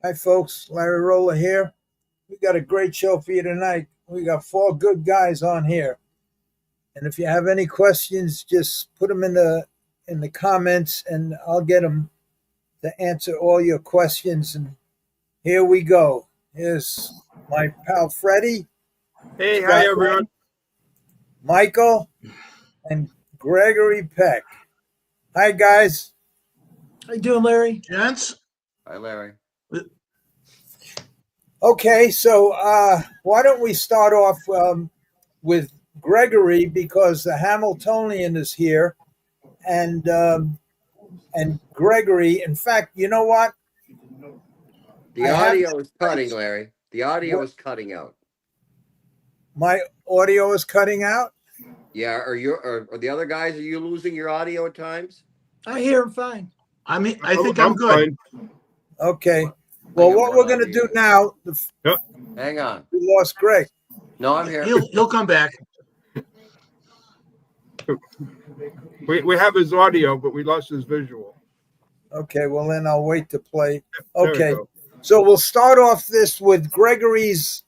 Hi, folks. Larry Rolla here. We got a great show for you tonight. We got four good guys on here, and if you have any questions, just put them in the comments, and I'll get them to answer all your questions. And here we go. Here's my pal Freddie, Hey, hi everyone. Michael, and Gregory Peck. Hi, guys. How you doing, Larry? Gents? Hi, Larry. Okay, so why don't we start off with Gregory, because the Hambletonian is here, and Gregory. In fact, you know what? The audio is cutting, Larry. The audio is cutting out. My audio is cutting out. Yeah, are the other guys? Are you losing your audio at times? I hear him fine. I think I'm good. Fine. Okay. Well, what we're going to do now? Hang on. We lost Greg. No, I'm here. He'll come back. We have his audio, but we lost his visual. Okay. Well, then I'll wait to play. There we Okay. go. So we'll start off this with Gregory's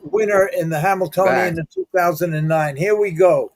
winner in the Hambletonian in 2009. Here we go.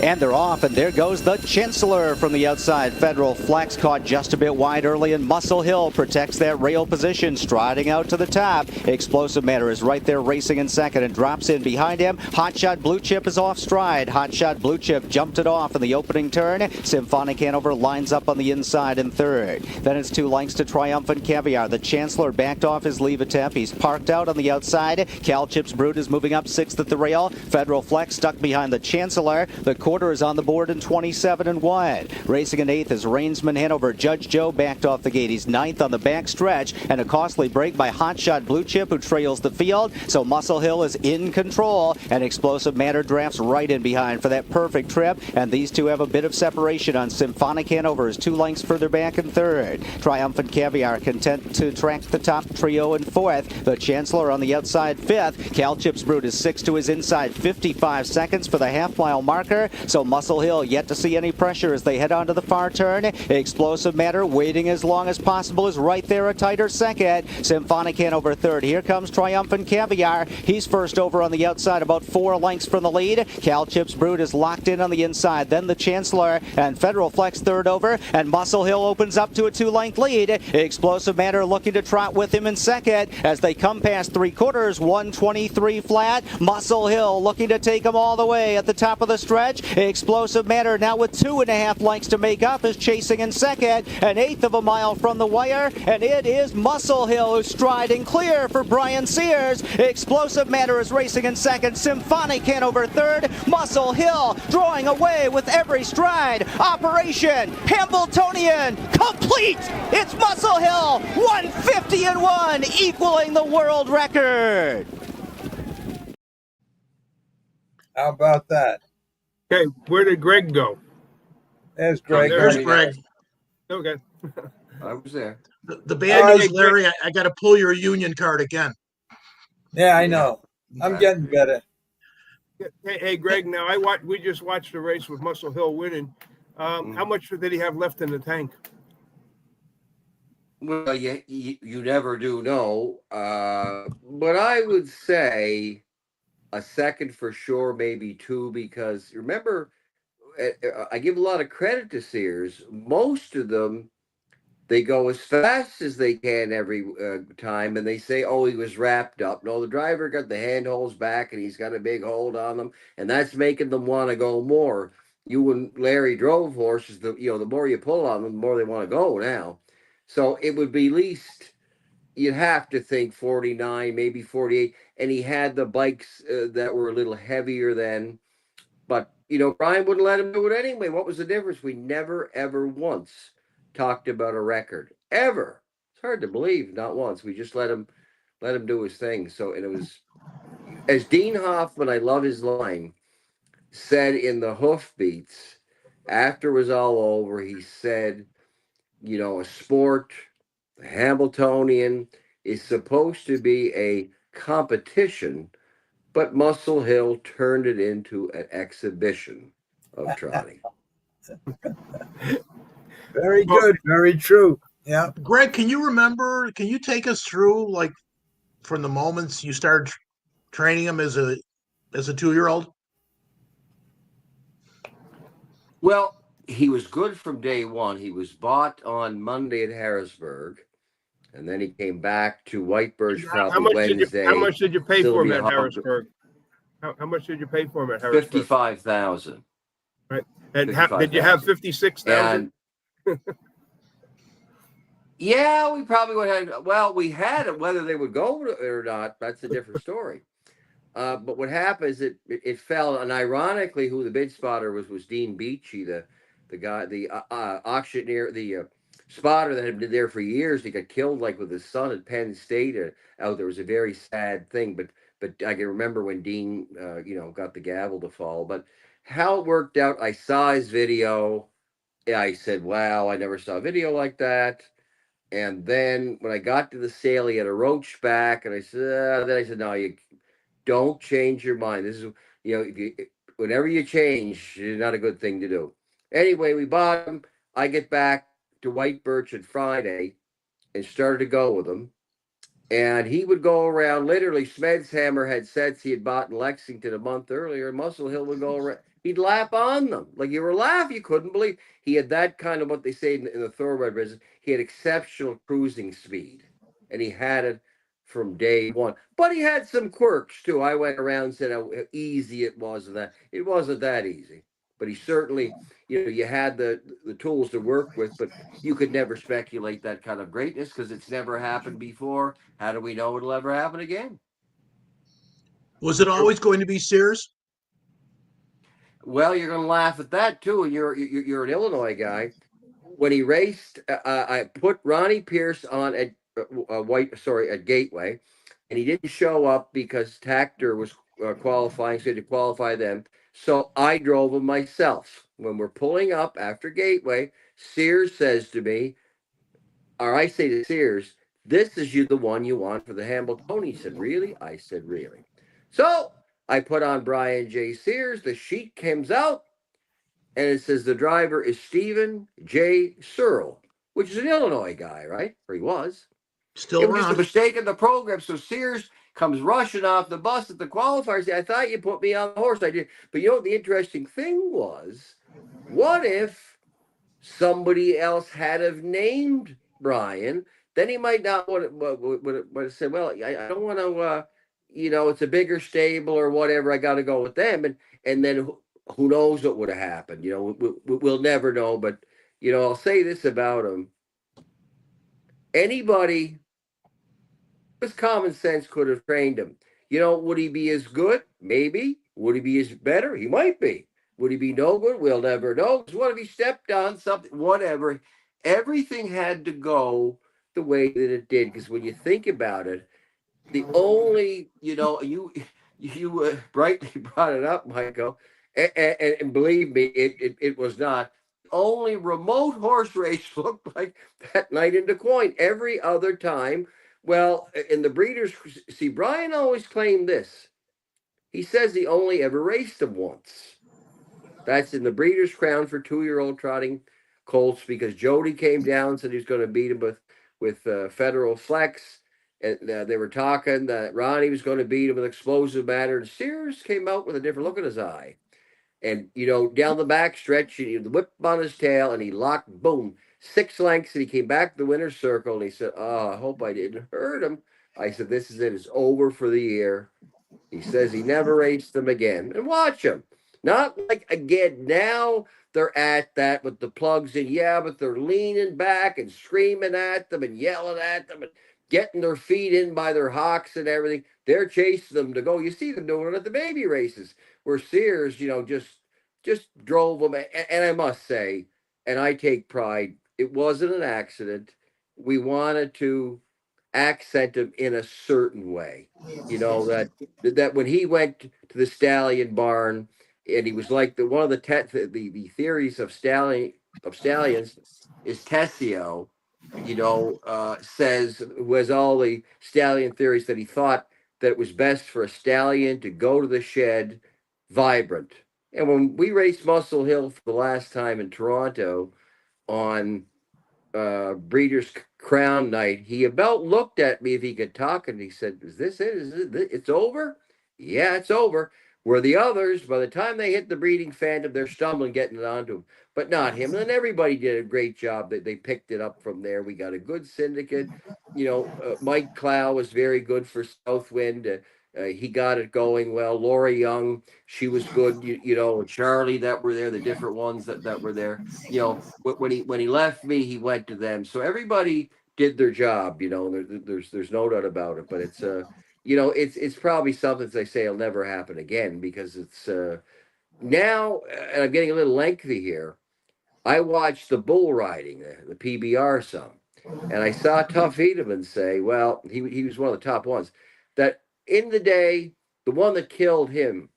And they're off, and there goes the Chancellor from the outside. Federal Flex caught just a bit wide early, and Muscle Hill protects that rail position, striding out to the top. Explosive Matter is right there racing in second and drops in behind him. Hotshot Blue Chip is off stride. Hotshot Blue Chip jumped it off in the opening turn. Symphonic Hanover lines up on the inside in third. Then it's 2 lengths to Triumphant Caviar. The Chancellor backed off his leave attempt. He's parked out on the outside. Cal Chips Brute is moving up 6th at the rail. Federal Flex stuck behind the Chancellor. The quarter is on the board in 27-1. Racing in 8th is Rainsman Hanover. Judge Joe backed off the gate. He's 9th on the back stretch, and a costly break by Hotshot Blue Chip, who trails the field. So Muscle Hill is in control, and Explosive Matter drafts right in behind for that perfect trip. And these two have a bit of separation on Symphonic Hanover is 2 lengths further back in third. Triumphant Caviar content to track the top trio in 4th. The Chancellor on the outside 5th. Cal Chips Brute is 6th to his inside, 55 seconds for the half-mile marker. So Muscle Hill yet to see any pressure as they head onto the far turn. Explosive Matter waiting as long as possible is right there, a tighter second. Symphonic Hanover third. Here comes Triumphant Caviar. He's first over on the outside, about 4 lengths from the lead. Cal Chips Brute is locked in on the inside. Then the Chancellor and Federal Flex third over, and Muscle Hill opens up to a 2-length lead. Explosive Matter looking to trot with him in second as they come past 3/4, 123 flat. Muscle Hill looking to take them all the way at the top of the stretch. Explosive Matter now with 2.5 lengths to make up is chasing in second, 1/8 of a mile from the wire, and it is Muscle Hill who's striding clear for Brian Sears. Explosive Matter is racing in second, Symphonic Hanover third, Muscle Hill drawing away with every stride. Operation Hambletonian complete! It's Muscle Hill, 150-1, equaling the world record. How about that? Okay, where did Greg go? There's Greg. There's Greg. Okay. I was there. The bad news, Larry, I got to pull your union card again. Yeah, I know. I'm getting better. Hey, Greg. Now we just watched a race with Muscle Hill winning. How much did he have left in the tank? Well, you never do know. But I would say a second for sure, maybe 2, because remember, I give a lot of credit to Sears. Most of them, they go as fast as they can every time, and they say, oh, he was wrapped up. No, the driver got the handholds back, and he's got a big hold on them, and that's making them want to go more. You and Larry drove horses, the more you pull on them, the more they want to go now. So it would be least, you'd have to think 49, maybe 48. And he had the bikes that were a little heavier then. But, Brian wouldn't let him do it anyway. What was the difference? We never, ever once talked about a record. Ever. It's hard to believe, not once. We just let him do his thing. So, and it was, as Dean Hoffman, I love his line, said in the Hoofbeats, after it was all over, he said, a sport, the Hambletonian, is supposed to be a competition, but Muscle Hill turned it into an exhibition of trotting. Very Well- good. Very true. Yeah. Greg, can you take us through, like, from the moments you started training him as a 2-year-old? Well, he was good from day one. He was bought on Monday at Harrisburg, and then he came back to White Birch How probably much Wednesday. how much did you pay for him Sylvia at Hub- Harrisburg? How much did you pay for him at Harrisburg? 55,000. Right. And did you 55,000. have 56,000? And yeah, we probably would have. Well, we had it. Whether they would go or not, that's a different story. But what happened is it fell, and ironically, who the bid spotter was Dean Beachy, the guy, the auctioneer, the spotter that had been there for years. He got killed like with his son at Penn State. Out there was a very sad thing, but I can remember when Dean, got the gavel to fall. But how it worked out, I saw his video. Yeah, I said, "Wow, I never saw a video like that." And then when I got to the sale, he had a roach back, and I said, then I said, "No, you don't change your mind. This is, whenever you change, it's not a good thing to do." Anyway, we bought him. I get back to White Birch on Friday and started to go with him. And he would go around. Literally, Smed's Hammer had sets he had bought in Lexington a month earlier. And Muscle Hill would go around. He'd lap on them. Like, you were laughing. You couldn't believe. He had that kind of, what they say in the thoroughbred business, he had exceptional cruising speed. And he had it from day one. But he had some quirks, too. I went around and said how easy it was. And that it wasn't that easy. But he certainly, you had the tools to work with, but you could never speculate that kind of greatness because it's never happened before. How do we know it'll ever happen again? Was it always going to be Sears? Well, you're going to laugh at that too, and you're an Illinois guy. When he raced, I put Ronnie Pierce on at at Gateway, and he didn't show up because Tactor was qualifying, so he had to qualify them. So I drove him myself. When we're pulling up after Gateway, Sears says to me, or I say to Sears, "This is the one you want for the Hambletonian." He said, "Really?" I said, "Really." So I put on Brian J. Sears. The sheet comes out, and it says the driver is Stephen J. Searle, which is an Illinois guy, right? Or he was. Still It was just a around. mistake in the program. So Sears comes rushing off the bus at the qualifiers. "I thought you put me on the horse." I did. But you know what the interesting thing was? What if somebody else had have named Brian? Then he might not would have said, "Well, I don't want to, it's a bigger stable or whatever. I got to go with them." And then who knows what would have happened? We'll never know. But I'll say this about him: anybody with common sense could have trained him. Would he be as good? Maybe. Would he be as better? He might be. Would he be no good? We'll never know. Because what if he stepped on something? Whatever. Everything had to go the way that it did. Because when you think about it, the only, you brightly brought it up, Michael, and believe me, it was not. Only remote horse race looked like that night in Quoin. Every other time, well, in the breeders, see, Brian always claimed this. He says he only ever raced them once. That's in the Breeders' Crown for 2-year-old trotting colts because Jody came down and said he was going to beat him with Federal Flex. And they were talking that Ronnie was going to beat him with Explosive Matter. And Sears came out with a different look in his eye. And, down the back stretch, he had the whip on his tail and he locked, boom, 6 lengths. And he came back to the winner's circle and he said, "Oh, I hope I didn't hurt him." I said, "This is it. It's over for the year." He says he never raced them again. And watch him. Not like again. Now they're at that with the plugs in. Yeah, but they're leaning back and screaming at them and yelling at them and getting their feet in by their hocks and everything. They're chasing them to go. You see them doing it at the baby races where Sears, just drove them. And I must say, and I take pride, it wasn't an accident. We wanted to accent him in a certain way. That when he went to the stallion barn and he was like one of the theories of stallions is Tessio, says, who has all the stallion theories, that he thought that it was best for a stallion to go to the shed vibrant. And when we raced Muscle Hill for the last time in Toronto, on Breeders' Crown night. He about looked at me if he could talk, and he said, "Is this it? Is it? It's over?" Yeah, it's over. Where the others, by the time they hit the breeding fandom, they're stumbling getting it onto him, but not him. And then everybody did a great job. They picked it up from there. We got a good syndicate. Mike Clow was very good for Southwind. He got it going well. Laura Young, she was good. Charlie that were there, the different ones that were there. When he left me, he went to them. So everybody did their job. There's no doubt about it. But it's probably something, as I say, will never happen again, because it's now, and I'm getting a little lengthy here. I watched the bull riding, the PBR some, and I saw Tough Edelman say, well, he was one of the top ones, that in the day, the one that killed him,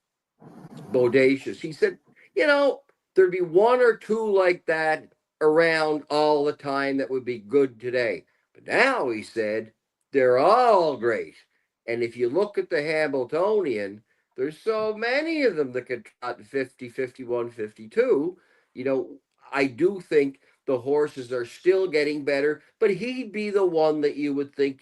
Bodacious, he said, there'd be one or two like that around all the time that would be good today. But now, he said, they're all great. And if you look at the Hambletonian, there's so many of them that could trot 50, 51, 52. I do think the horses are still getting better, but he'd be the one that you would think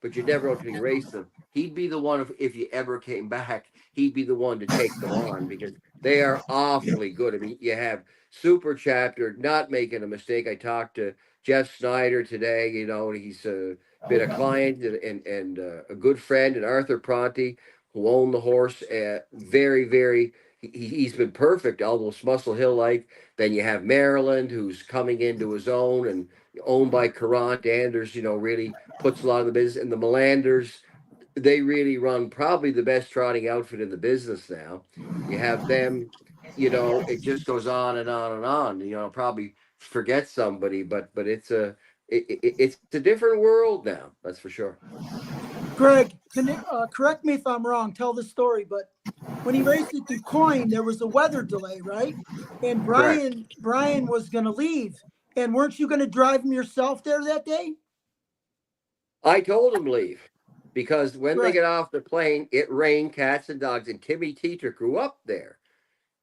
but you never actually race them. He'd be the one if you ever came back, he'd be the one to take them on, because they are awfully good. I mean, you have Super Chapter not making a mistake. I talked to Jeff Snyder today, and he's been a client and a good friend, and Arthur Pronti, who owned the horse, very, very, he's been perfect, almost Muscle Hill like. Then you have Maryland, who's coming into his own and owned by Courant. Anders, really puts a lot of the business. And the Melanders, they really run probably the best trotting outfit in the business now. You have them, it just goes on and on and on. Probably forget somebody, but it's it's a different world now. That's for sure. Greg, correct me if I'm wrong. Tell the story, but when he raced it through Quoin, there was a weather delay, right? And Brian was going to leave. And weren't you going to drive him yourself there that day? I told him leave, because when they get off the plane, it rained cats and dogs, and Timmy Teeter grew up there.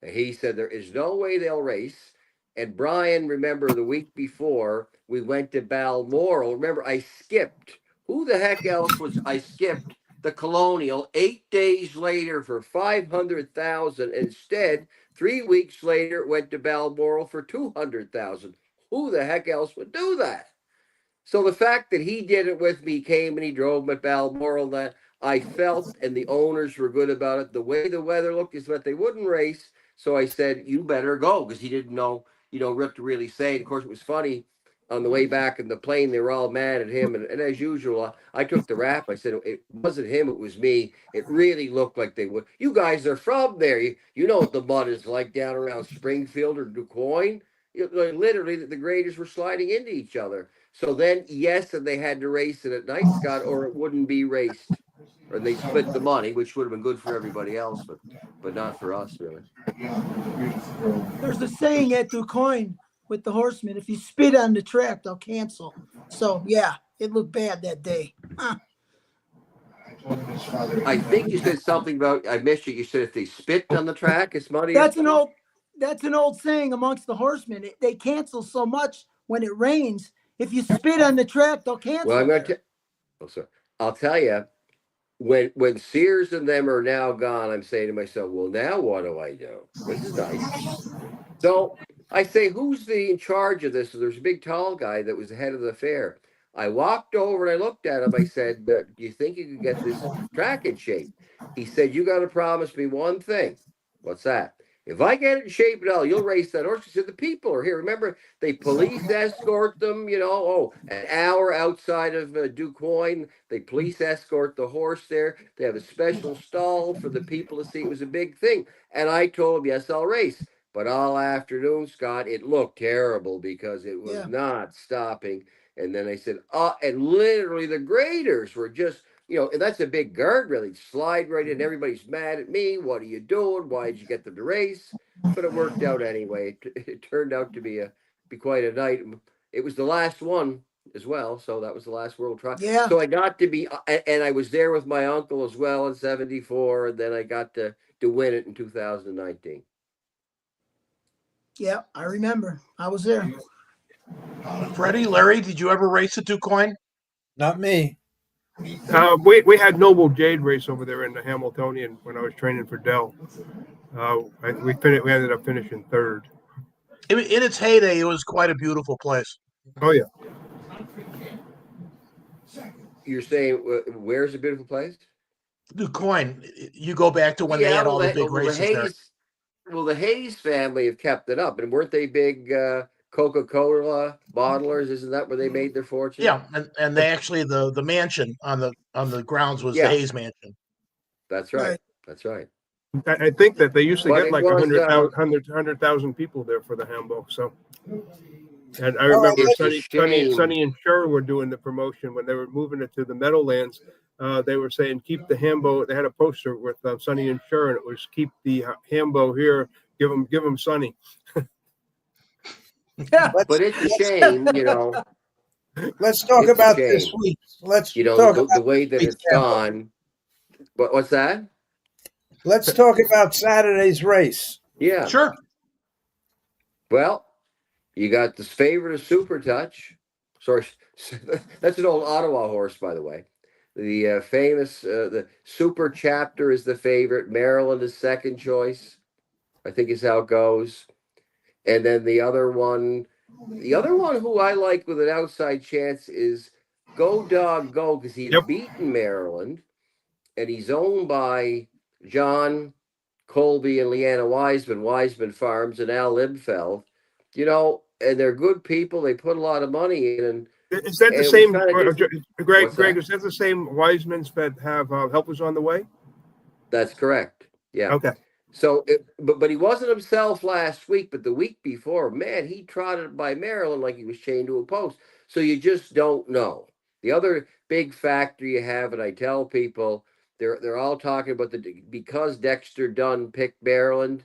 And he said there is no way they'll race. And Brian, remember the week before, we went to Balmoral. Remember, I skipped. Who the heck else was I skipped the Colonial 8 days later for 500,000. Instead, 3 weeks later, it went to Balmoral for 200,000. Who the heck else would do that? So the fact that he did it with me, came and he drove me at Balmoral, that I felt, and the owners were good about it. The way the weather looked is that they wouldn't race. So I said, you better go, because he didn't know, what to really say. And of course, it was funny. On the way back in the plane, they were all mad at him. And as usual, I took the rap. I said, it wasn't him, it was me. It really looked like they would. You guys are from there. You know what the mud is like down around Springfield or DuQuoin. Literally, the graders were sliding into each other. So then, yes, and they had to race it at night, Scott, or it wouldn't be raced. Or they split the money, which would have been good for everybody else, but not for us, really. There's a saying at DuQuoin with the horsemen: if you spit on the track, they'll cancel. So yeah, it looked bad that day. I think you said something about, I missed you. You said if they spit on the track, it's muddy. That's an old saying amongst the horsemen. They cancel so much when it rains. If you spit on the track, they'll cancel. Well, I'm going to. I'll tell you. When Sears and them are now gone, I'm saying to myself, well, now what do I do? This is nice. So I say, who's in charge of this? So there's a big tall guy that was the head of the fair. I walked over and I looked at him. I said, do you think you can get this track in shape? He said, you got to promise me one thing. What's that? If I get it in shape at all, you'll race that horse. He said, the people are here. Remember, they police escort them, an hour outside of DuQuoin. They police escort the horse there. They have a special stall for the people to see. It was a big thing. And I told him, yes, I'll race. But all afternoon, Scott, it looked terrible because it was not stopping. And then I said, and literally the graders were just, and that's a big guardrail. They'd slide right in. Everybody's mad at me. What are you doing? Why did you get them to race? But it worked out anyway. It turned out to be quite a night. It was the last one as well. So that was the last World Trial. Yeah. So I got to be, and I was there with my uncle as well in '74. And then I got to win it in 2019. Yeah, I remember. I was there. Freddie, Larry, did you ever race at Quoin? Not me. We had Noble Jade race over there in the Hambletonian when I was training for Dell. We ended up finishing third. In its heyday, it was quite a beautiful place. Oh yeah. You're saying where's a beautiful place? Quoin. You go back to when they had all the big races there. The Hayes family have kept it up, and weren't they big Coca-Cola bottlers? Isn't that where they made their fortune? Yeah, and they actually the mansion on the grounds was the Hayes mansion. That's right. That's right. I think that they used to But get it like was, 100,000 people there for the Hambo. So, and I remember It's a shame. Sonny and Sher were doing the promotion when they were moving it to the Meadowlands. They were saying keep the Hambo. They had a poster with Sonny and Sher, and it was keep the Hambo here. Give them Sonny. But it's a shame, you know. Let's talk It's a about shame. this week. Let's You know, talk the about way that this it's week's Hambo. gone. What's that? Let's talk about Saturday's race. Yeah. Sure. Well, you got this favorite of Super Touch. Sorry, that's an old Ottawa horse, by the way. The famous, the Super Chapter is the favorite. Maryland is second choice, I think is how it goes. And then the other one who I like with an outside chance is Go Dog Go, because he's beaten Maryland, and he's owned by John Colby and Leanna Wiseman Farms, and Al Libfeld. You know, and they're good people. They put a lot of money in. And is that the same, Greg? That? Is that the same Wisemans that have helpers on the way? That's correct. Yeah. Okay. So, but he wasn't himself last week, but the week before, man, he trotted by Maryland like he was chained to a post. So you just don't know. The other big factor you have, and I tell people, they're all talking about because Dexter Dunn picked Maryland,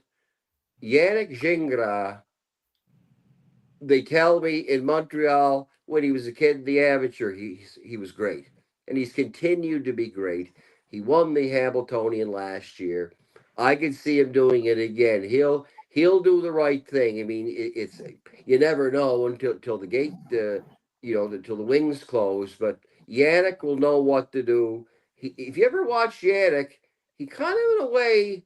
Yannick Gingras, they tell me in Montreal when he was a kid in the amateur, he was great. And he's continued to be great. He won the Hambletonian last year. I could see him doing it again. He'll do the right thing. I mean, it's you never know until the gate, until the wings close. But Yannick will know what to do. If you ever watch Yannick, he kind of in a way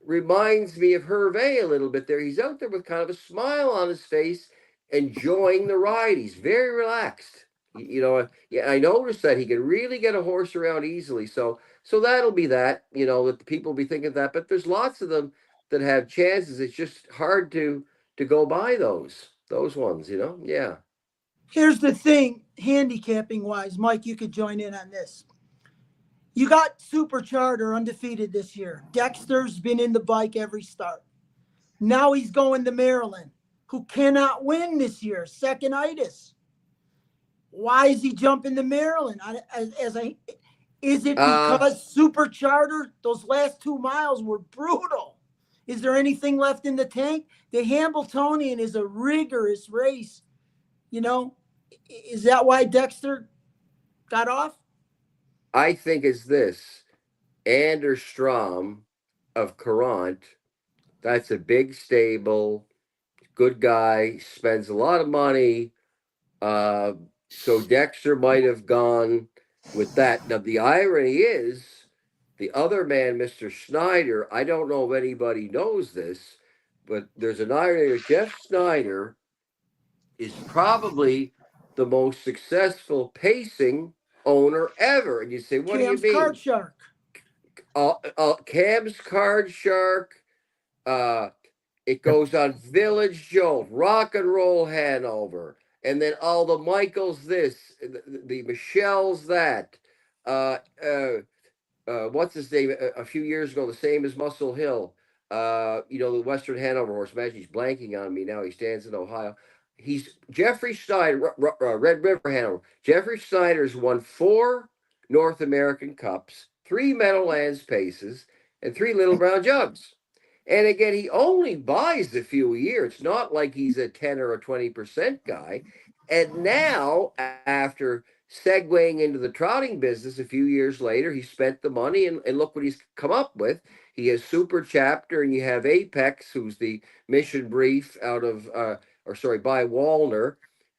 reminds me of Herve a little bit. There, he's out there with kind of a smile on his face, enjoying the ride. He's very relaxed. I noticed that he can really get a horse around easily. So that'll be that, that the people will be thinking that. But there's lots of them that have chances. It's just hard to go by those ones, Yeah. Here's the thing, handicapping wise, Mike, you could join in on this. You got Super Charter undefeated this year. Dexter's been in the bike every start. Now he's going to Maryland, who cannot win this year, second-itis. Why is he jumping to Maryland? Is it because Super Charter, those last 2 miles were brutal? Is there anything left in the tank? The Hambletonian is a rigorous race. Is that why Dexter got off? I think it's this. Anders Strom of Courant, that's a big stable, good guy, spends a lot of money. So Dexter might have gone with that. Now, the irony is, the other man, Mr. Schneider, I don't know if anybody knows this, but there's an irony that Jeff Snyder is probably the most successful pacing owner ever. And you say, what Cam's do you mean? Card Shark. Cam's Card Shark. It goes on Village Jolt, Rock and Roll Hanover, and then all the Michaels this, the Michelle's that. What's his name? A few years ago, the same as Muscle Hill. The Western Hanover horse. Imagine he's blanking on me now. He stands in Ohio. He's Jeffrey Snyder, Red River Hanover. Jeffrey Snyder's won 4 North American Cups, 3 Meadowlands Paces, and 3 Little Brown Jugs. And again, he only buys a few a year. It's not like he's a 10 or a 20% guy. And now, after segueing into the trotting business a few years later, he spent the money and look what he's come up with. He has Super Chapter, and you have Apex, who's the mission brief out of, by Walner,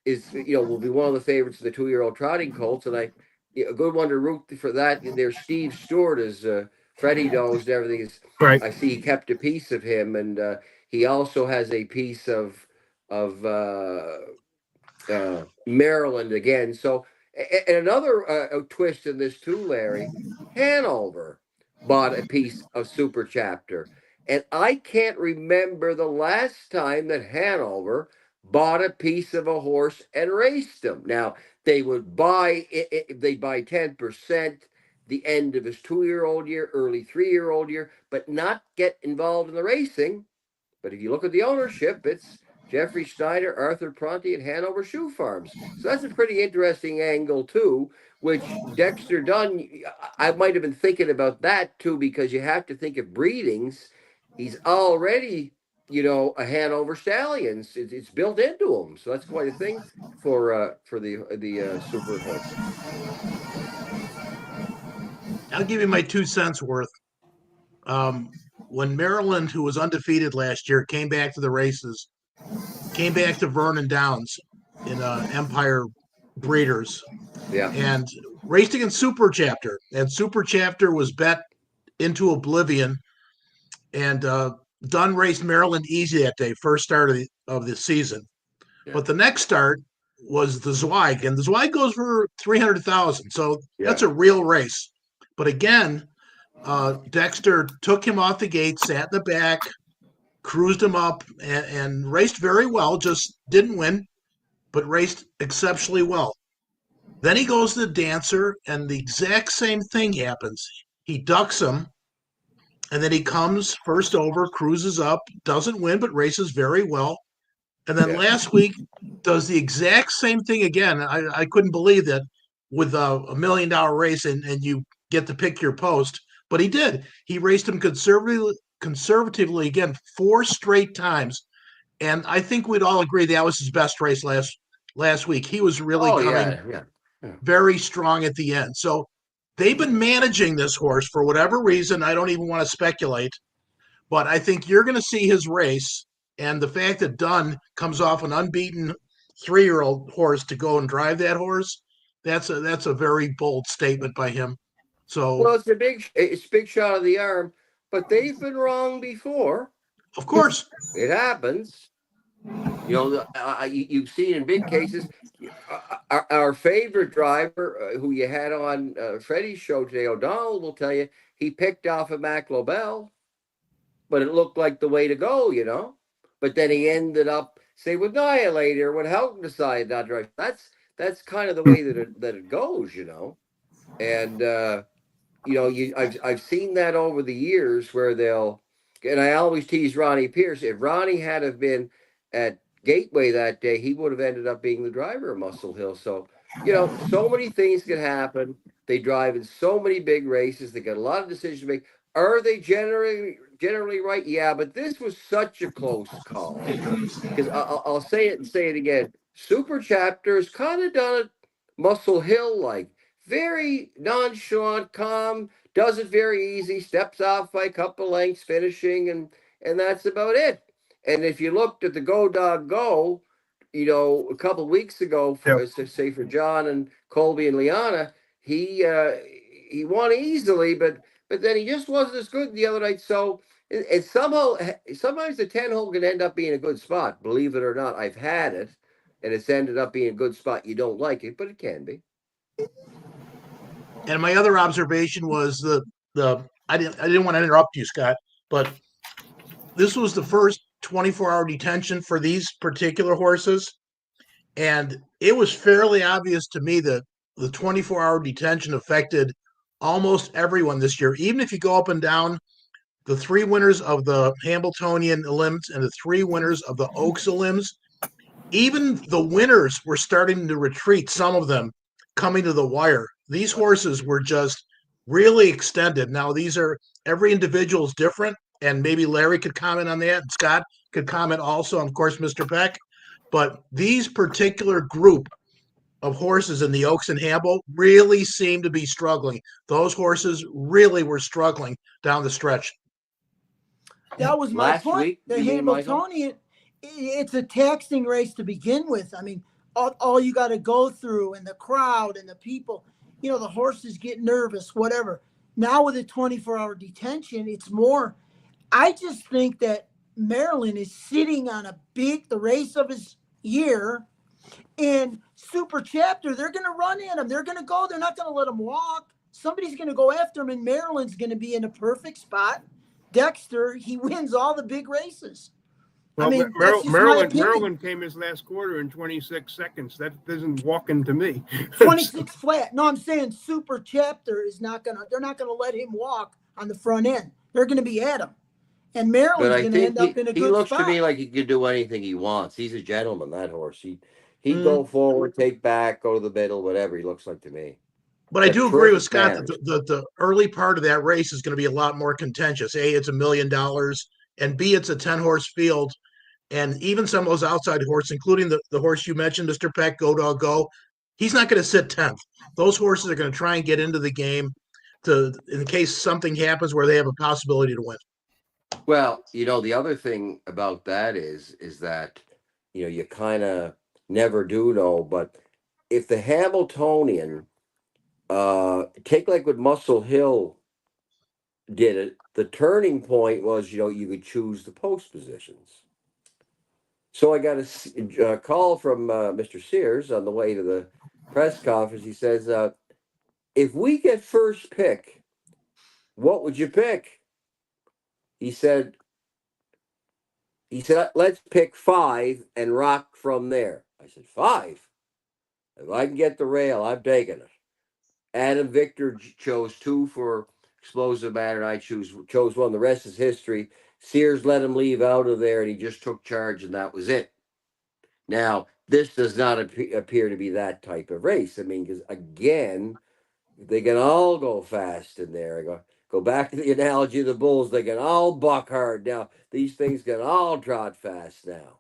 will be one of the favorites of the 2-year-old trotting colts, and a good one to root for that. There's Steve Stewart, as Freddie knows, and everything is. Right. I see he kept a piece of him, and he also has a piece of Maryland again. So, and another twist in this too, Larry, Hanover bought a piece of Super Chapter, and I can't remember the last time that Hanover bought a piece of a horse and raced him. Now they would buy it, they buy 10%. The end of his 2-year-old year, early 3-year-old year, but not get involved in the racing. But if you look at the ownership, it's Jeffrey Snyder, Arthur Pronte, and Hanover Shoe Farms. So that's a pretty interesting angle too, which Dexter Dunn, I might have been thinking about that too, because you have to think of breedings. He's already, a Hanover Stallion. It's built into him. So that's quite a thing for the super horse. I'll give you my 2 cents worth. When Maryland, who was undefeated last year, came back to the races, came back to Vernon Downs in Empire Breeders, and raced against Super Chapter. And Super Chapter was bet into oblivion. And Dunn raced Maryland easy that day, first start of the season. Yeah. But the next start was the Zweig, and the Zweig goes for 300,000. So that's a real race. But again, Dexter took him off the gate, sat in the back, cruised him up, and raced very well. Just didn't win, but raced exceptionally well. Then he goes to the Dancer, and the exact same thing happens. He ducks him, and then he comes first over, cruises up, doesn't win, but races very well. And then last week does the exact same thing again. I couldn't believe that with a $1 million race and you get to pick your post. But he did. He raced him conservatively again 4 straight times, and I think we'd all agree that was his best race last week. He was really coming very strong at the end. So they've been managing this horse for whatever reason. I don't even want to speculate, but I think you're going to see his race, and the fact that Dunn comes off an unbeaten 3-year-old horse to go and drive that horse, that's a very bold statement by him. So, well, it's a big shot of the arm, but they've been wrong before. Of course, it happens. You've seen in big cases. Our favorite driver, who you had on Freddie's show today, O'Donnell, will tell you he picked off a Mac Lobel, but it looked like the way to go, But then he ended up, say, with Annihilator, when Houghton decided not to drive. That's kind of the way that it goes, And I've seen that over the years where and I always tease Ronnie Pierce. If Ronnie had have been at Gateway that day, he would have ended up being the driver of Muscle Hill. So, so many things can happen. They drive in so many big races. They got a lot of decisions to make. Are they generally right? Yeah, but this was such a close call. Because I'll say it and say it again. Super Chapter's kind of done it Muscle Hill-like. Very nonchalant, calm, does it very easy, steps off by a couple lengths, finishing, and that's about it. And if you looked at the Go Dog Go, a couple of weeks ago, for John and Colby and Liana, he won easily, but then he just wasn't as good the other night. So it's sometimes the 10-hole can end up being a good spot. Believe it or not, I've had it, and it's ended up being a good spot. You don't like it, but it can be. And my other observation was I didn't want to interrupt you, Scott, but this was the first 24-hour detention for these particular horses, and it was fairly obvious to me that the 24-hour detention affected almost everyone this year. Even if you go up and down the 3 winners of the Hambletonian Elims and the 3 winners of the Oaks Elims, even the winners were starting to retreat, some of them coming to the wire. These horses were just really extended. Now, every individual is different, and maybe Larry could comment on that, and Scott could comment also, and of course, Mr. Peck. But these particular group of horses in the Oaks and Hamble really seemed to be struggling. Those horses really were struggling down the stretch. That was my Last point. week, The you mean, Michael? Hambletonian, it's a taxing race to begin with. I mean, all you got to go through and the crowd and the people, the horses get nervous, whatever. Now with a 24-hour detention, it's more. I just think that Maryland is sitting on the race of his year, and Super Chapter, they're going to run at him. They're going to go. They're not going to let him walk. Somebody's going to go after him, and Maryland's going to be in a perfect spot. Dexter, he wins all the big races. Well, I mean, that's just my opinion. Maryland came his last quarter in 26 seconds. That isn't walking to me. 26 flat. No, I'm saying Super Chapter they're not going to let him walk on the front end. They're going to be at him. And But Maryland's I going to think end up in a he good looks spot. to me like he can do anything he wants. He's a gentleman, that horse. He'd go forward, take back, go to the middle, whatever he looks like to me. But I do agree with Scott manners. that the early part of that race is going to be a lot more contentious. A, it's $1 million, and B, it's a 10-horse field. And even some of those outside horses, including the horse you mentioned, Mr. Peck, Go Dog Go, he's not going to sit 10th. Those horses are going to try and get into the game in case something happens where they have a possibility to win. Well, the other thing about that is that, you kind of never do know, but if the Hambletonian, take like what Muscle Hill did it, the turning point was, you could choose the post positions. So I got a call from Mr. Sears on the way to the press conference. He says, if we get first pick, what would you pick? He said, let's pick 5 and rock from there. I said, 5? If I can get the rail, I'm taking it. Adam Victor chose 2 for Explosive Matter, and I chose 1. The rest is history. Sears let him leave out of there, and he just took charge, and that was it. Now, this does not appear to be that type of race. I mean, because, again, they can all go fast in there. I go back to the analogy of the bulls. They can all buck hard. Now, these things can all trot fast now.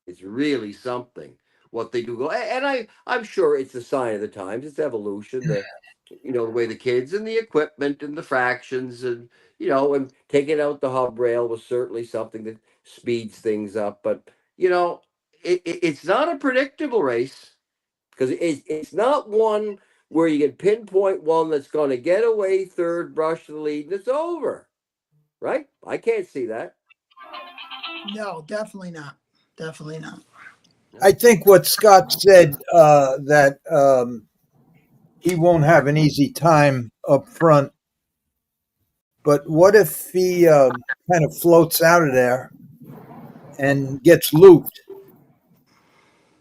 It's really something what they do go. And I'm sure it's a sign of the times. It's evolution. The way the kids and the equipment and the fractions and, and taking out the hub rail was certainly something that speeds things up. But, it's not a predictable race because it's not one where you can pinpoint one that's going to get away third, brush the lead, and it's over. Right? I can't see that. No, definitely not. Definitely not. I think what Scott said, that he won't have an easy time up front. But what if he kind of floats out of there and gets looped?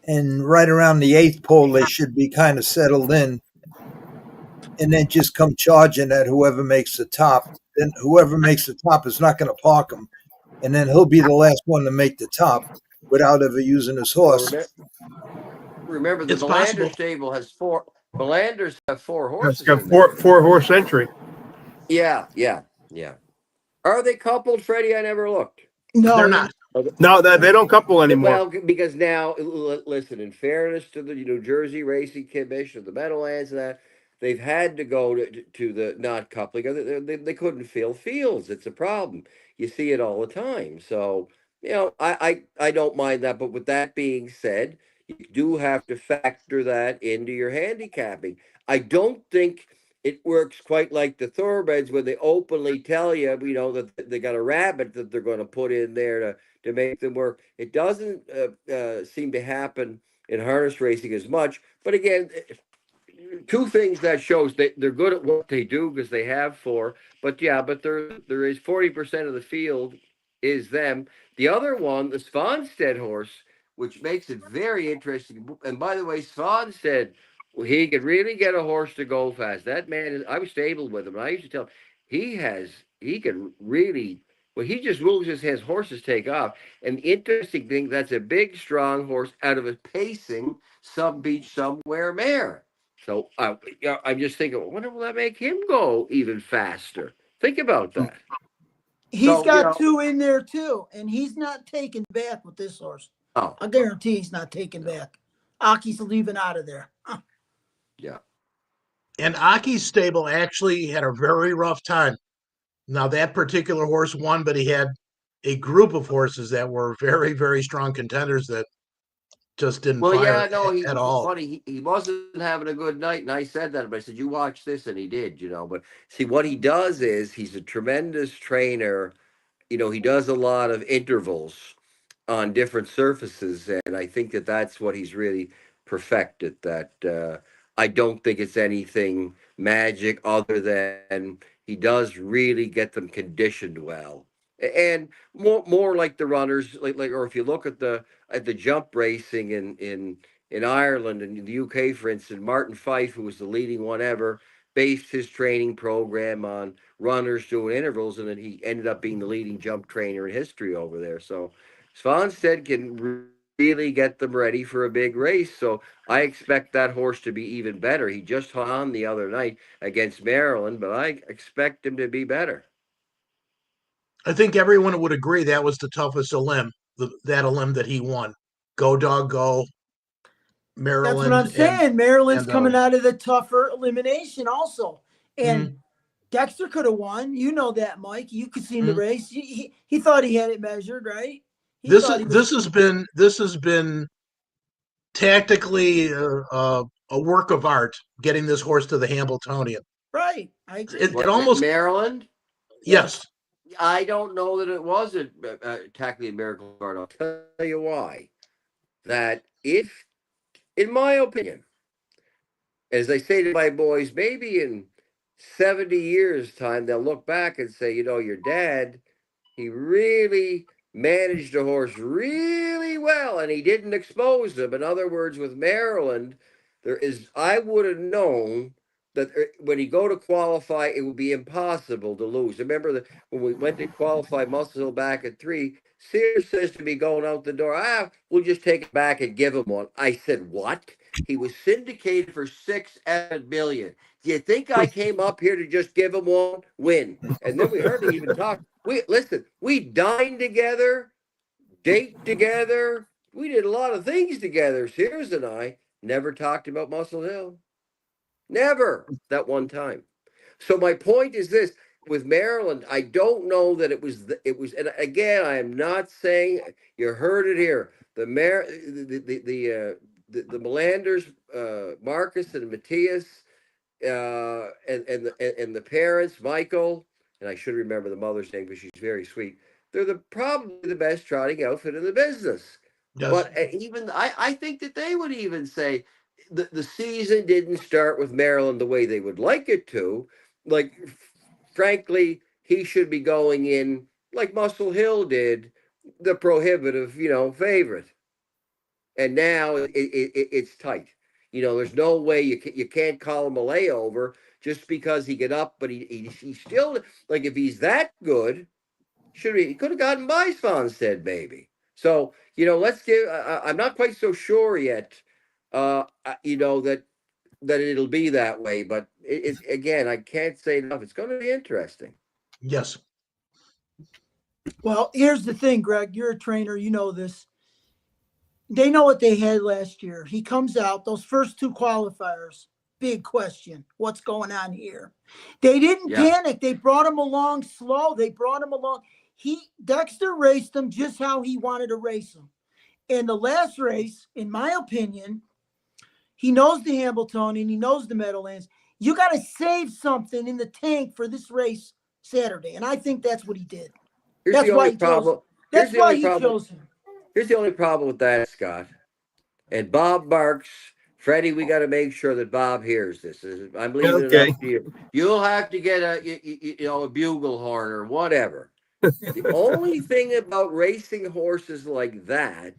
And right around the 8th pole, they should be kind of settled in. And then just come charging at whoever makes the top. Then whoever makes the top is not going to park him. And then he'll be the last one to make the top without ever using his horse. Remember the Melander stable has 4. Melanders have 4 horses. It's got 4-horse entry. Yeah. Are they coupled, Freddie? I never looked. No, They're not. No, they don't couple anymore. Well, because now, listen, in fairness to the New Jersey Racing Commission, the Meadowlands, and that, they've had to go to the not coupling. They couldn't fill fields. It's a problem. You see it all the time. So, I don't mind that. But with that being said, you do have to factor that into your handicapping. I don't think it works quite like the thoroughbreds where they openly tell you, that they got a rabbit that they're going to put in there to make them work. It doesn't seem to happen in harness racing as much. But again, 2 things that shows that they're good at what they do because they have 4. But there is 40% of the field is them. The other one, the Svanstead horse, which makes it very interesting. And by the way, Svanstead, he could really get a horse to go fast. That man I was stable with him. And I used to tell him, he can really, well, he just moves his horses take off. And the interesting thing, that's a big, strong horse out of a pacing some beach somewhere mare. So I'm just thinking, when will that make him go even faster? Think about that. He's got 2 in there too, and he's not taking back with this horse. Oh, I guarantee he's not taking back. Aki's leaving out of there. yeah. And Aki's stable actually had a very rough time. Now that particular horse won, but he had a group of horses that were very, very strong contenders that just didn't Well, fire yeah, no, he at all. funny. He wasn't having a good night, and I said that, but I said, "You watch this," and he did, But see, what he does is he's a tremendous trainer. He does a lot of intervals on different surfaces, and I think that that's what he's really perfected. That I don't think it's anything magic other than he does really get them conditioned well, and more like the runners, or if you look at the jump racing in Ireland and in the UK, for instance, Martin Fife, who was the leading one ever, based his training program on runners doing intervals, and then he ended up being the leading jump trainer in history over there. So Svanstedt can really get them ready for a big race. So I expect that horse to be even better. He just hung on the other night against Maryland, but I expect him to be better. I think everyone would agree that was the toughest elim, that elim that he won. Go Dog Go, Maryland. That's what I'm saying. Maryland's and, coming out of the tougher elimination also. And Mhm. Dexter could have won. You know that, Mike. You could see the race. He thought he had it measured, right? This has been tactically a work of art getting this horse to the Hambletonian. Right. I agree. It almost Maryland. Yes. I don't know that it was tactically a miracle card. I'll tell you why. That if, in my opinion, as I say to my boys, maybe in 70 years' time, they'll look back and say, your dad, he really managed a horse really well, and he didn't expose him. In other words, with Maryland, I would have known that when he go to qualify, it would be impossible to lose. Remember that when we went to qualify Muscle Hill back at 3, Sears says to me going out the door, we'll just take it back and give him one. I said, what? He was syndicated for $6 million. Do you think I came up here to just give him one win? And then we hardly even talked. We dined together, date together. We did a lot of things together. Sears and I never talked about Muscle Hill. Never that one time. So my point is this: with Maryland, I don't know that it was. And again, I am not saying you heard it here. The Melanders, Marcus and Matthias, and the parents, Michael, and I should remember the mother's name because she's very sweet. They're probably the best trotting outfit in the business. Yes. But even I think that they would even say the season didn't start with Maryland the way they would like it to. Like, frankly, he should be going in like Muscle Hill did, the prohibitive, favorite. And now it's tight. There's no way you can't call him a layover just because he get up, but he still, like, if he's that good, he could have gotten by Svanstedt maybe. So let's give. I'm not quite so sure yet. That it'll be that way, but again, I can't say enough. It's going to be interesting. Yes. Well, here's the thing, Greg. You're a trainer. You know this. They know what they had last year. He comes out, those first 2 qualifiers, big question. What's going on here? They didn't panic. They brought him along slow. They brought him along. Dexter raced him just how he wanted to race him. And the last race, in my opinion, he knows the Hambletonian, he knows the Meadowlands. You got to save something in the tank for this race Saturday. And I think that's what he did. That's why he chose him. Here's the only problem with that, Scott. And Bob Marks, Freddie, we got to make sure that Bob hears this. I'm leaving it up to you. You'll have to get a bugle horn or whatever. The only thing about racing horses like that,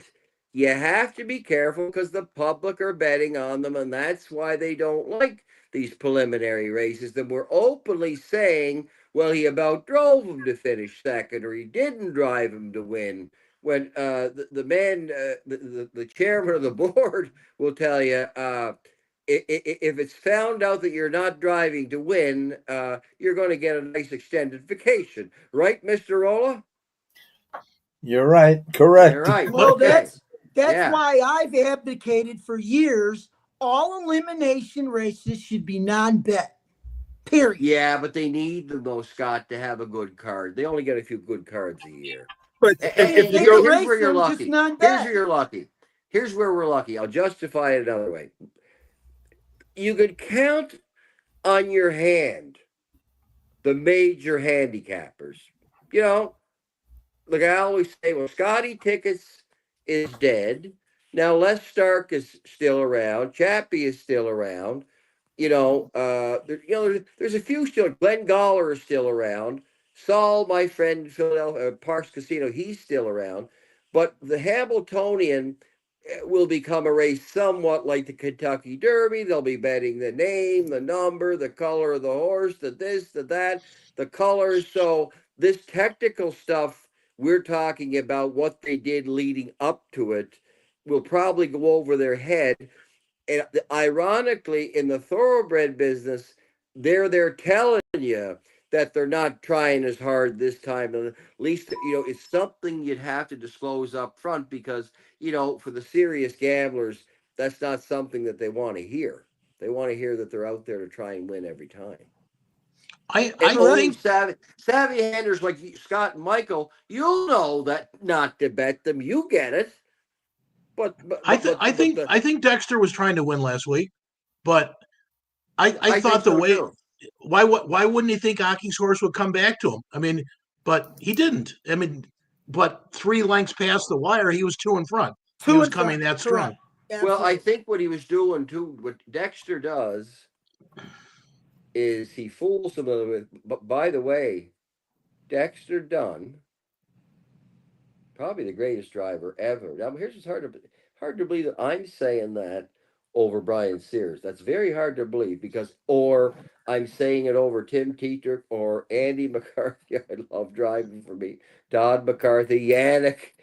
you have to be careful because the public are betting on them, and that's why they don't like these preliminary races. And we're openly saying, well, he about drove him to finish second, or he didn't drive him to win. When the man, the chairman of the board will tell you, if it's found out that you're not driving to win, you're going to get a nice extended vacation. Right, Mr. Rolla? You're right. Correct. You're right. Well, okay. that's why I've advocated for years, all elimination races should be non-bet. Period. Yeah, but they need them, though, Scott, to have a good card. They only get a few good cards a year. But And if you They go, can here's race where you're them, just lucky. not Here's bet. where you're lucky. Here's where we're lucky. I'll justify it another way. You could count on your hand the major handicappers. You know, like I always say, well, Scotty Tickets is dead. Now Les Stark is still around. Chappie is still around. There's a few still. Glenn Goller is still around. Saul, my friend, Philadelphia Parks Casino, he's still around. But the Hambletonian will become a race somewhat like the Kentucky Derby. They'll be betting the name, the number, the color of the horse, the this, the that, the colors. So this technical stuff we're talking about, what they did leading up to it, will probably go over their head. And ironically, in the thoroughbred business, they're telling you that they're not trying as hard this time. And at least, it's something you'd have to disclose up front because, for the serious gamblers, that's not something that they want to hear. They want to hear that they're out there to try and win every time. I And only think savvy handlers like Scott and Michael, you'll know that not to bet them. You get it. I think Dexter was trying to win last week, but I I thought think the so way too. why wouldn't he think Aki's horse would come back to him? I mean, but he didn't. I mean, but 3 lengths past the wire, he was 2 in front. He Two was in coming front. that strong. Correct. Well, I Absolutely. think what he was doing too, what Dexter does, is he fools them a little bit. But by the way, Dexter Dunn, probably the greatest driver ever. Now, here's what's hard to believe that I'm saying that over Brian Sears. That's very hard to believe because, or I'm saying it over Tim Teeter or Andy McCarthy. I love driving for me. Todd McCarthy, Yannick.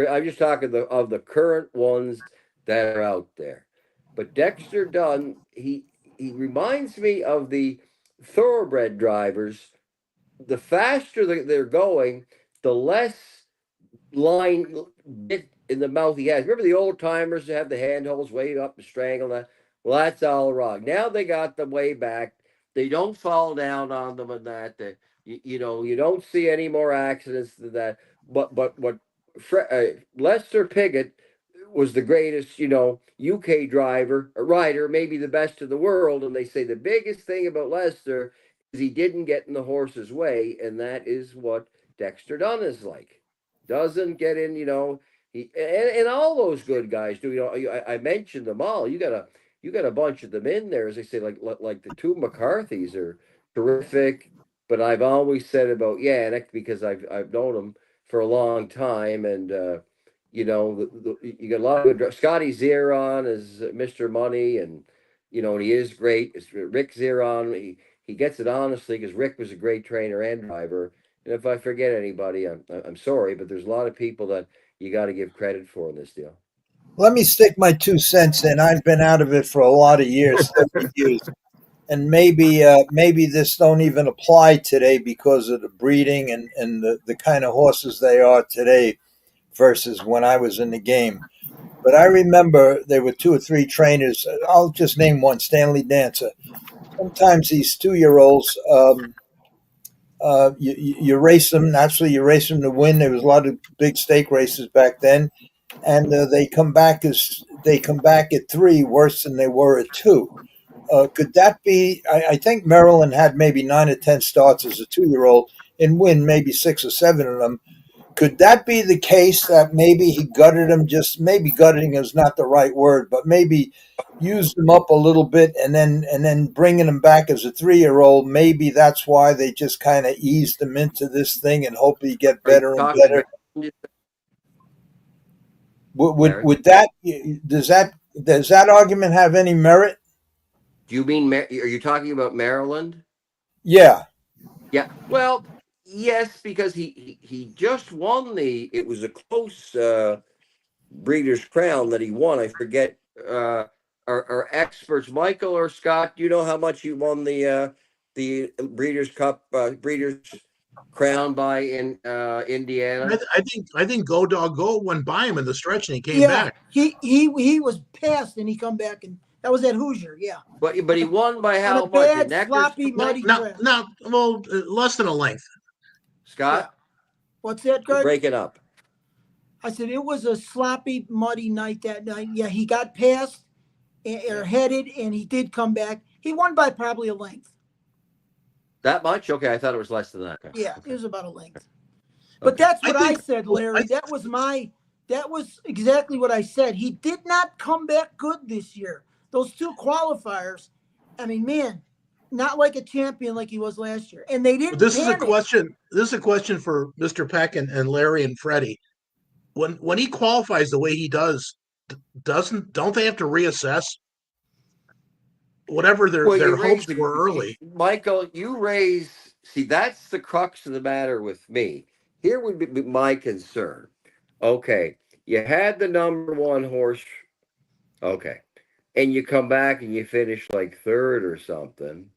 I'm just talking of the current ones that are out there. But Dexter Dunn, he reminds me of the thoroughbred drivers. The faster they're going, the less line bit in the mouth he has. Remember the old timers that have the handholds way up and strangle that? Well, that's all wrong. Now they got them way back. They don't fall down on them and that. You don't see any more accidents than that. But what Lester Piggott was the greatest, UK driver, a rider, maybe the best in the world. And they say the biggest thing about Lester is he didn't get in the horse's way, and that is what Dexter Dunn is like. Doesn't get in, he and all those good guys do. I mentioned them all. You got a bunch of them in there, as I say, like the 2 McCarthys are terrific. But I've always said about Yannick because I've known him for a long time, and you got a lot of good. Scotty Zeron is Mr. Money, and and he is great. It's Rick Zeron. He gets it honestly because Rick was a great trainer and driver. And if I forget anybody, I'm sorry, but there's a lot of people that you got to give credit for in this deal. Let me stick my 2 cents in. I've been out of it for a lot of years, 30 years. And maybe this don't even apply today because of the breeding and the kind of horses they are today versus when I was in the game. But I remember there were 2 or 3 trainers. I'll just name one, Stanley Dancer. Sometimes these 2-year-olds, you race them. Naturally, you race them to win. There was a lot of big stake races back then, and they come back at 3 worse than they were at 2. Could that be? I think Maryland had maybe 9 or 10 starts as a 2-year-old and win maybe 6 or 7 of them. Could that be the case that maybe he gutted him? Just maybe gutting is not the right word, but maybe used him up a little bit and then bringing him back as a 3-year-old. Maybe that's why they just kind of eased him into this thing and hope he get better and better. Would that does that argument have any merit? Do you mean are you talking about Maryland? Yeah. Yeah. Well, yes, because he just won it was a close Breeders' Crown that he won. I forget. Are experts, Michael or Scott? Do you know how much he won the Breeders' Cup, Breeders' Crown by in Indiana? I think Go Dog Go went by him in the stretch and he came back. He was passed and he come back, and that was at Hoosier. Yeah. But he won by how On a much? bad, sloppy, muddy track. Well, less than a length. Scott? What's that, You're Greg? breaking up. I said it was a sloppy, muddy night that night. Yeah, he got passed or headed, and he did come back. He won by probably a length. That much? Okay, I thought it was less than that. Yeah, Okay. it was about a length. But Okay. that's what I think- said, Larry. That was exactly what I said. He did not come back good this year. Those 2 qualifiers, I mean, man, not like a champion like he was last year. And they didn't This is a panic. question. This is a question for Mr. Peck and Larry and Freddie. When he qualifies the way he does, don't they have to reassess whatever their you hopes raise were early? Michael, see, that's the crux of the matter with me. Here would be my concern. Okay, you had the number 1 horse. Okay. And you come back and you finish like 3rd or something.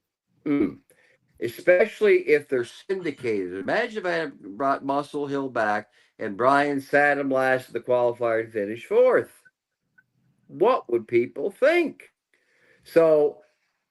Especially if they're syndicated. Imagine if I had brought Muscle Hill back and Brian sat him last at the qualifier and finished 4th. What would people think? So,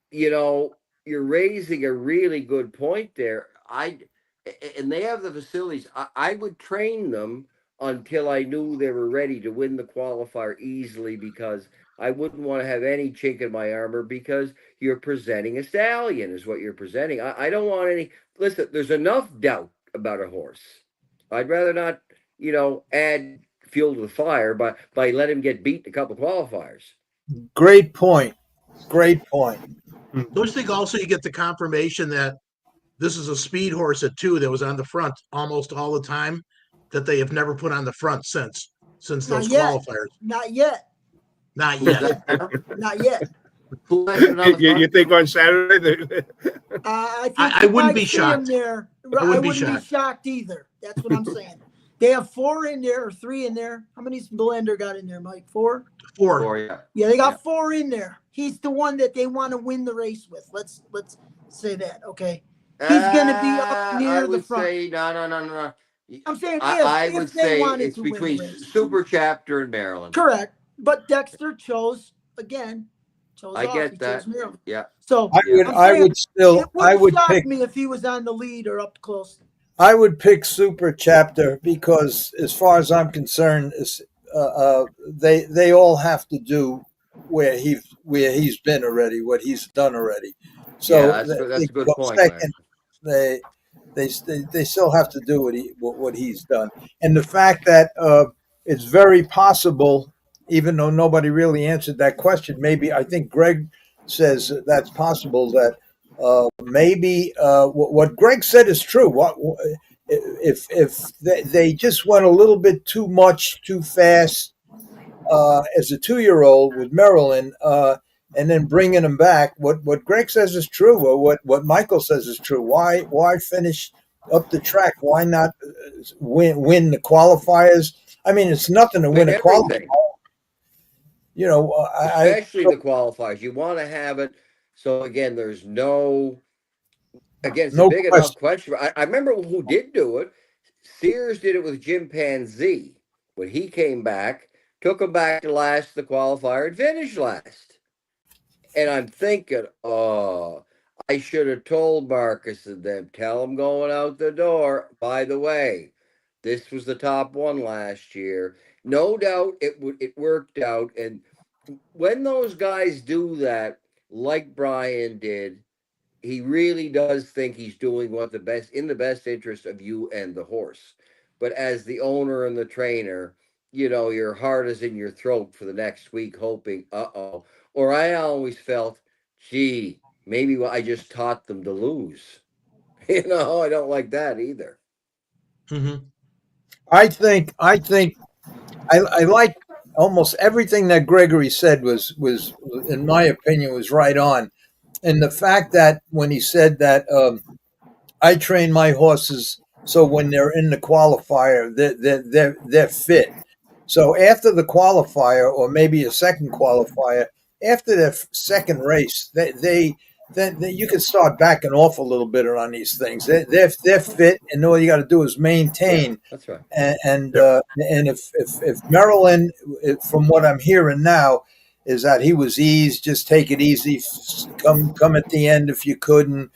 you're raising a really good point there. And they have the facilities. I would train them until I knew they were ready to win the qualifier easily, because I wouldn't want to have any chink in my armor, because you're presenting a stallion is what you're presenting. I don't want any. Listen, there's enough doubt about a horse. I'd rather not, add fuel to the fire by letting him get beat in a couple qualifiers. Great point. Great point. Don't you think also you get the confirmation that this is a speed horse at 2 that was on the front almost all the time, that they have never put on the front since those qualifiers? Not yet. Not yet. Not yet. You think on Saturday? I think I wouldn't be see him shocked. there. I wouldn't be shocked either. That's what I'm saying. They have 4 in there or 3 in there. How many's Blender got in there, Mike? 4? 4. Yeah, they got 4 in there. He's the one that they want to win the race with. Let's say that, okay? He's going to be up near the front. Say, no. I'm saying I if would they say wanted it's to win between the race. Super Chapter and Maryland. Correct. But Dexter chose I off. get He that. chose Maryland. Yeah. So I would it wouldn't shock pick me if he was on the lead or up close. I would pick Super Chapter, because as far as I'm concerned, they all have to do where he's been already, what he's done already. So yeah, that's a good point. Second, they still have to do what he's done, and the fact that it's very possible, even though nobody really answered that question. Maybe I think Greg says that's possible that maybe what Greg said is true. What if they just went a little bit too much too fast as a 2-year-old with Maryland, and then bringing him back? What Greg says is true, or what Michael says is true. Why finish up the track? Why not win the qualifiers? I mean, it's nothing to win a qualifier. Especially the qualifiers. You want to have it. So again, there's it's a big enough question. I remember who did do it. Sears did it with Chimpanzee. When he came back, took him back to last the qualifier and finished last. And I'm thinking, I should have told Marcus and them, tell him going out the door. By the way, this was the top one last year. No doubt it worked out. And when those guys do that, like Brian did, he really does think he's doing in the best interest of you and the horse. But as the owner and the trainer, your heart is in your throat for the next week, hoping, Or I always felt, gee, maybe I just taught them to lose. I don't like that either. Mm-hmm. I think I like almost everything that Gregory said was in my opinion was right on. And the fact that when he said that I train my horses so when they're in the qualifier, they're fit. So after the qualifier, or maybe a second qualifier, after the second race, they you can start backing off a little bit on these things. They're fit, and all you got to do is maintain. Yeah, that's right. And if Maryland, from what I'm hearing now, is that he was eased, just take it easy, come at the end if you could. And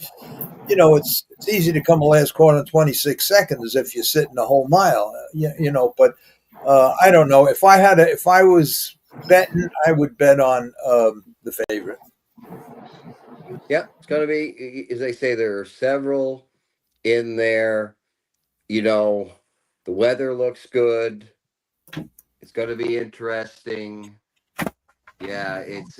it's easy to come the last quarter in 26 seconds if you're sitting the whole mile, but I don't know if I was betting, I would bet on the favorite. Yeah, it's going to be, as they say, there are several in there. The weather looks good. It's going to be interesting. Yeah, it's.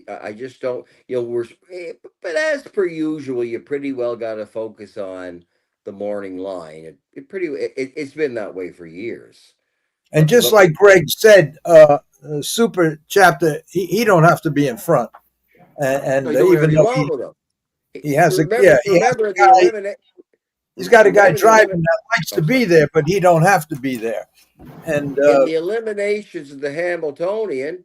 I just don't. But as per usual, you pretty well got to focus on the morning line. It's been that way for years. And just But like Greg said, Super Chapter, he don't have to be in front, no, and you do even whatever you though want with them. he has a Remember, he has remember a the guy, eliminate. he's got a guy Remember the driving eliminate. that likes Oh, to be sorry. there, but he don't have to be there. And In the eliminations of the Hambletonian,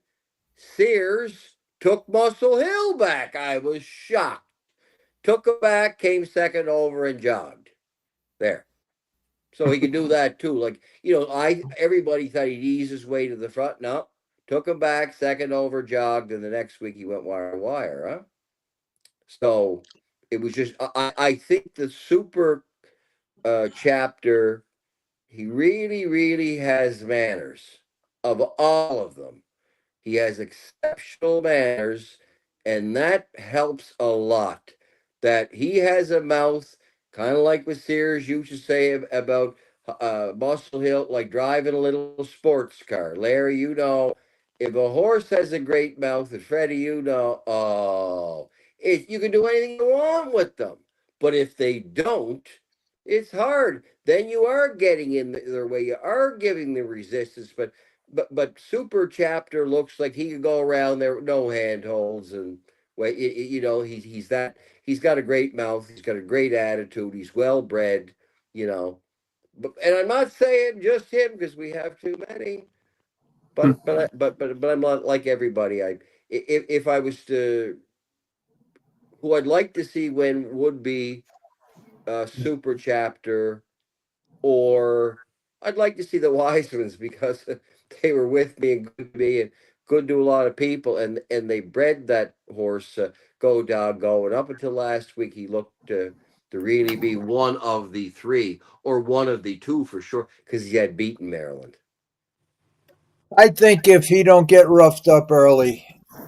Sears took Muscle Hill back. I was shocked. Took him back, came second over, and jogged. There. So he could do that too. Like, everybody thought he'd ease his way to the front. No. Took him back, second over, jogged, and the next week he went wire to wire, huh? So it was just I think the super chapter, he really, really has manners of all of them. He has exceptional manners, and that helps a lot. That he has a mouth, kind of like what Sears used to say about Muscle Hill, like driving a little sports car. Larry, if a horse has a great mouth, and Freddie, you can do anything you want with them. But if they don't, it's hard. Then you are getting in their way. You are giving the resistance, but super chapter looks like he could go around there with no handholds and wait. He's got a great mouth. He's got a great attitude. He's well bred. You know, and I'm not saying just him because we have too many. But I'm not like everybody. If I was to, who I'd like to see win would be super chapter, or I'd like to see the Wisemans because they were with me and good to me and good to a lot of people, and they bred that horse Go Dog Go, and up until last week he looked to really be one of the three or one of the two for sure because he had beaten Maryland. I think if he don't get roughed up early,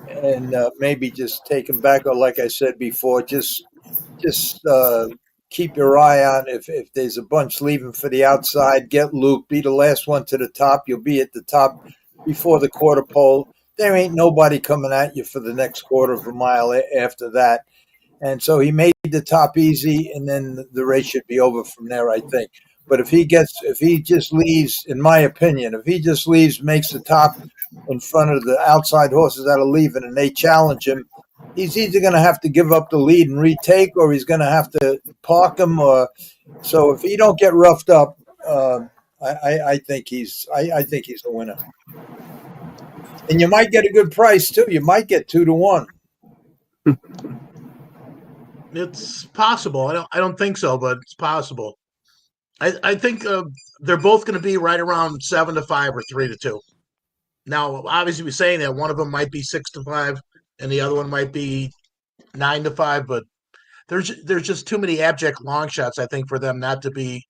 and maybe just take him back, or like I said before, just keep your eye on if there's a bunch leaving for the outside, get Luke, be the last one to the top. You'll be at the top before the quarter pole. There ain't nobody coming at you for the next quarter of a mile after that. And so he made the top easy, and then the race should be over from there, I think. But if he just leaves, in my opinion, if he just leaves, makes the top in front of the outside horses that are leaving, and they challenge him, he's either going to have to give up the lead and retake, or he's going to have to park him. So if he don't get roughed up, I think he's a winner. And you might get a good price too. You might get 2-1. It's possible. I don't think so, but it's possible. I think they're both going to be right around 7-5 or 3-2. Now, obviously, we're saying that one of them might be 6-5, and the other one might be 9-5. But there's just too many abject long shots, I think, for them not to be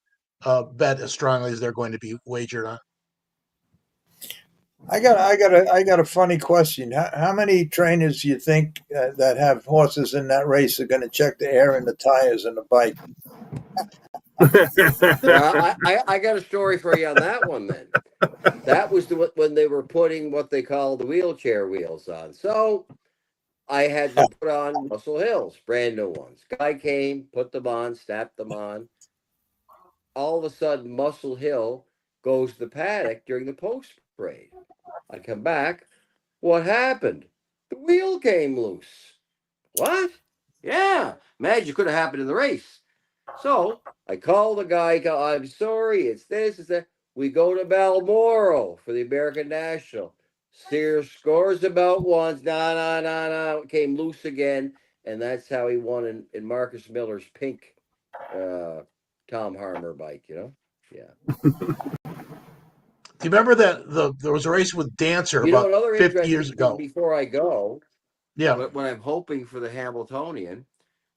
bet as strongly as they're going to be wagered on. I got a funny question. How many trainers do you think that have horses in that race are going to check the air in the tires and the bike? Well, I got a story for you on that one then. That was when they were putting what they call the wheelchair wheels on. So I had to put on Muscle Hills, brand new ones. Guy came, put them on, snapped them on. All of a sudden, Muscle Hill goes to the paddock during the post parade. I come back. What happened? The wheel came loose. What? Yeah. Imagine it could have happened in the race. So I call the guy. I'm sorry. It's this. It's that. We go to Balmoral for the American National. Sears scores about once. No. Came loose again. And that's how he won in Marcus Miller's pink Tom Harmer bike, Yeah. Do you remember that there was a race with Dancer about Another 50 years interesting thing ago? before I go, Yeah. what I'm hoping for the Hambletonian,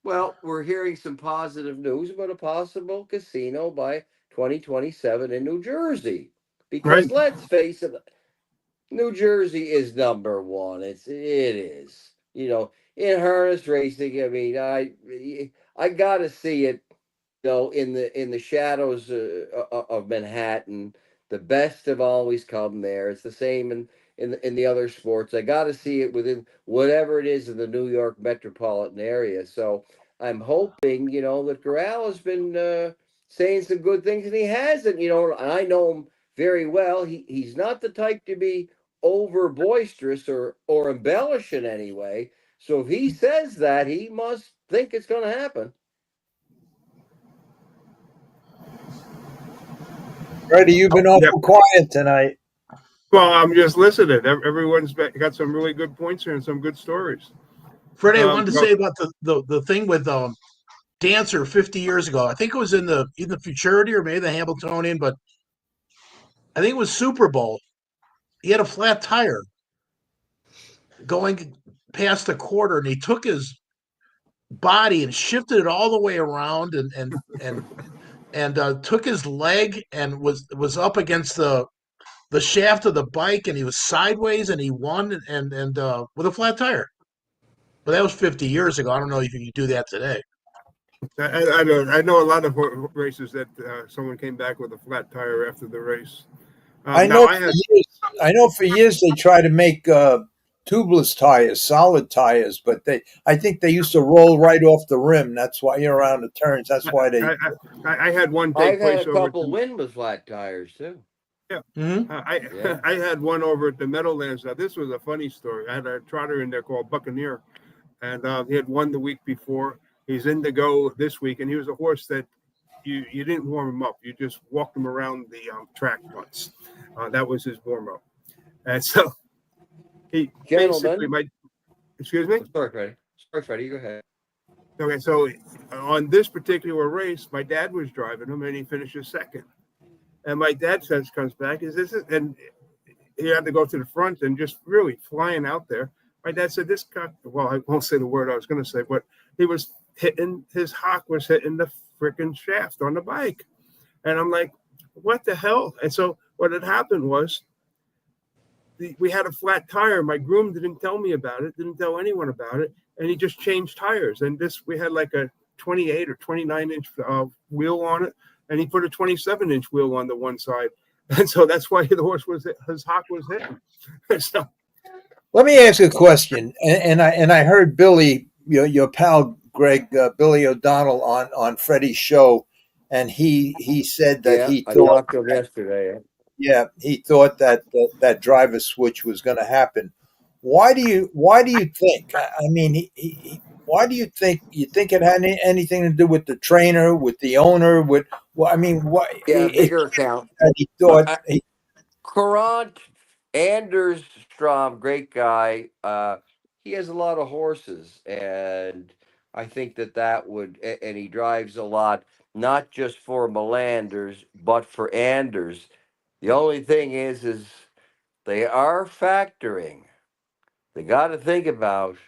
well, we're hearing some positive news about a possible casino by 2027 in New Jersey Because Right. let's face it, New Jersey is number one. It is. In harness racing, I mean, I got to see it. In the shadows of Manhattan, the best have always come there. It's the same in the other sports. I got to see it within whatever it is in the New York metropolitan area. So I'm hoping, that Corral has been saying some good things, and he hasn't. And I know him very well. He's not the type to be over boisterous or embellish in any way. So if he says that, he must think it's going to happen. Freddie, you've been awful quiet tonight. Well, I'm just listening. Everyone's got some really good points here and some good stories. Freddie, I wanted to say about the thing with Dancer 50 years ago. I think it was in the Futurity or maybe the Hambletonian, but I think it was Super Bowl. He had a flat tire going past the quarter, and he took his body and shifted it all the way around and took his leg and was up against the shaft of the bike, and he was sideways, and he won and with a flat tire. But that was 50 years ago. I don't know if you do that today. I know a lot of races that someone came back with a flat tire after the race. I know for years they try to make tubeless tires, solid tires, but I think they used to roll right off the rim. That's why you're around the turns. That's why they. I had one take I've had place a couple win with flat tires too. Yeah. Mm-hmm. I had one over at the Meadowlands. Now, this was a funny story. I had a trotter in there called Buccaneer, and he had won the week before. He's in to go this week, and he was a horse that you didn't warm him up. You just walked him around the track once. That was his warm-up. And so he basically excuse me? Sorry, Freddie, go ahead. Okay, so on this particular race, my dad was driving him, and he finishes second. And my dad comes back, and he had to go to the front and just really flying out there. My dad said, this guy, well, I won't say the word I was going to say, but he was his hock was hitting the freaking shaft on the bike. And I'm like, what the hell? And so what had happened was we had a flat tire. My groom didn't tell me about it, didn't tell anyone about it. And he just changed tires. And we had like a 28 or 29 inch wheel on it. And he put a 27-inch wheel on the one side. And so that's why his hock was hitting. So, let me ask a question. And I heard Billy, your pal Greg, Billy O'Donnell on Freddie's show. And he said that he thought I talked to him yesterday. Yeah, he thought that that driver switch was going to happen. Why do you think? I mean, why do you think it had anything to do with the trainer, with the owner, with? Well, I mean, what? Yeah, bigger account. He thought. Courant Anders Strom, great guy. He has a lot of horses, and I think that would, and he drives a lot, not just for Melanders, but for Anders. The only thing is they are factoring. They got to think about,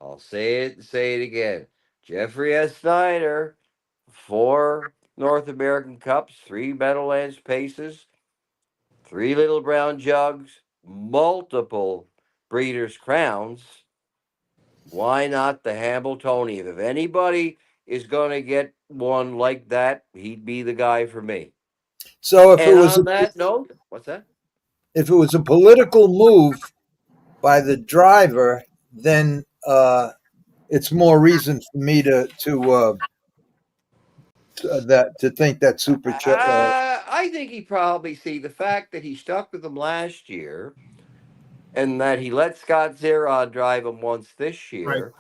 I'll say it and say it again. Jeffrey S. Snyder, 4 North American Cups, 3 Meadowlands Paces, 3 Little Brown Jugs, multiple Breeders' Crowns. Why not the Hambletonian? If anybody is going to get one like that, he'd be the guy for me. So if and it was on that note, what's that? If it was a political move by the driver, then it's more reason for me to think that Super. I think he probably see the fact that he stuck with them last year, and that he let Scott Zeron drive him once this year. Right.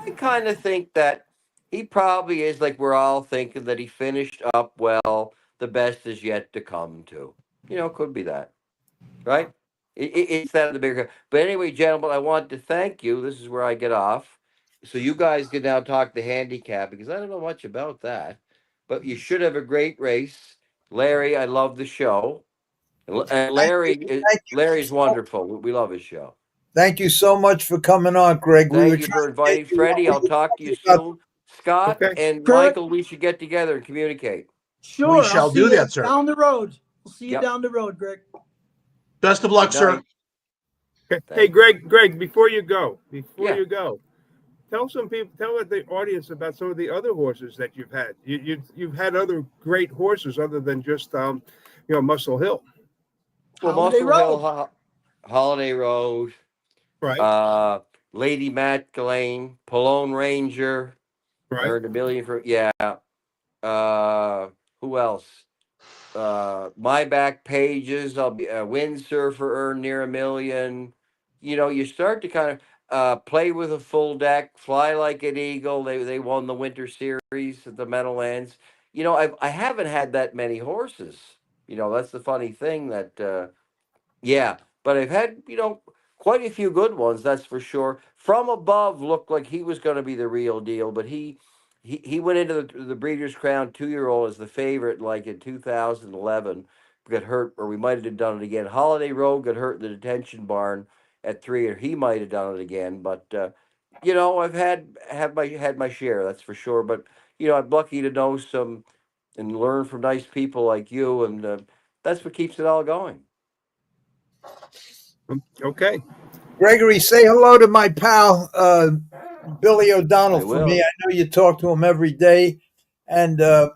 I kind of think that he probably is like we're all thinking that he finished up well. The best is yet to come too. Could be that, right? It's that of the bigger. But anyway, gentlemen, I want to thank you. This is where I get off. So you guys can now talk the handicap because I don't know much about that. But you should have a great race. Larry, I love the show. And Larry's wonderful. We love his show. Thank you so much for coming on, Greg. Thank you for inviting Freddie. I'll talk to you soon. Scott and Michael, we should get together and communicate. Sure. We shall do that, sir. Down the road. We'll see you down the road, Greg. Best of luck, Good sir. night. Hey, Greg, before you go, Yeah. tell the audience about some of the other horses that you've had. You've had other great horses other than just Muscle Hill. Well, Holiday Muscle Hill, Road. Holiday Road, Right. Lady Matt Ghislaine, Polone Ranger, Right. earned $1 million for, yeah. Who else? My Back Pages, I'll be a Windsurfer, earned near $1 million. You start to kind of play with a full deck, Fly Like an Eagle. They won the Winter Series at the Meadowlands. I haven't had that many horses. That's the funny thing that yeah, but I've had, quite a few good ones, that's for sure. From Above looked like he was going to be the real deal, but he went into the Breeders' Crown 2-year-old as the favorite, like in 2011, got hurt, or we might have done it again. Holiday Road got hurt in the detention barn at 3, or he might have done it again. But I've had my share, that's for sure. But I'm lucky to know some and learn from nice people like you, and that's what keeps it all going. Okay. Gregory, say hello to my pal Billy O'Donnell I for will. me. I know you talk to him every day, and Yeah.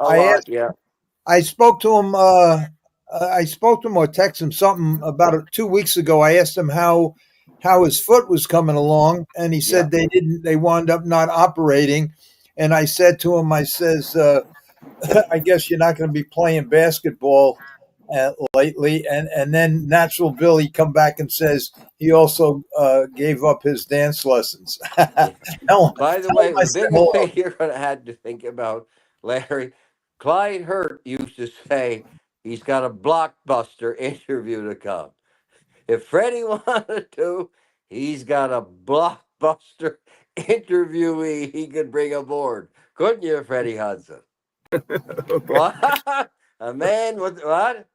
I spoke to him. I spoke to him or texted him something about 2 weeks ago. I asked him how his foot was coming along, and he said Yeah. they wound up not operating. And I said to him, I says, I guess you're not going to be playing basketball lately. And then Natural Billy come back and says he also gave up his dance lessons. By the way, him I the said biggest hello. thing you're going to have to think about, Larry, Clyde Hurt used to say he's got a blockbuster interview to come. If Freddie wanted to, he's got a blockbuster interviewee he could bring aboard. Couldn't you, Freddie Hudson? Okay. What? A man with what?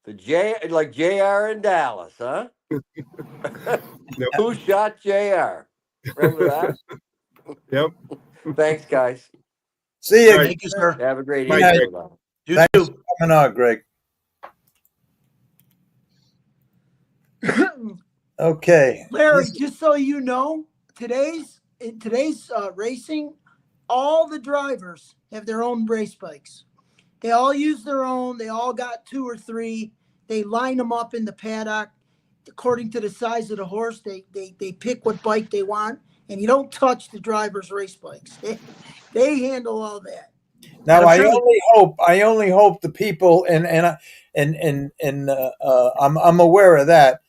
Like JR in Dallas, huh? Yep. Who shot JR? Remember that? Yep. Thanks, guys. See you. Right. Thank you, sir. Have a great Bye, evening. Greg. Bye. You Thanks too. for coming on, Greg. Okay. Larry, just so you know, in today's racing, all the drivers have their own race bikes. They all use their own. They all got 2 or 3. They line them up in the paddock according to the size of the horse. They pick what bike they want, and you don't touch the drivers' race bikes. They handle all that. Now I'm sure I only hope the people and I'm aware of that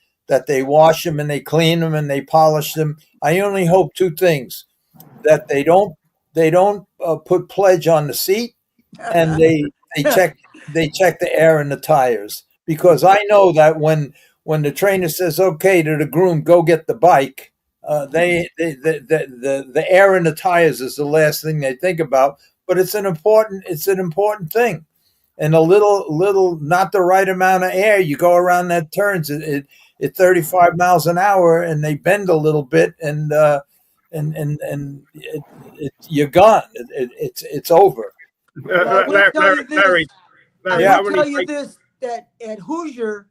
they wash them and they clean them and they polish them. I only hope 2 things: that they don't put pledge on the seat, and they check the air in the tires, because I know that when the trainer says okay to the groom, go get the bike, the air in the tires is the last thing they think about. But it's an important thing, and a little not the right amount of air. You go around that turns at 35 miles an hour, and they bend a little bit, and you're gone. It's over. Well, I will tell you this. Larry, I Yeah. will tell you this, that at Hoosier,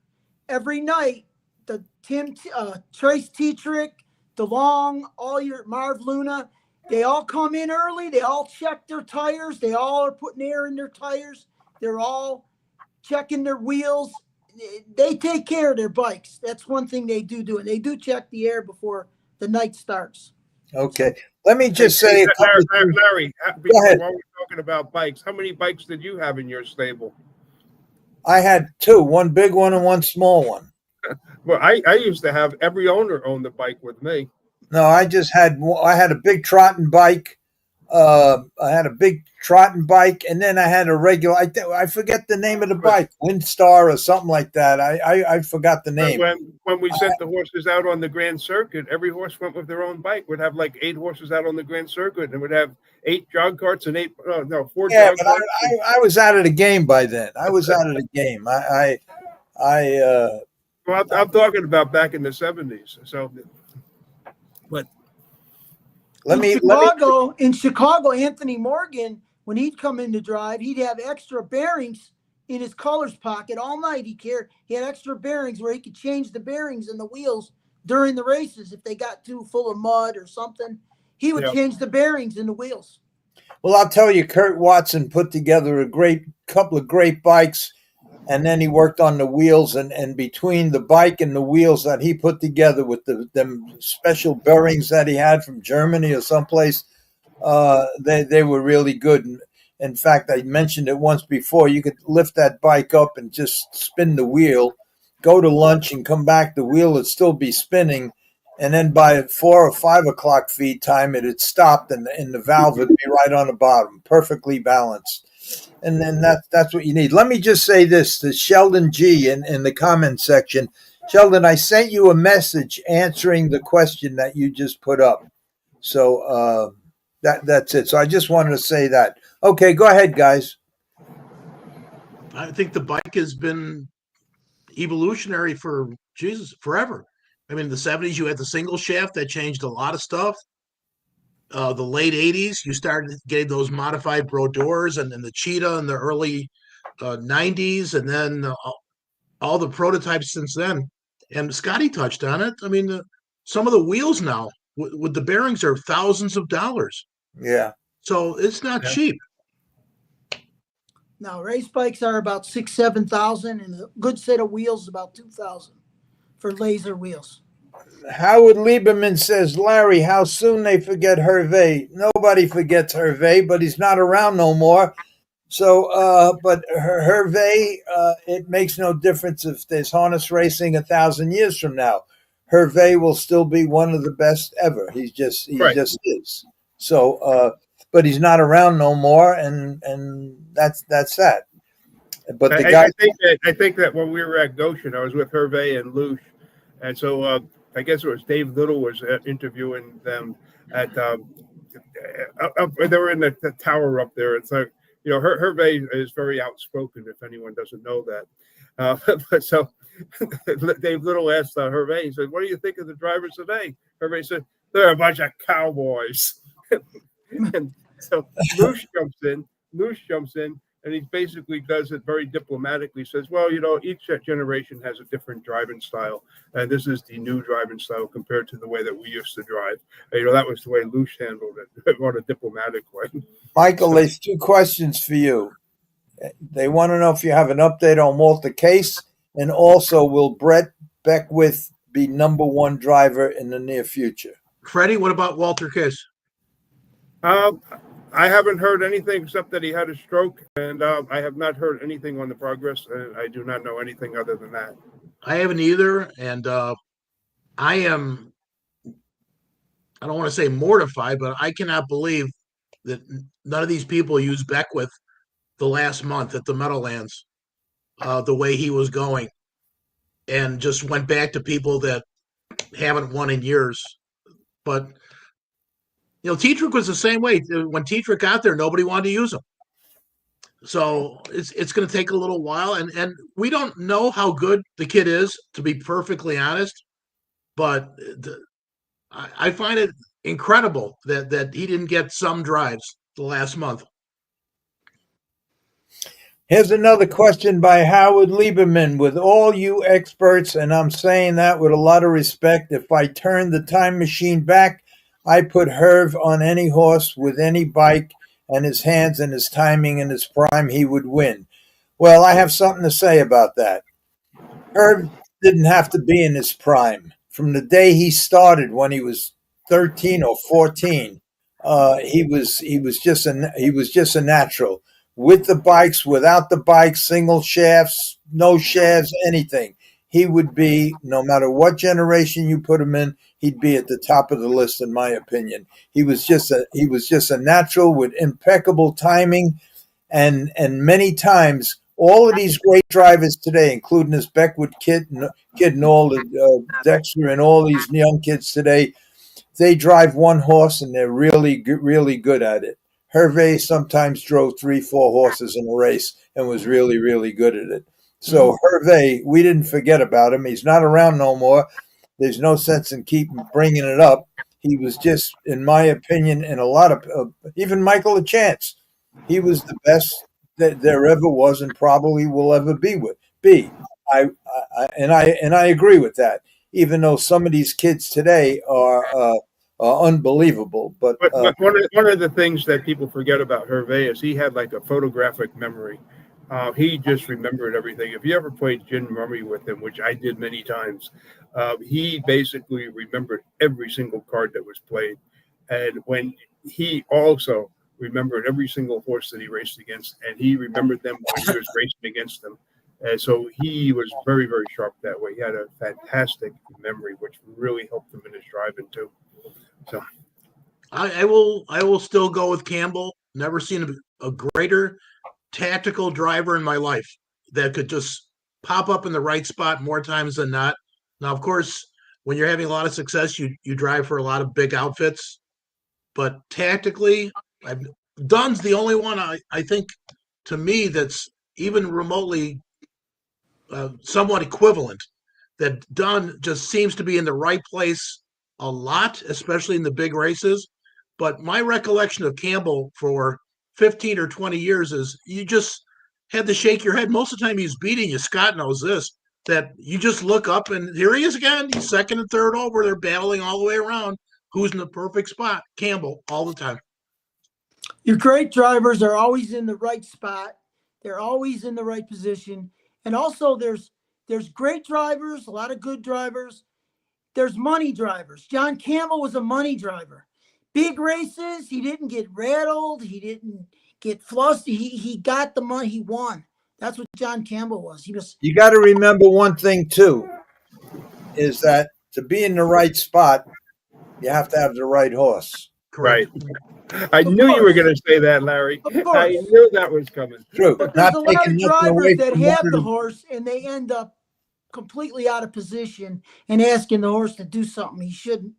every night, the Trace Tetrick, DeLong, all your Marv Luna, they all come in early. They all check their tires. They all are putting air in their tires. They're all checking their wheels. They take care of their bikes. That's one thing they do. And they do check the air before the night starts. Okay. Let me just say a couple of things. Larry, Go ahead. while we're talking about bikes, how many bikes did you have in your stable? I had 2, one big one and one small one. Well, I used to have every owner own the bike with me. No, I had a big trotting bike. And then I had a regular. I forget the name of the bike, Windstar or something like that. I forgot the name. When we sent the horses out on the Grand Circuit, every horse went with their own bike. We'd have like 8 horses out on the Grand Circuit, and we'd have 8 jog carts and 4 Yeah, jog but carts. I was out of the game by then. I was out of the game. Well, I'm talking about back in the 70s. So, but In Chicago, Anthony Morgan, when he'd come in to drive, he'd have extra bearings in his collar's pocket all night. He had extra bearings where he could change the bearings in the wheels during the races if they got too full of mud or something. He would change the bearings in the wheels. Well, I'll tell you, Kurt Watson put together a couple of great bikes, and then he worked on the wheels, and between the bike and the wheels that he put together with them special bearings that he had from Germany or someplace, they were really good. In fact, I mentioned it once before. You could lift that bike up and just spin the wheel, go to lunch and come back. The wheel would still be spinning. And then by 4 or 5 o'clock feed time, it had stopped and the valve would be right on the bottom, perfectly balanced. And then that's what you need. Let me just say this to Sheldon G in the comment section. Sheldon, I sent you a message answering the question that you just put up. So that's it. So I just wanted to say that. Okay, go ahead, guys. I think the bike has been evolutionary for forever. I mean, in the 70s, you had the single shaft that changed a lot of stuff. The late 80s, you started getting those modified Brodeurs and the Cheetah in the early 90s, and then all the prototypes since then. And Scotty touched on it. I mean, some of the wheels now with the bearings are thousands of dollars. Yeah. So it's not cheap. Now, race bikes are about 6,000-7,000, and a good set of wheels is about 2,000 for laser wheels. Howard Lieberman says, Larry, how soon they forget Herve? Nobody forgets Herve, but he's not around no more. So, but Herve, it makes no difference if there's harness racing 1,000 years from now. Herve will still be one of the best ever. He just is. So, but he's not around no more, and that's that. But the guy, I think that when we were at Goshen, I was with Herve and Luce, and so I guess it was Dave Little was interviewing them at. They were in the tower up there. It's like, you know, Herve is very outspoken. If anyone doesn't know that, so Dave Little asked Herve. He said, "What do you think of the drivers today?" Herve said, "They're a bunch of cowboys." And so Luce jumps in, and he basically does it very diplomatically. Says, "Well, you know, each generation has a different driving style, and this is the new driving style compared to the way that we used to drive." And, you know, that was the way Luce handled it, on a diplomatic way. Michael, there's 2 questions for you. They want to know if you have an update on Walter Case, and also will Brett Beckwith be #1 driver in the near future? Freddie, what about Walter Case? I haven't heard anything except that he had a stroke, and I have not heard anything on the progress, and I do not know anything other than that. I haven't either, and I don't want to say mortified, but I cannot believe that none of these people used Beckwith the last month at the Meadowlands the way he was going, and just went back to people that haven't won in years. But you know, Tetrick was the same way. When Tetrick got there, nobody wanted to use him. So it's going to take a little while, and we don't know how good the kid is, to be perfectly honest. But I find it incredible that he didn't get some drives the last month. Here's another question by Howard Lieberman. With all you experts, and I'm saying that with a lot of respect, if I turn the time machine back, I put Herve on any horse with any bike, and his hands and his timing and his prime, he would win. Well, I have something to say about that. Herve didn't have to be in his prime. From the day he started, when he was 13 or 14, he was just a natural. With the bikes, without the bikes, single shafts, no shafts, anything. He would be, no matter what generation you put him in, he'd be at the top of the list, in my opinion. He was just a natural with impeccable timing, and many times all of these great drivers today, including this Beckwith kid and all the Dexter and all these young kids today, they drive one horse and they're really good at it. Herve sometimes drove 3-4 horses in a race and was really, really good at it. So Herve, we didn't forget about him. He's not around no more. There's no sense in keep bringing it up. He was just, in my opinion, in a lot of, even Michael LeChance, he was the best that there ever was and probably will ever be. I agree with that. Even though some of these kids today are unbelievable, but But one of the things that people forget about Herve is he had like a photographic memory. He just remembered everything. If you ever played gin rummy with him, which I did many times, he basically remembered every single card that was played. And when he also remembered every single horse that he raced against, and he remembered them when he was racing against them. And so he was very, very sharp that way. He had a fantastic memory, which really helped him in his driving too. So I will still go with Campbell. Never seen a greater tactical driver in my life that could just pop up in the right spot more times than not. Now, of course, when you're having a lot of success, you drive for a lot of big outfits. But tactically, Dunn's the only one I think, to me, that's even remotely somewhat equivalent. That Dunn just seems to be in the right place a lot, especially in the big races. But my recollection of Campbell for 15 or 20 years is you just had to shake your head. Most of the time he's beating you. Scott knows this, that you just look up and here he is again. He's second and third over. They're battling all the way around. Who's in the perfect spot? Campbell, all the time. Your great drivers are always in the right spot. They're always in the right position. And also there's great drivers, a lot of good drivers. There's money drivers. John Campbell was a money driver. Big races, he didn't get rattled. He didn't get flustered. He got the money. He won. That's what John Campbell was. You got to remember one thing too, is that to be in the right spot, you have to have the right horse. Correct. Right. I knew you were going to say that, Larry. I knew that was coming. True. But there's a lot of drivers that have the them. horse and they end up completely out of position and asking the horse to do something he shouldn't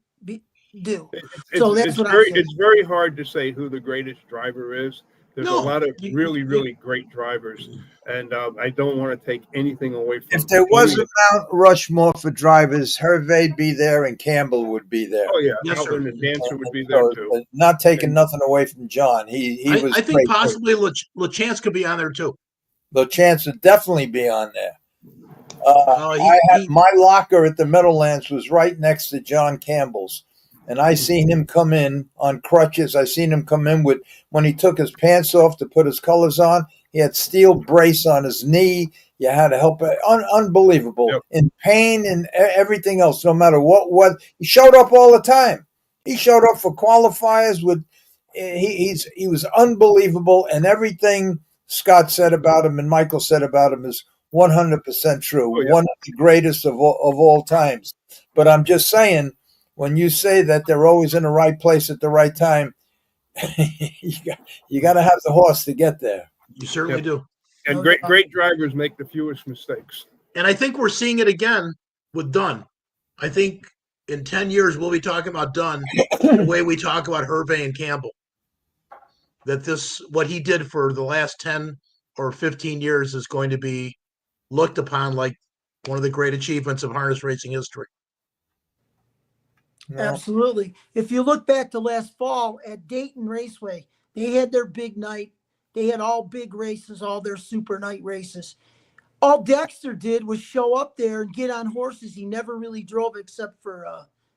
do. It's very hard to say who the greatest driver is. There's a lot of really, really great drivers, and I don't want to take anything away from. If there was a Mount Rushmore for drivers, Herve'd be there and Campbell would be there. Oh yeah, yes, Alvin and Nance would be there too. Not taking nothing away from John. I think possibly LeChance could be on there too. LeChance would definitely be on there. My locker at the Meadowlands was right next to John Campbell's. And I seen him come in on crutches. I seen him come in with, when he took his pants off to put his colors on, he had steel brace on his knee. You had to help it. Unbelievable. Yep. In pain and everything else, no matter what. He showed up all the time. He showed up for qualifiers with, he was unbelievable. And everything Scott said about him and Michael said about him is 100% true. Oh, yeah. One of the greatest of all times. But I'm just saying, when you say that they're always in the right place at the right time, you got to have the horse to get there. You certainly do. And great drivers make the fewest mistakes. And I think we're seeing it again with Dunn. I think in 10 years, we'll be talking about Dunn the way we talk about Herve and Campbell. That what he did for the last 10 or 15 years is going to be looked upon like one of the great achievements of harness racing history. No. Absolutely. If you look back to last fall at Dayton Raceway, they had their big night. They had all big races, all their super night races. All Dexter did was show up there and get on horses he never really drove except for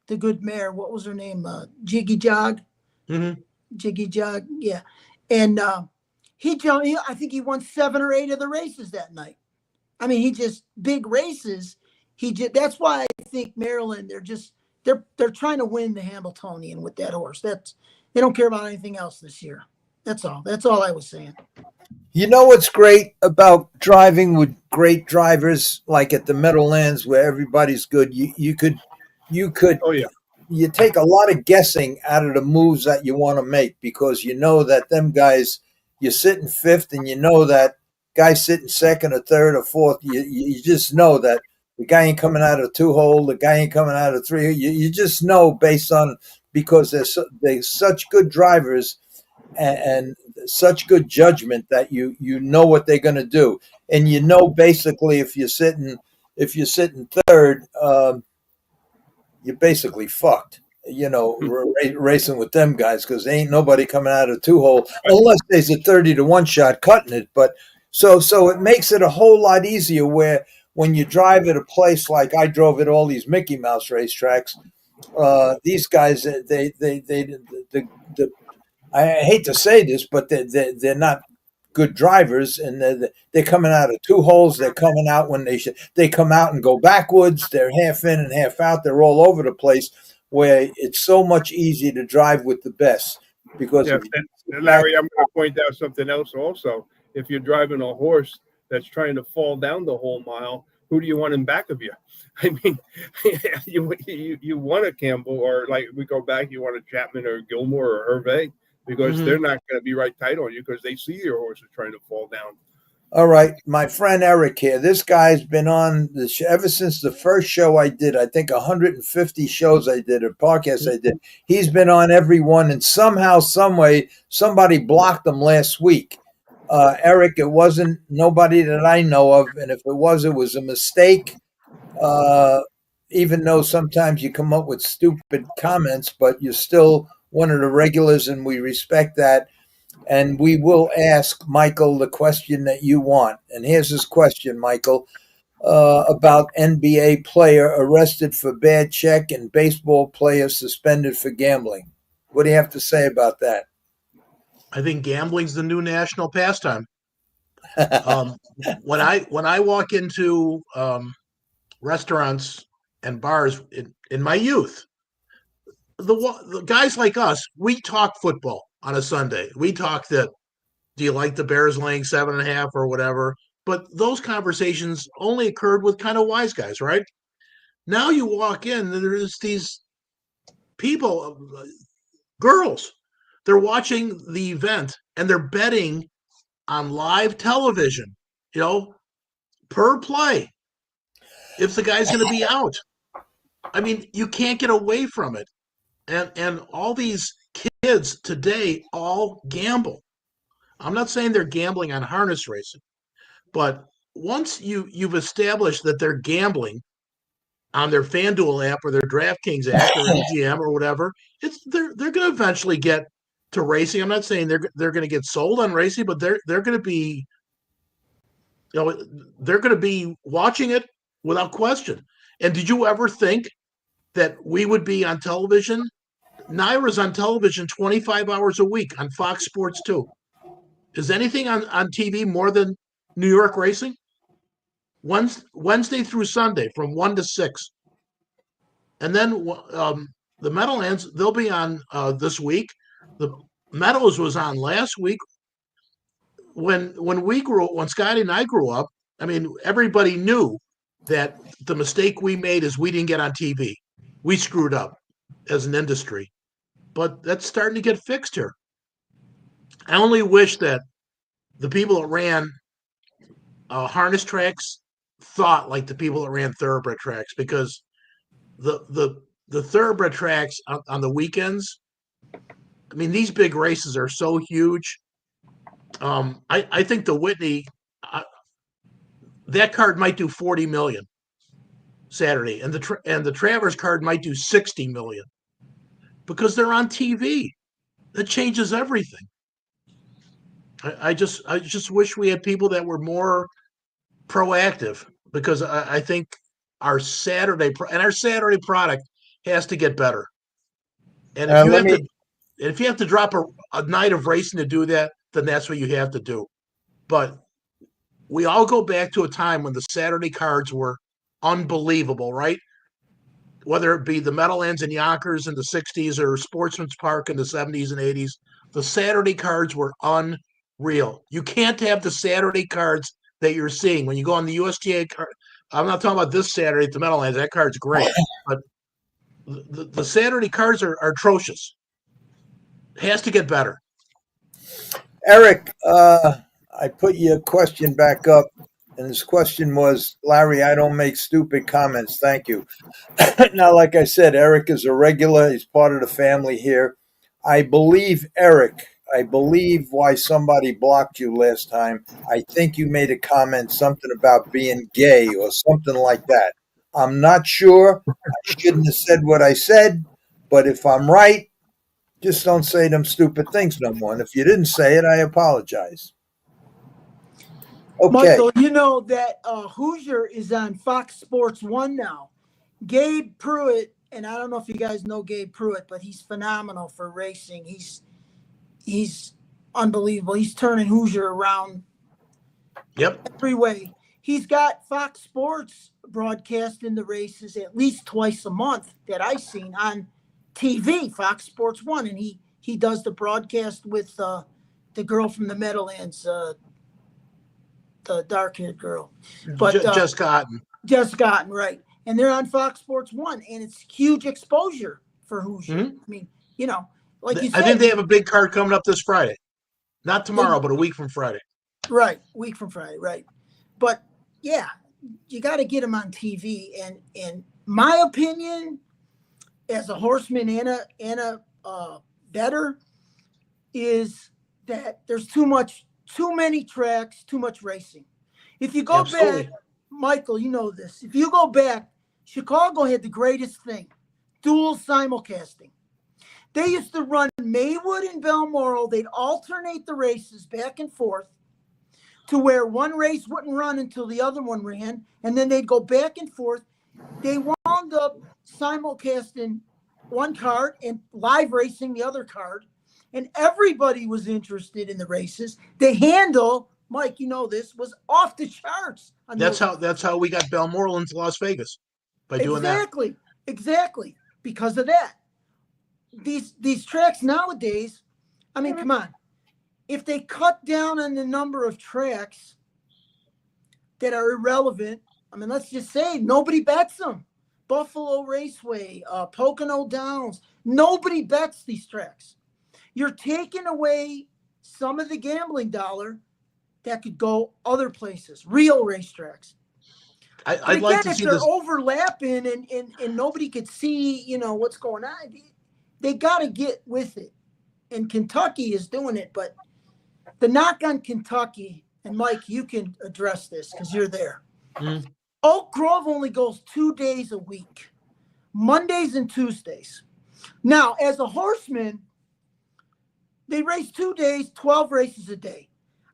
the good mare. What was her name? Jiggy Jog. Mm-hmm. Jiggy Jog, yeah. And he jumped. I think he won 7 or 8 of the races that night. I mean, big races. That's why I think Maryland, they're trying to win the Hambletonian with that horse. They don't care about anything else this year. That's all. That's all I was saying. You know what's great about driving with great drivers, like at the Meadowlands where everybody's good? You could. Oh yeah. You take a lot of guessing out of the moves that you want to make because you know that them guys, you're sitting fifth, and you know that guy sitting second or third or fourth. You just know that. The guy ain't coming out of 2-hole. The guy ain't coming out of 3. You just know because they're such good drivers and such good judgment that you know what they're going to do, and you know basically if you're sitting third, you're basically fucked. racing with them guys, because there ain't nobody coming out of 2-hole unless there's a 30-to-1 shot cutting it. But so it makes it a whole lot easier where when you drive at a place like I drove at all these Mickey Mouse racetracks, these guys, I hate to say this, but they're not good drivers, and they're coming out of 2 holes. They're coming out when they should. They come out and go backwards. They're half in and half out. They're all over the place. Where it's so much easier to drive with the best because. Yeah, Larry, I'm going to point out something else also. If you're driving a horse that's trying to fall down the whole mile, who do you want in back of you? I mean, you want a Campbell, or like we go back, you want a Chapman or Gilmore or Herve, because they're not going to be right tight on you because they see your horse is trying to fall down. All right, my friend Eric here. This guy's been on the show ever since the first show I did. I think 150 shows I did, or podcasts I did. He's been on every one, and somehow, some way, somebody blocked him last week. Eric, it wasn't nobody that I know of, and if it was a mistake. Even though sometimes you come up with stupid comments, but you're still one of the regulars, and we respect that. And we will ask Michael the question that you want. And here's his question, Michael, about NBA player arrested for bad check and baseball player suspended for gambling. What do you have to say about that? I think gambling's the new national pastime. When I walk into restaurants and bars in my youth, the guys like us, we talk football on a Sunday. We talk that, do you like the Bears laying 7.5 or whatever? But those conversations only occurred with kind of wise guys, right? Now you walk in, there's these people, girls, they're watching the event and they're betting on live television, per play, if the guy's going to be out. I mean, you can't get away from it. And all these kids today all gamble. I'm not saying they're gambling on harness racing, but once you've established that they're gambling on their FanDuel app or their DraftKings app or MGM or whatever, they're going to eventually get to racing. I'm not saying they're going to get sold on racing, but they're going to be, they're going to be watching it without question. And did you ever think that we would be on television? Naira's on television 25 hours a week on Fox Sports 2. Is anything on TV more than New York racing? Wednesday through Sunday from 1 to 6. And then the Meadowlands, they'll be on this week. The Meadows was on last week. When Scotty and I grew up, I mean, everybody knew that the mistake we made is we didn't get on TV. We screwed up as an industry. But that's starting to get fixed here. I only wish that the people that ran harness tracks thought like the people that ran thoroughbred tracks, because the thoroughbred tracks on the weekends, I mean, these big races are so huge. I think the Whitney, that card might do 40 million Saturday, and the Travers card might do 60 million because they're on TV. That changes everything. I just wish we had people that were more proactive, because I think our Saturday product has to get better. And if you have to drop a night of racing to do that, then that's what you have to do. But we all go back to a time when the Saturday cards were unbelievable, right? Whether it be the Meadowlands and Yonkers in the 60s or Sportsman's Park in the 70s and 80s, the Saturday cards were unreal. You can't have the Saturday cards that you're seeing when you go on the USTA card. I'm not talking about this Saturday at the Meadowlands. That card's great. But the Saturday cards are atrocious. It has to get better. Eric, I put your question back up, and this question was, Larry, I don't make stupid comments. Thank you. Now, like I said, Eric is a regular. He's part of the family here. I believe, Eric, why somebody blocked you last time. I think you made a comment, something about being gay or something like that. I'm not sure. I shouldn't have said what I said, But if I'm right, just don't say them stupid things no more. And if you didn't say it, I apologize. Okay. Michael, you know that Hoosier is on Fox Sports 1 now. Gabe Pruitt, and I don't know if you guys know Gabe Pruitt, but he's phenomenal for racing. He's unbelievable. He's turning Hoosier around every way. He's got Fox Sports broadcasting the races at least twice a month that I've seen on TV, Fox Sports 1, and he does the broadcast with the girl from the Meadowlands, the dark-haired girl. But Just gotten. Just gotten, right. And they're on Fox Sports 1, and it's huge exposure for Hoosier. Mm-hmm. I mean, you know, like you said. I think they have a big card coming up this Friday. Not tomorrow, but a week from Friday. Right, week from Friday, right. But, yeah, you got to get them on TV. And in my opinion, as a horseman and a bettor, is that there's too many tracks, too much racing. If you go back, Michael, you know this. If you go back, Chicago had the greatest thing, dual simulcasting. They used to run Maywood and Balmoral. They'd alternate the races back and forth to where one race wouldn't run until the other one ran, and then they'd go back and forth. They wound up simulcasting one card and live racing the other card, and everybody was interested in the races. The handle, Mike, you know this, was off the charts. That's how we got Balmoral into Las Vegas, by doing that. Exactly. Because of that. These tracks nowadays, I mean, come on. If they cut down on the number of tracks that are irrelevant, I mean, let's just say nobody bets them. Buffalo Raceway, Pocono Downs, nobody bets these tracks. You're taking away some of the gambling dollar that could go other places, real racetracks. I'd like to see if they're this overlapping and nobody could see, you know, what's going on. They got to get with it. And Kentucky is doing it. But the knock on Kentucky, and Mike, you can address this because you're there. Mm-hmm. Oak Grove only goes 2 days a week, Mondays and Tuesdays. Now, as a horseman, they race 2 days, 12 races a day.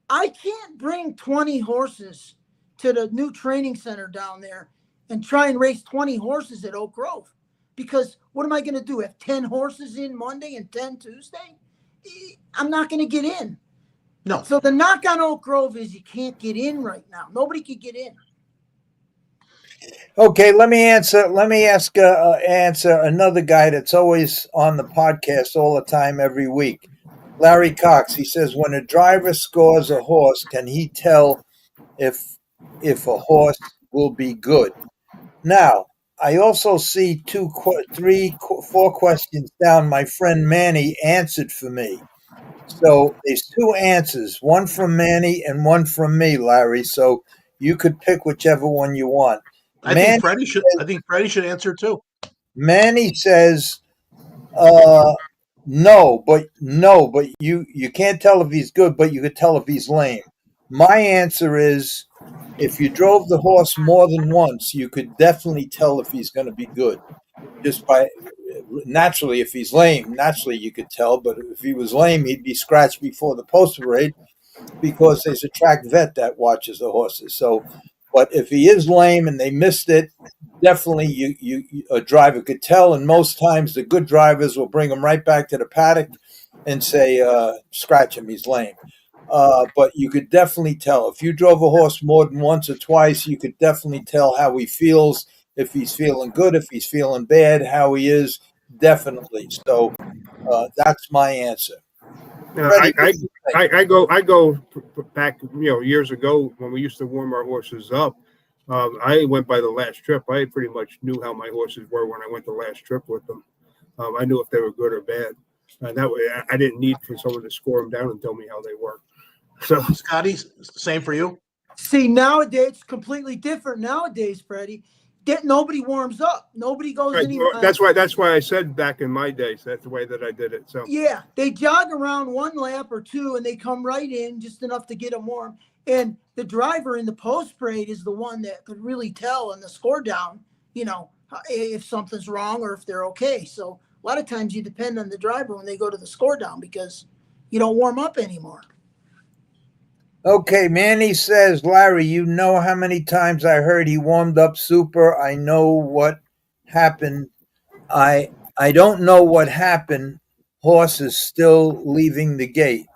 I can't bring 20 horses to the new training center down there and try and race 20 horses at Oak Grove. Because what am I going to do? Have 10 horses in Monday and 10 Tuesday? I'm not going to get in. No. So the knock on Oak Grove is you can't get in right now. Nobody could get in. Okay, let me answer another guy that's always on the podcast all the time every week. Larry Cox, he says, when a driver scores a horse, can he tell if a horse will be good? Now, I also see 2, 3, 4 questions down. My friend Manny answered for me. So there's 2 answers, one from Manny and one from me, Larry. So you could pick whichever one you want. I think Freddie should answer too. Manny says, no, but you can't tell if he's good, but you could tell if he's lame. My answer is, if you drove the horse more than once, you could definitely tell if he's going to be good. Just by naturally, if he's lame, naturally you could tell. But if he was lame, he'd be scratched before the post parade because there's a track vet that watches the horses. So, but if he is lame and they missed it, definitely you a driver could tell. And most times the good drivers will bring him right back to the paddock and say, scratch him, he's lame. But you could definitely tell. If you drove a horse more than once or twice, you could definitely tell how he feels, if he's feeling good, if he's feeling bad, how he is, definitely. So that's my answer. I go back, years ago when we used to warm our horses up. I went by the last trip. I pretty much knew how my horses were when I went the last trip with them. I knew if they were good or bad. That way, I didn't need for someone to score them down and tell me how they were. So, Scotty, same for you. See, nowadays it's completely different. Nowadays, Freddie, nobody warms up. Nobody goes anywhere. That's why I said back in my days, that's the way that I did it. So yeah, they jog around 1 lap or 2, and they come right in just enough to get them warm. And the driver in the post parade is the one that could really tell in the score down, if something's wrong or if they're okay. So A lot of times you depend on the driver when they go to the score down because you don't warm up anymore. Okay, Manny says, Larry, you know how many times I heard he warmed up super. I know what happened. I don't know what happened. Horse is still leaving the gate.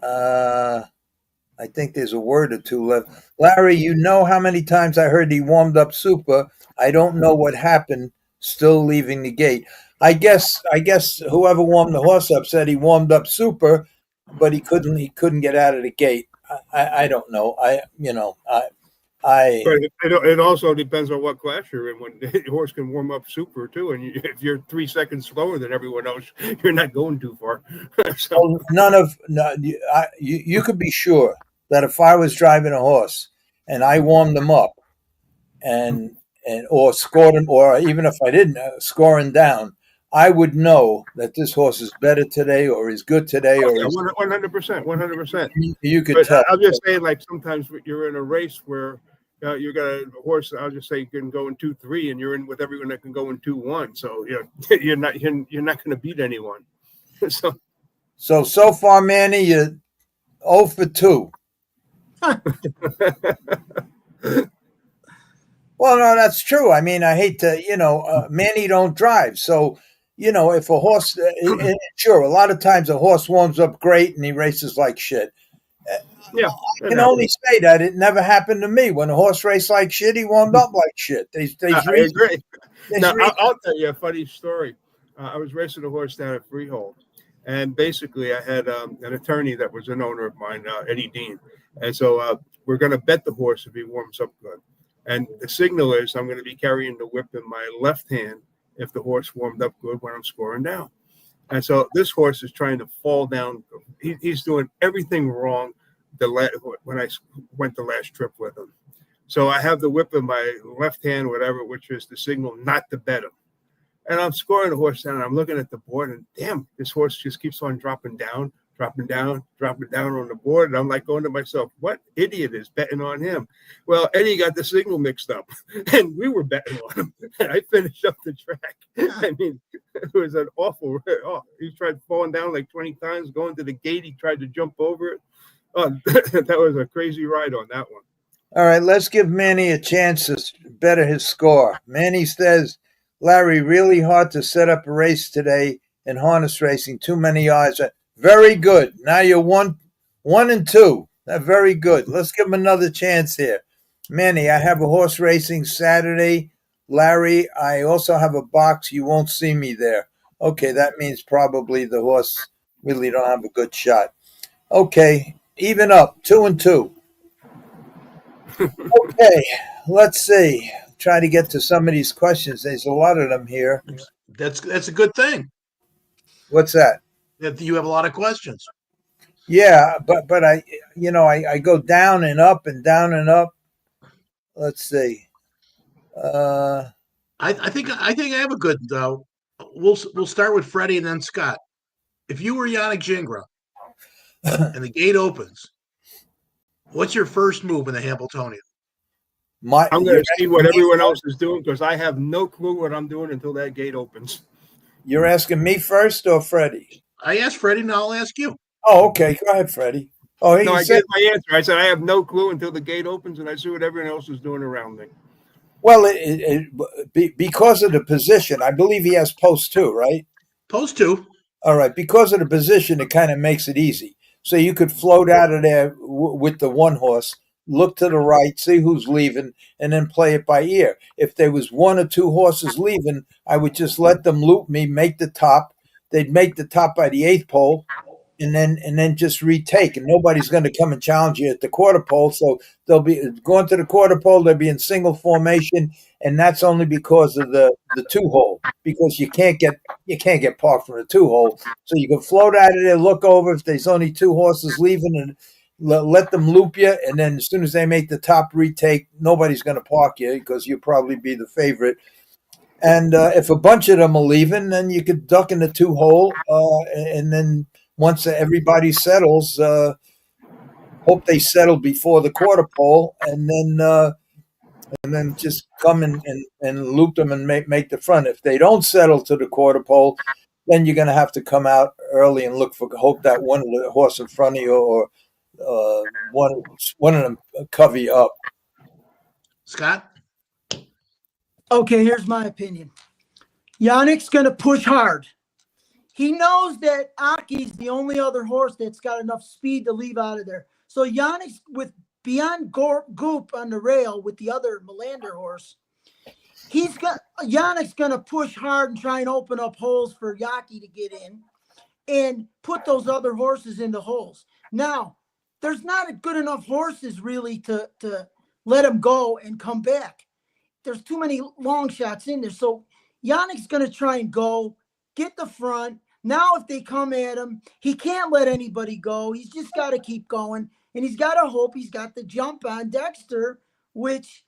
I think there's a word or two left. Larry, you know how many times I heard he warmed up super. I don't know what happened. Still leaving the gate. I guess whoever warmed the horse up said he warmed up super, but he couldn't get out of the gate. I don't know. But it also depends on what class you're in. When the horse can warm up super too, and if you're 3 seconds slower than everyone else, you're not going too far. So, you could be sure that if I was driving a horse and I warmed them up and or scored him, or even if I didn't score him down, I would know that this horse is better today or is good today. Or 100%. You could But tell. I'm just saying, like sometimes you're in a race where you got a horse. I'll just say you can go in 2-3, and you're in with everyone that can go in 2-1. So you're not going to beat anyone. So far, Manny, you're 0 for 2. Well, no, that's true. I mean, I hate to, Manny don't drive. So, if a horse, sure, a lot of times a horse warms up great and he races like shit. Yeah. I can only say that it never happened to me. When a horse raced like shit, he warmed up like shit. I agree. Now, I'll tell you a funny story. I was racing a horse down at Freehold, and basically I had an attorney that was an owner of mine, Eddie Dean. And so we're going to bet the horse if he warms up good. And the signal is I'm going to be carrying the whip in my left hand if the horse warmed up good when I'm scoring down. And so this horse is trying to fall down. He's doing everything wrong when I went the last trip with him. So I have the whip in my left hand, whatever, which is the signal not to bet him. And I'm scoring the horse down. And I'm looking at the board, and damn, this horse just keeps on dropping down on the board. And I'm like going to myself, what idiot is betting on him? Well, Eddie got the signal mixed up, and we were betting on him. And I finished up the track. I mean, it was an awful. He tried falling down like 20 times, going to the gate. He tried to jump over it. Oh, that was a crazy ride on that one. All right, let's give Manny a chance to better his score. Manny says, Larry, really hard to set up a race today in harness racing. Too many odds. Very good. Now you're 1-2. That's very good. Let's give him another chance here. Manny, I have a horse racing Saturday. Larry, I also have a box. You won't see me there. Okay, that means probably the horse really don't have a good shot. Okay, even up, 2-2. Okay, let's see. Try to get to some of these questions. There's a lot of them here. That's a good thing. What's that? That you have a lot of questions. Yeah, but I go down and up and down and up. Let's see. I think I have a good though. We'll start with Freddie and then Scott. If you were Yannick Gingras and the gate opens, what's your first move in the Hambletonian? I'm going to see what everyone else is doing because I have no clue what I'm doing until that gate opens. You're asking me first or Freddie? I asked Freddie, now I'll ask you. Oh, okay. Go ahead, Freddie. Oh, no, I gave my answer. I said I have no clue until the gate opens, and I see what everyone else is doing around me. Well, because of the position, I believe he has post 2, right? Post 2. All right. Because of the position, it kind of makes it easy. So you could float out of there with the one horse, look to the right, see who's leaving, and then play it by ear. If there was 1 or 2 horses leaving, I would just let them loop me, make the top. They'd make the top by the 8th pole, and then just retake. And nobody's going to come and challenge you at the quarter pole. So they'll be going to the quarter pole. They'll be in single formation, and that's only because of the 2-hole. Because you can't get parked from the 2-hole. So you can float out of there, look over if there's only 2 horses leaving, and let them loop you. And then as soon as they make the top retake, nobody's going to park you because you'll probably be the favorite. And if a bunch of them are leaving, then you could duck in the 2-hole, and then once everybody settles, hope they settle before the quarter pole, and then and then just come and loop them and make the front. If they don't settle to the quarter pole, then you're going to have to come out early and hope that one of the horse in front of you or one of them cover you up. Scott? Okay, here's my opinion. Yannick's going to push hard. He knows that Aki's the only other horse that's got enough speed to leave out of there. So Yannick's with beyond Goop on the rail with the other Melander horse. Yannick's going to push hard and try and open up holes for Yaki to get in and put those other horses into holes. Now, there's not good enough horses really to let him go and come back. There's too many long shots in there. So Yannick's going to try and go, get the front. Now, if they come at him, he can't let anybody go. He's just got to keep going. And he's got to hope he's got the jump on Dexter, which,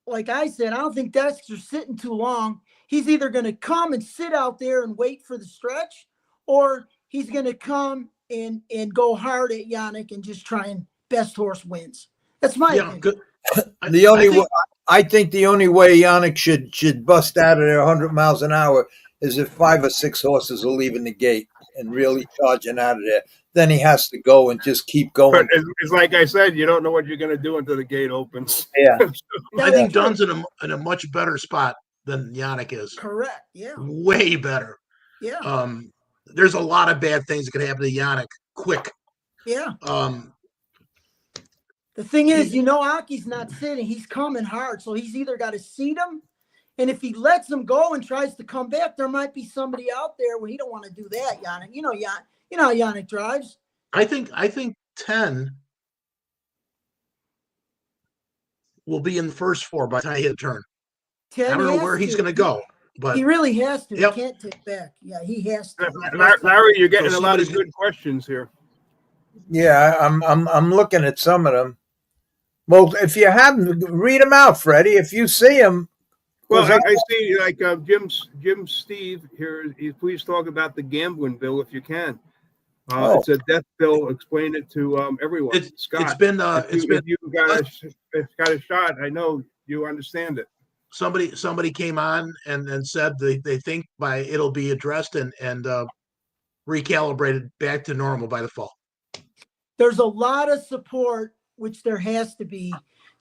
like I said, I don't think Dexter's sitting too long. He's either going to come and sit out there and wait for the stretch, or he's going to come and go hard at Yannick and just try and best horse wins. That's my opinion. Good. I think the only way Yannick should bust out of there 100 miles an hour is if 5 or 6 horses are leaving the gate and really charging out of there. Then he has to go and just keep going. But it's like I said, you don't know what you're going to do until the gate opens. Yeah. I think Dunn's in a much better spot than Yannick is. Correct. Yeah. Way better. Yeah. There's a lot of bad things that could happen to Yannick quick. Yeah. The thing is, Aki's not sitting. He's coming hard. So he's either got to seat him, and if he lets him go and tries to come back, there might be somebody out there where he don't want to do that, Yannick. You know how Yannick drives. I think 10 will be in the first 4 by the time he hit a turn. 10 I don't know where he's going to go, but he really has to. Yep. He can't take back. Yeah, he has to. Larry, you're getting a lot of good questions here. Yeah, I'm looking at some of them. Well, if you haven't, read them out, Freddie. If you see them. Well, I see like Jim Steve here. Please talk about the gambling bill if you can. It's a death bill. Explain it to everyone. Scott, you got a shot. I know you understand it. Somebody came on and said they think it'll be addressed and recalibrated back to normal by the fall. There's a lot of support, which there has to be,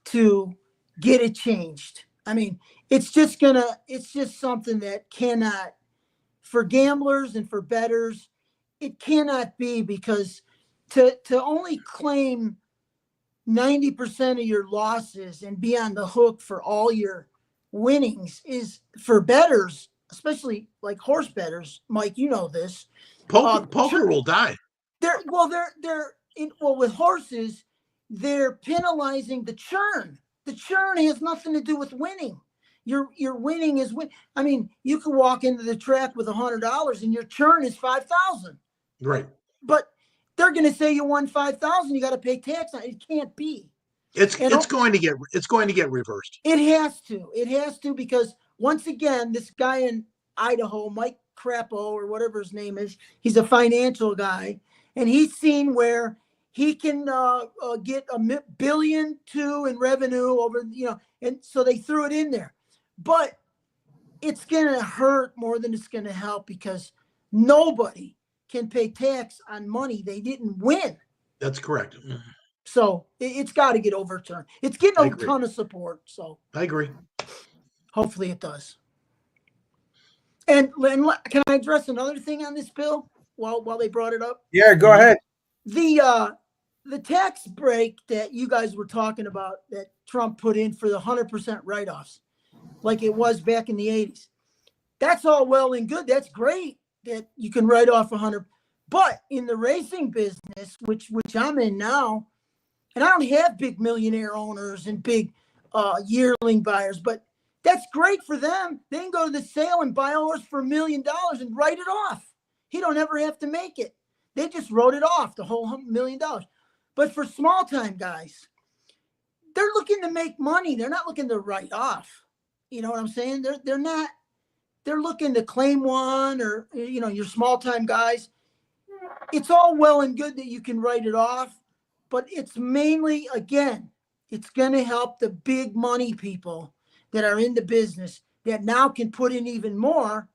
to get it changed. I mean, it's just something that cannot, for gamblers and for bettors, it cannot be, because to only claim 90% of your losses and be on the hook for all your winnings is, for bettors, especially like horse bettors, Mike, you know this. Poker will die. With horses, they're penalizing the churn. The churn has nothing to do with winning. Your winning is win. I mean, you can walk into the track with $100 and your churn is $5,000. Right. But they're going to say you won $5,000. You got to pay tax on it. It can't be. It's going to get reversed. It has to. It has to, because once again, this guy in Idaho, Mike Crapo or whatever his name is, he's a financial guy, and he's seen where he can get $1 billion in revenue over, and so they threw it in there. But it's going to hurt more than it's going to help, because nobody can pay tax on money they didn't win. That's correct. So it's got to get overturned. It's getting a ton of support. So I agree. Hopefully it does. And can I address another thing on this bill while they brought it up? Yeah, go ahead. The tax break that you guys were talking about that Trump put in for the 100% write-offs, like it was back in the 80s. That's all well and good. That's great that you can write off 100. But in the racing business, which I'm in now, and I don't have big millionaire owners and big yearling buyers, but that's great for them. They can go to the sale and buy a horse for $1 million and write it off. He don't ever have to make it. They just wrote it off, the whole $1 million. But for small time guys, they're looking to make money. They're not looking to write off. You know what I'm saying? They're not. They're looking to claim one, or your small time guys. It's all well and good that you can write it off, but it's mainly, again, It's going to help the big money people that are in the business that now can put in even more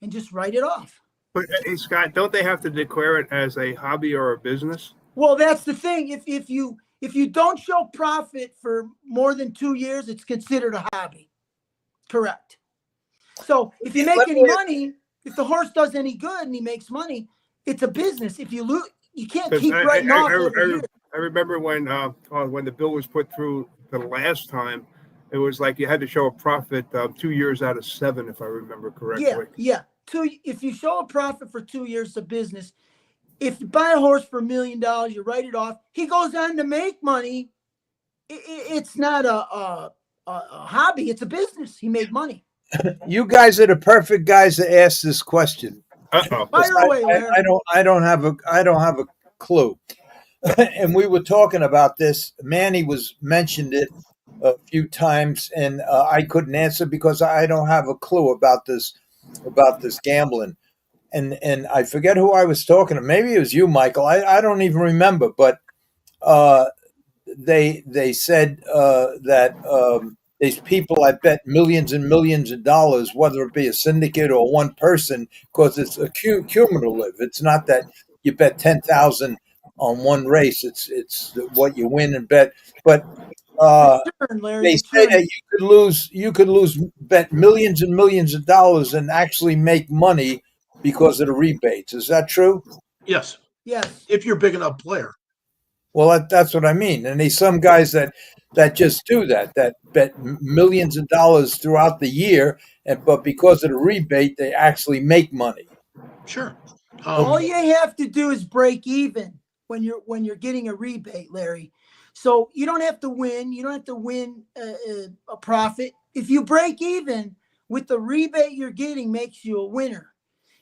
and just write it off. But hey, Scott, don't they have to declare it as a hobby or a business? Well, that's the thing. If you don't show profit for more than 2 years, it's considered a hobby. Correct. So if you make any money, if the horse does any good and he makes money, it's a business. If you lose, you can't keep writing off every year. I remember when the bill was put through the last time, it was like you had to show a profit 2 years out of 7, if I remember correctly. Yeah. If you show a profit for 2 years of business, if you buy a horse for $1 million, you write it off. He goes on to make money. It's not a hobby; it's a business. He made money. You guys are the perfect guys to ask this question. Uh-oh. Fire away, Larry. I don't have a clue. And we were talking about this. Manny mentioned it a few times, and I couldn't answer because I don't have a clue about this gambling. And I forget who I was talking to. Maybe it was you, Michael. I don't even remember. But they said that these people, I bet millions and millions of dollars, whether it be a syndicate or one person, because it's a cumulative. It's not that you bet 10,000 on one race. It's what you win and bet. But they say that you could lose bet millions and millions of dollars and actually make money because of the rebates. Is that true? Yes. Yes. If you're a big enough player. Well, that's what I mean. And there's some guys that just do that bet millions of dollars throughout the year, but because of the rebate, they actually make money. Sure. All you have to do is break even when you're getting a rebate, Larry. So you don't have to win. You don't have to win a profit. If you break even with the rebate you're getting, makes you a winner.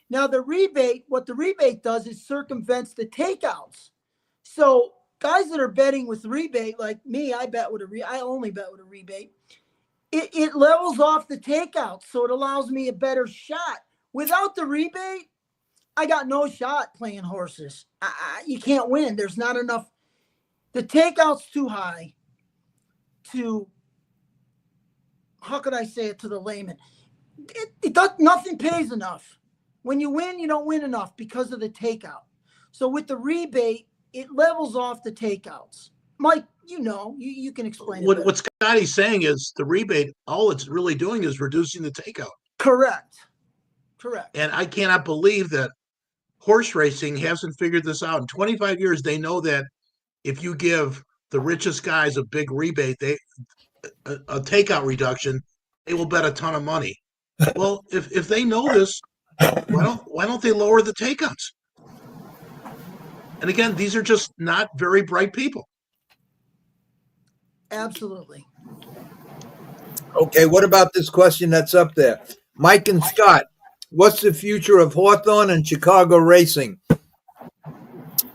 Now what the rebate does is circumvents the takeouts. So guys that are betting with rebate, like me, I only bet with a rebate. It levels off the takeouts, so it allows me a better shot. Without the rebate, I got no shot playing horses. You can't win. There's not enough. The takeout's too high to, how could I say it to the layman? Nothing pays enough. When you win, you don't win enough because of the takeout. So with the rebate, it levels off the takeouts. Mike, you can explain it. What Scotty's saying is the rebate, all it's really doing is reducing the takeout. Correct. And I cannot believe that horse racing hasn't figured this out. In 25 years, they know that if you give the richest guys a big rebate, a takeout reduction, they will bet a ton of money. Well, if they know this, why don't they lower the takeouts? And again, these are just not very bright people. Absolutely. Okay, what about this question that's up there? Mike and Scott, what's the future of Hawthorne and Chicago racing?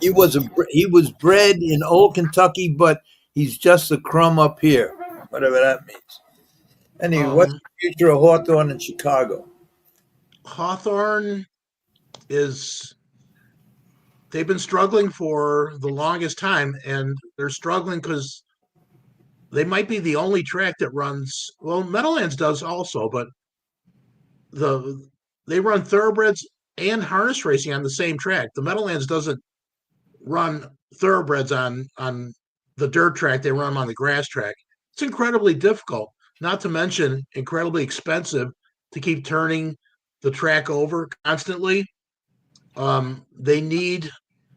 He was bred in old Kentucky, but he's just a crumb up here, whatever that means. Anyway, what's the future of Hawthorne and Chicago? Hawthorne they've been struggling for the longest time, and they're struggling because they might be the only track that runs, well, Meadowlands does also, but they run thoroughbreds and harness racing on the same track. The Meadowlands doesn't run thoroughbreds on the dirt track. They run them on the grass track. It's incredibly difficult, not to mention incredibly expensive to keep turning the track over constantly. They need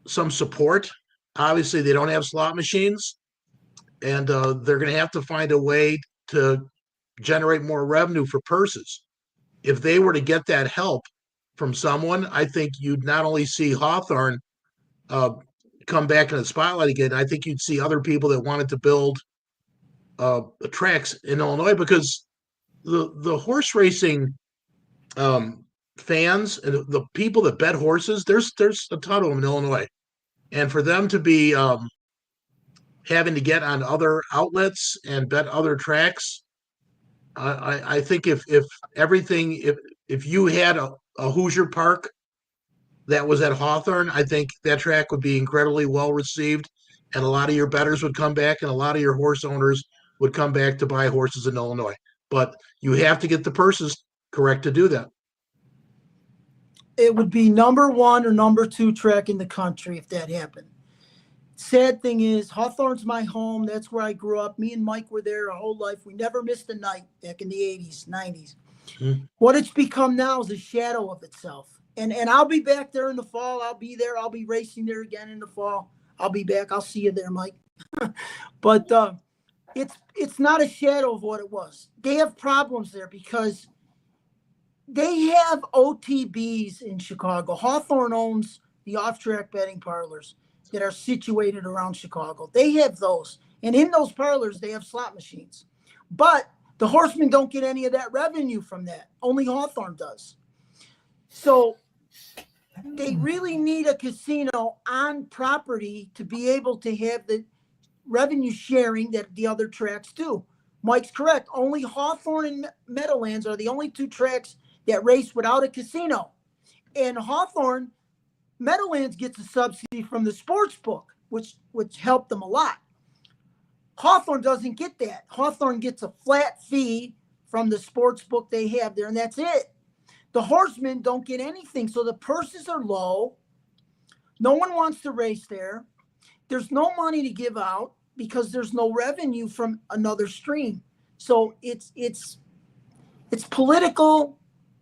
some support. Obviously, they don't have slot machines, and they're going to have to find a way to generate more revenue for purses. If they were to get that help from someone, I think you'd not only see Hawthorne come back in the spotlight again, I think you'd see other people that wanted to build tracks in Illinois, because the horse racing fans and the people that bet horses, there's a ton of them in Illinois. And for them to be having to get on other outlets and bet other tracks, I think if you had a Hoosier Park that was at Hawthorne, I think that track would be incredibly well received, and a lot of your bettors would come back, and a lot of your horse owners would come back to buy horses in Illinois. But you have to get the purses correct to do that. It would be number 1 or number 2 track in the country if that happened. Sad thing is, Hawthorne's my home. That's where I grew up. Me and Mike were there our whole life. We never missed a night back in the 80s, 90s. What it's become now is a shadow of itself. And I'll be back there in the fall. I'll be there. I'll be racing there again in the fall. I'll be back. I'll see you there, Mike. But it's not a shadow of what it was. They have problems there because they have OTBs in Chicago. Hawthorne owns the off-track betting parlors that are situated around Chicago. They have those. And in those parlors, they have slot machines. But the horsemen don't get any of that revenue from that. Only Hawthorne does. So they really need a casino on property to be able to have the revenue sharing that the other tracks do. Mike's correct. Only Hawthorne and Meadowlands are the only 2 tracks that race without a casino. And Hawthorne, Meadowlands gets a subsidy from the sports book, which helped them a lot. Hawthorne doesn't get that. Hawthorne gets a flat fee from the sports book they have there, and that's it. The horsemen don't get anything, so the purses are low. No one wants to race there. There's no money to give out because there's no revenue from another stream. So it's political.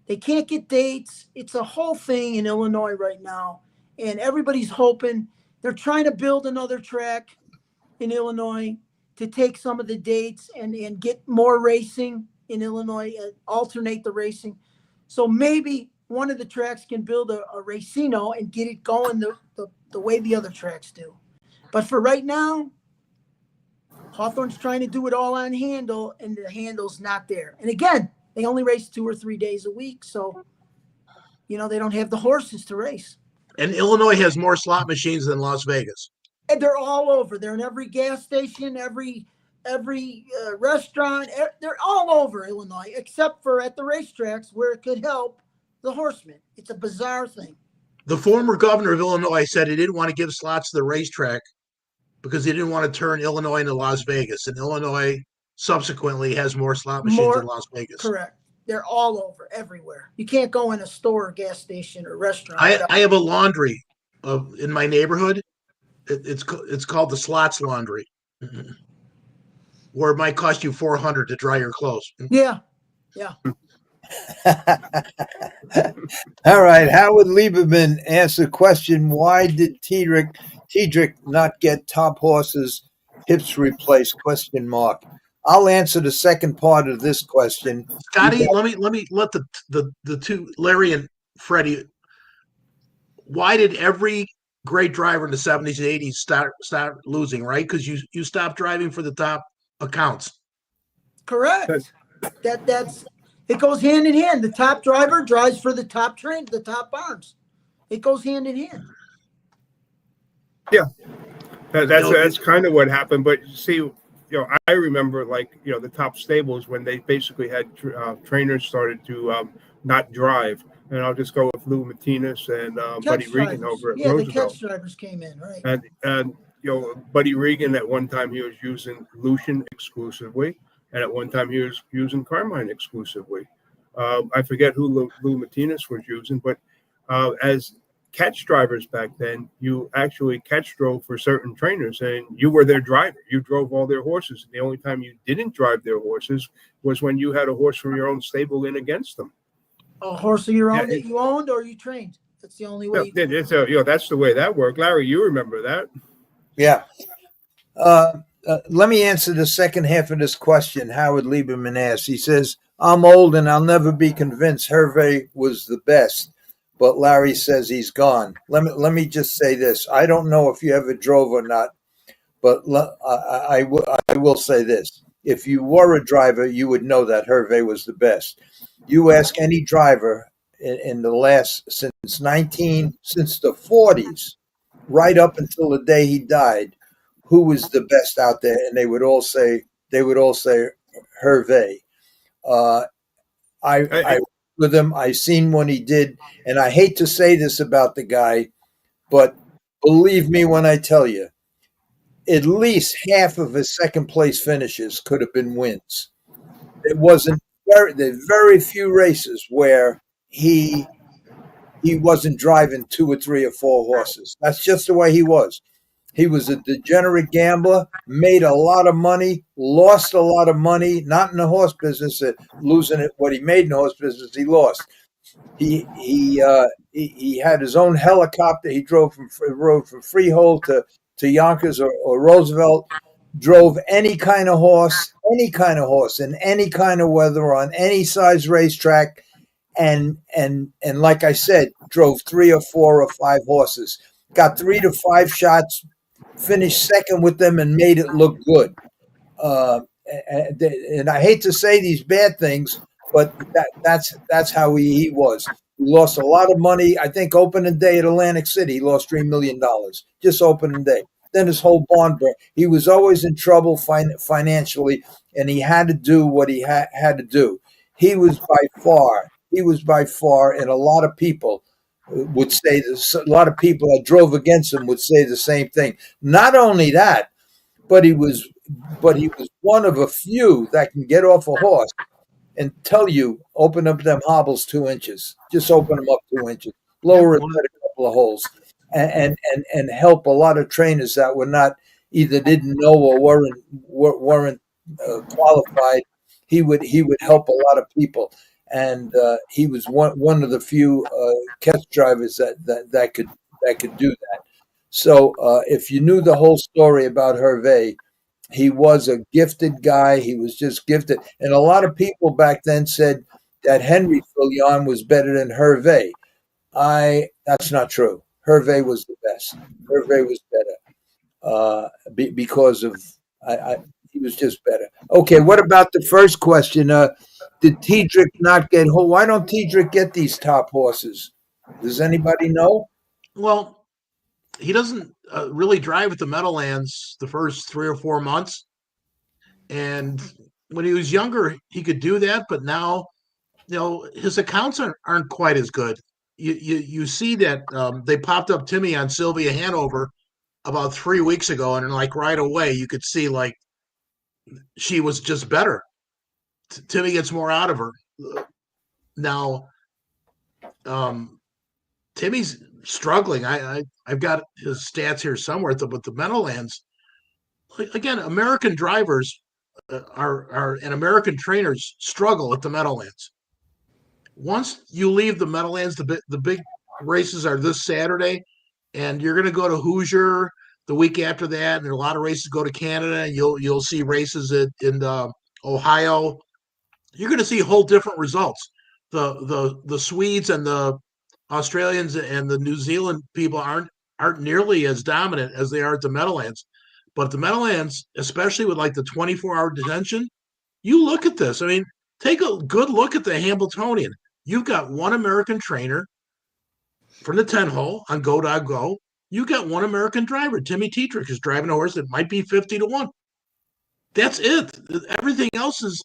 They can't get dates. It's a whole thing in Illinois right now. And everybody's hoping. They're trying to build another track in Illinois to take some of the dates and get more racing in Illinois, alternate the racing. So maybe one of the tracks can build a racino and get it going the way the other tracks do. But for right now, Hawthorne's trying to do it all on handle, and the handle's not there. And again, they only race 2 or 3 days a week, so they don't have the horses to race. And Illinois has more slot machines than Las Vegas. And they're all over. They're in every gas station, every restaurant. They're all over Illinois, except for at the racetracks where it could help the horsemen. It's a bizarre thing. The former governor of Illinois said he didn't want to give slots to the racetrack because he didn't want to turn Illinois into Las Vegas. And Illinois subsequently has more slot machines than Las Vegas. Correct. They're all over, everywhere. You can't go in a store, or gas station, or restaurant. I have a laundry in my neighborhood. It's called the Slots Laundry, where it might cost you $400 to dry your clothes. Yeah. All right. Howard Lieberman asked a question. Why did Tiedrick not get Top Horse's hips replaced? ? I'll answer the second part of this question. Scotty, let the two, Larry and Freddie. Why did every great driver in the 70s and 80s start losing, right? Because you stopped driving for the top accounts. Correct. That's it goes hand in hand. The top driver drives for the top train, the top barns. It goes hand in hand. Yeah, that's kind of what happened. But see, I remember the top stables when they basically had trainers started to not drive. And I'll just go with Lou Martinez and Buddy Regan over at Roosevelt. The catch drivers came in, right? And Buddy Regan at one time he was using Lucian exclusively, and at one time he was using Carmine exclusively. I forget who Lou Martinez was using, but as catch drivers back then, you actually catch drove for certain trainers, and you were their driver. You drove all their horses. And the only time you didn't drive their horses was when you had a horse from your own stable in against them. A horse of your own that you owned or you trained. That's the only way. That's the way that worked. Larry, you remember that? Yeah. Let me answer the second half of this question. Howard Lieberman asked. He says, "I'm old and I'll never be convinced Herve was the best, but Larry says he's gone." Let me just say this. I don't know if you ever drove or not, but I will say this. If you were a driver, you would know that Herve was the best. You ask any driver in the last since the 40s, right up until the day he died, who was the best out there, and they would all say Herve. I with him. I seen what he did, and I hate to say this about the guy, but believe me when I tell you, at least half of his second place finishes could have been wins. There's very few races where he wasn't driving 2 or 3 or 4 horses. That's just the way he was. He was a degenerate gambler, made a lot of money, lost a lot of money, not in the horse business, losing it. What he made in the horse business, he lost. He had his own helicopter. He rode from Freehold to Yonkers or Roosevelt. Drove any kind of horse in any kind of weather on any size racetrack, and like I said, drove 3 or 4 or 5 horses. Got 3 to 5 shots, finished second with them, and made it look good. And I hate to say these bad things, but that's how he was. He lost a lot of money. I think opening day at Atlantic City, he lost $3 million just opening day. Then his whole barn burned. He was always in trouble financially, and he had to do what he had to do. He was by far, and a lot of people would say this. A lot of people that drove against him would say the same thing. Not only that, but he was one of a few that can get off a horse and tell you, open up them hobbles 2 inches. Just open them up 2 inches. Lower it a couple of holes. And help a lot of trainers that were not either didn't know or weren't qualified. He would help a lot of people, and he was one of the few catch drivers that could do that. So if you knew the whole story about Herve, he was a gifted guy. He was just gifted, and a lot of people back then said that Henry Filion was better than Herve. That's not true. Herve was the best. Herve was better because of he was just better. Okay, what about the first question? Did Tiedrick not get? Why don't Tiedrick get these top horses? Does anybody know? Well, he doesn't really drive at the Meadowlands the first 3 or 4 months, and when he was younger, he could do that. But now, his accounts aren't quite as good. You see that they popped up Timmy on Sylvia Hanover about 3 weeks ago, and like right away you could see like she was just better. Timmy gets more out of her now. Timmy's struggling. I've got his stats here somewhere, but the Meadowlands, again, American drivers are and American trainers struggle at the Meadowlands. Once you leave the Meadowlands, the big races are this Saturday, and you're going to go to Hoosier the week after that, and there are a lot of races go to Canada, and you'll see races in Ohio. You're going to see whole different results. The Swedes and the Australians and the New Zealand people aren't nearly as dominant as they are at the Meadowlands. But the Meadowlands, especially with like the 24-hour detention, you look at this. I mean, take a good look at the Hambletonian. You've got one American trainer from the 10 hole on Go Dog Go. You got one American driver. Timmy Tiedrick is driving a horse that might be 50-1. That's it. Everything else is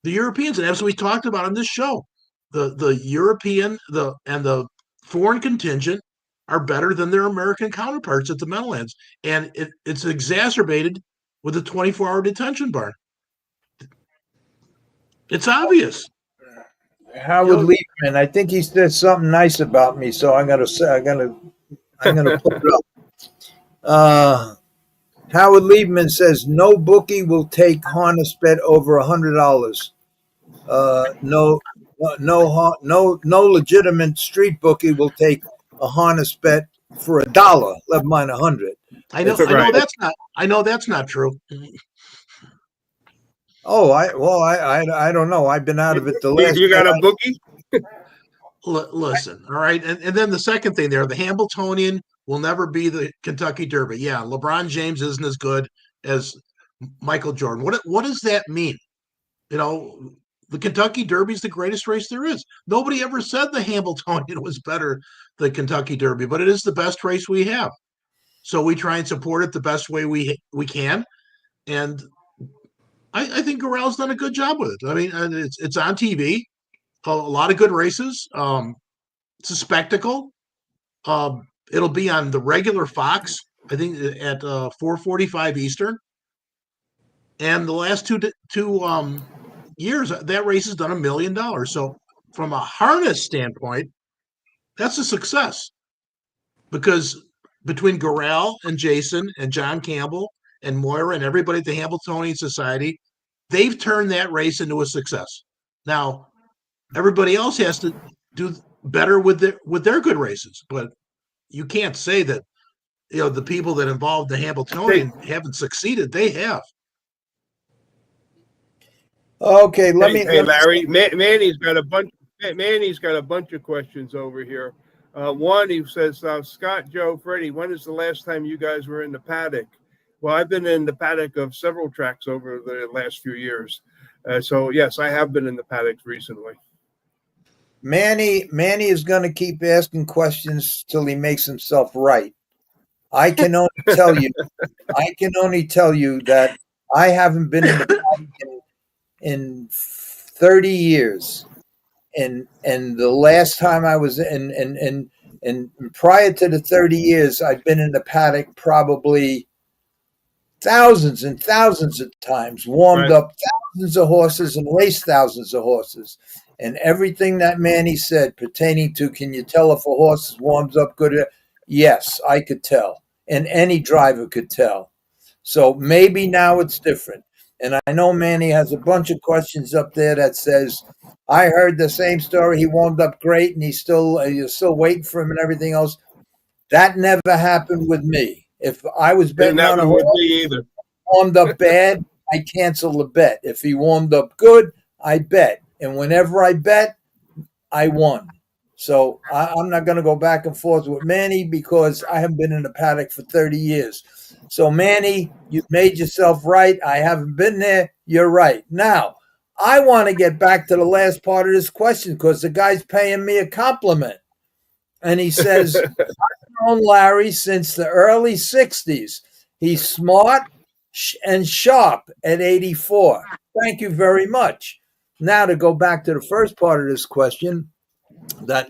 the Europeans. And as we talked about on this show, the European and the foreign contingent are better than their American counterparts at the Meadowlands. And it's exacerbated with the 24-hour detention barn. It's obvious. Howard Liebman, I think he said something nice about me, so I'm gonna put it up. Howard Liebman says no bookie will take harness bet over $100. No legitimate street bookie will take a harness bet for $1, let mine $100. I know that's not true. Oh, I don't know. I've been out of it the last. You got a bookie? Listen, all right, and then the second thing there, the Hambletonian will never be the Kentucky Derby. Yeah, LeBron James isn't as good as Michael Jordan. What does that mean? The Kentucky Derby is the greatest race there is. Nobody ever said the Hambletonian was better than Kentucky Derby, but it is the best race we have. So we try and support it the best way we can, and I think Gorell's done a good job with it. I mean, it's on TV, a lot of good races. It's a spectacle. It'll be on the regular Fox I think at 4:45 Eastern. And the last two years, that race has done $1 million. So from a harness standpoint, that's a success, because between Gorell and Jason and John Campbell and Moira and everybody at the Hambletonian Society, they've turned that race into a success. Now, everybody else has to do better with their good races, but you can't say that the people that involved the Hambletonian haven't succeeded. They have. Okay, let me. Larry, Manny's got a bunch. Manny's got a bunch of questions over here. One, he says, Scott, Joe, Freddie, when is the last time you guys were in the paddock? Well, I've been in the paddock of several tracks over the last few years. So, yes, I have been in the paddocks recently. Manny is going to keep asking questions till he makes himself right. I can only tell you that I haven't been in the paddock in 30 years. And the last time I was and prior to the 30 years, I've been in the paddock probably thousands and thousands of times, warmed up thousands of horses and raced thousands of horses. And everything that Manny said pertaining to, can you tell if a horse warms up good? Yes, I could tell. And any driver could tell. So maybe now it's different. And I know Manny has a bunch of questions up there that says, I heard the same story. He warmed up great, and you're still waiting for him and everything else. That never happened with me. If I was betting on a horse warmed up bad, I cancel the bet. If he warmed up good, I bet. And whenever I bet, I won. So I'm not going to go back and forth with Manny because I haven't been in the paddock for 30 years. So, Manny, you've made yourself right. I haven't been there. You're right. Now, I want to get back to the last part of this question because the guy's paying me a compliment. And he says, I've known Larry since the early 60s. He's smart and sharp at 84. Thank you very much. Now, to go back to the first part of this question, that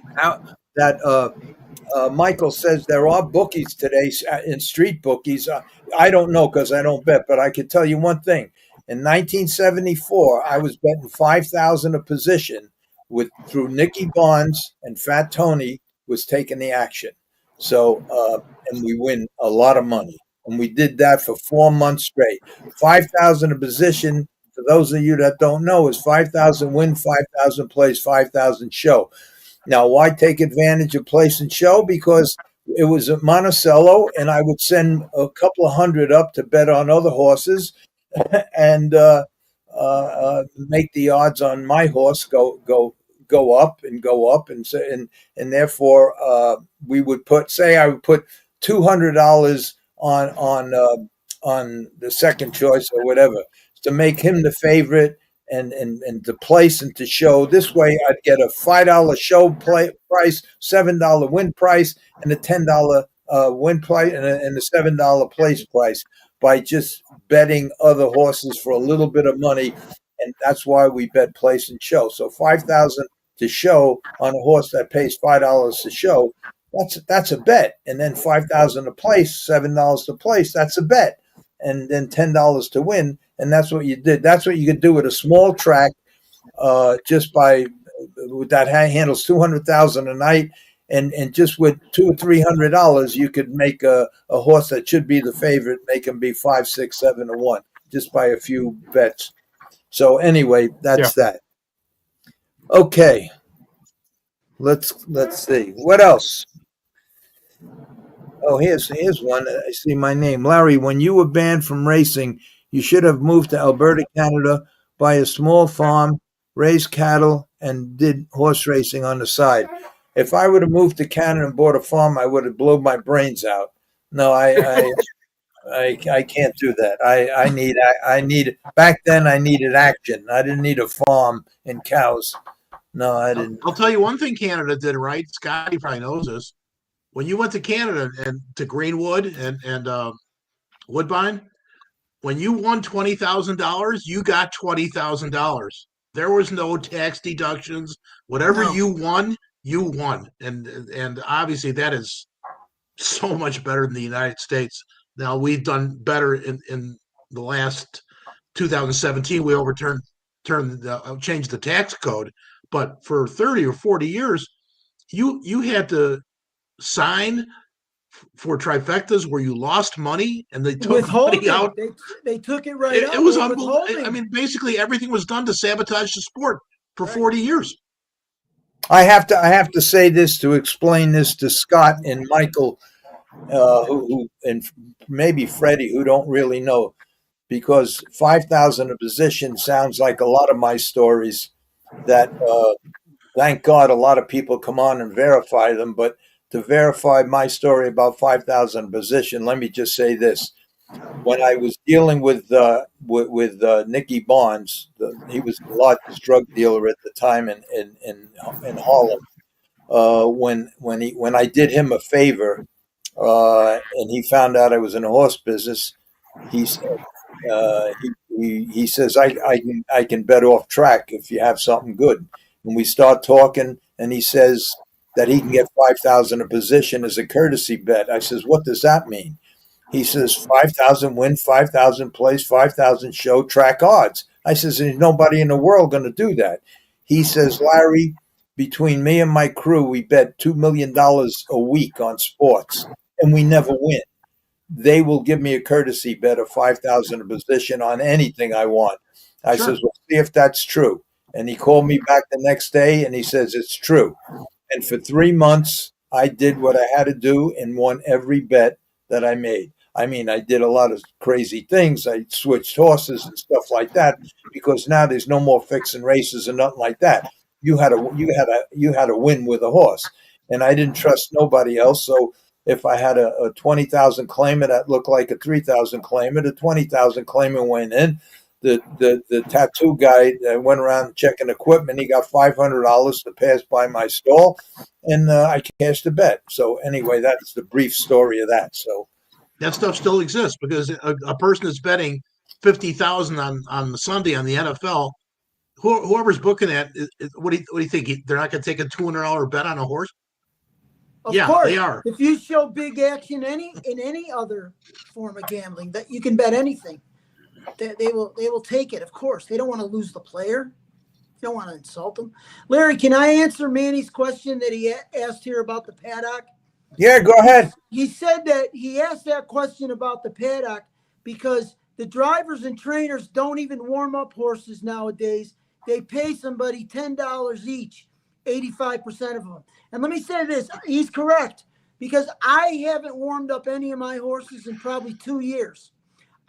Michael says there are bookies today in street bookies. I don't know because I don't bet, but I can tell you one thing. In 1974, I was betting $5,000 a position through Nicky Barnes, and Fat Tony was taking the action. So, and we win a lot of money. And we did that for 4 months straight. 5,000 a position, for those of you that don't know, is 5,000 win, 5,000 plays, 5,000 show. Now, why take advantage of place and show? Because it was at Monticello, and I would send a couple of hundred up to bet on other horses and make the odds on my horse go up. And therefore, we would I would put $200 on the second choice or whatever to make him the favorite. And to place and to show. This way, I'd get a $5 show price, $7 win price, and a $10 win price, and a $7 place price by just betting other horses for a little bit of money. And that's why we bet place and show. So $5,000 to show on a horse that pays $5 to show, that's a bet. And then $5,000 to place, $7 to place, that's a bet. And then $10 to win. And that's what you did. That's what you could do with a small track, just with that handles $200,000 a night, and just with $200 or $300, you could make a horse that should be the favorite, make him be 5, 6, 7 to 1, just by a few bets. So anyway, that's that. Okay, let's see what else. Oh, here's one. I see my name, Larry. When you were banned from racing, you should have moved to Alberta, Canada, buy a small farm, raised cattle, and did horse racing on the side. If I would have moved to Canada and bought a farm, I would have blown my brains out. No, I can't do that. I need back then I needed action. I didn't need a farm and cows. No, I didn't. I'll tell you one thing Canada did right. Scotty probably knows this. When you went to Canada and to Greenwood and Woodbine, when you won $20,000, you got $20,000. There was no tax deductions. Whatever you won, and obviously that is so much better than the United States. Now we've done better in the last 2017. We changed the tax code, but for 30 or 40 years, you had to sign for trifectas where you lost money and they took money Withholding. out. They took it right out. It was They were unbelievable. withholding. I mean, basically everything was done to sabotage the sport for Right. 40 years. I have to say this to explain this to Scott and Michael, who and maybe Freddie, who don't really know, because 5,000 a position sounds like a lot of my stories. That thank God a lot of people come on and verify them, but to verify my story about 5,000 a position, let me just say this: when I was dealing with Nicky Barnes, he was the largest drug dealer at the time in Harlem. When I did him a favor, and he found out I was in the horse business, he said he says I can bet off track if you have something good. And we start talking, and he says that he can get 5,000 a position as a courtesy bet. I says, what does that mean? He says 5,000 win, 5,000 place, 5,000 show, track odds. I says, there's nobody in the world going to do that. He says, Larry, between me and my crew, we bet $2 million a week on sports, and we never win. They will give me a courtesy bet of 5,000 a position on anything I want. I says, well, see if that's true. And he called me back the next day, and he says, it's true. And for 3 months, I did what I had to do and won every bet that I made. I mean, I did a lot of crazy things. I switched horses and stuff like that, because now there's no more fixing races and nothing like that. You had to win with a horse, and I didn't trust nobody else. So if I had a 20,000 claimer that looked like a 3,000 claimer, the 20,000 claimer went in. The tattoo guy that went around checking equipment, he got $500 to pass by my stall, and I cashed the bet. So anyway, that's the brief story of that. So that stuff still exists, because a person is betting 50,000 on the Sunday on the NFL. Whoever's booking that, what do you think? They're not going to take a $200 bet on a horse? Of yeah, course, they are. If you show big action in any other form of gambling, that you can bet anything, they will take it. Of course, they don't want to lose the player. They don't want to insult them. Larry, can I answer Manny's question that he asked here about the paddock? Yeah, go ahead. He said that he asked that question about the paddock because the drivers and trainers don't even warm up horses nowadays. They pay somebody $10 each, 85% of them. And let me say this, he's correct, because I haven't warmed up any of my horses in probably 2 years.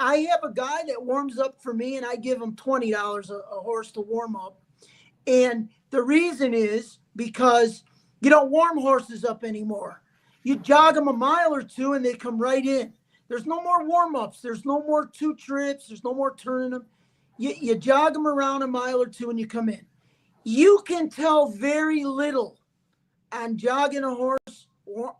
I have a guy that warms up for me, and I give him $20 a horse to warm up. And the reason is because you don't warm horses up anymore. You jog them a mile or two, and they come right in. There's no more warm-ups. There's no more 2 trips. There's no more turning them. You jog them around a mile or two, and you come in. You can tell very little on jogging a horse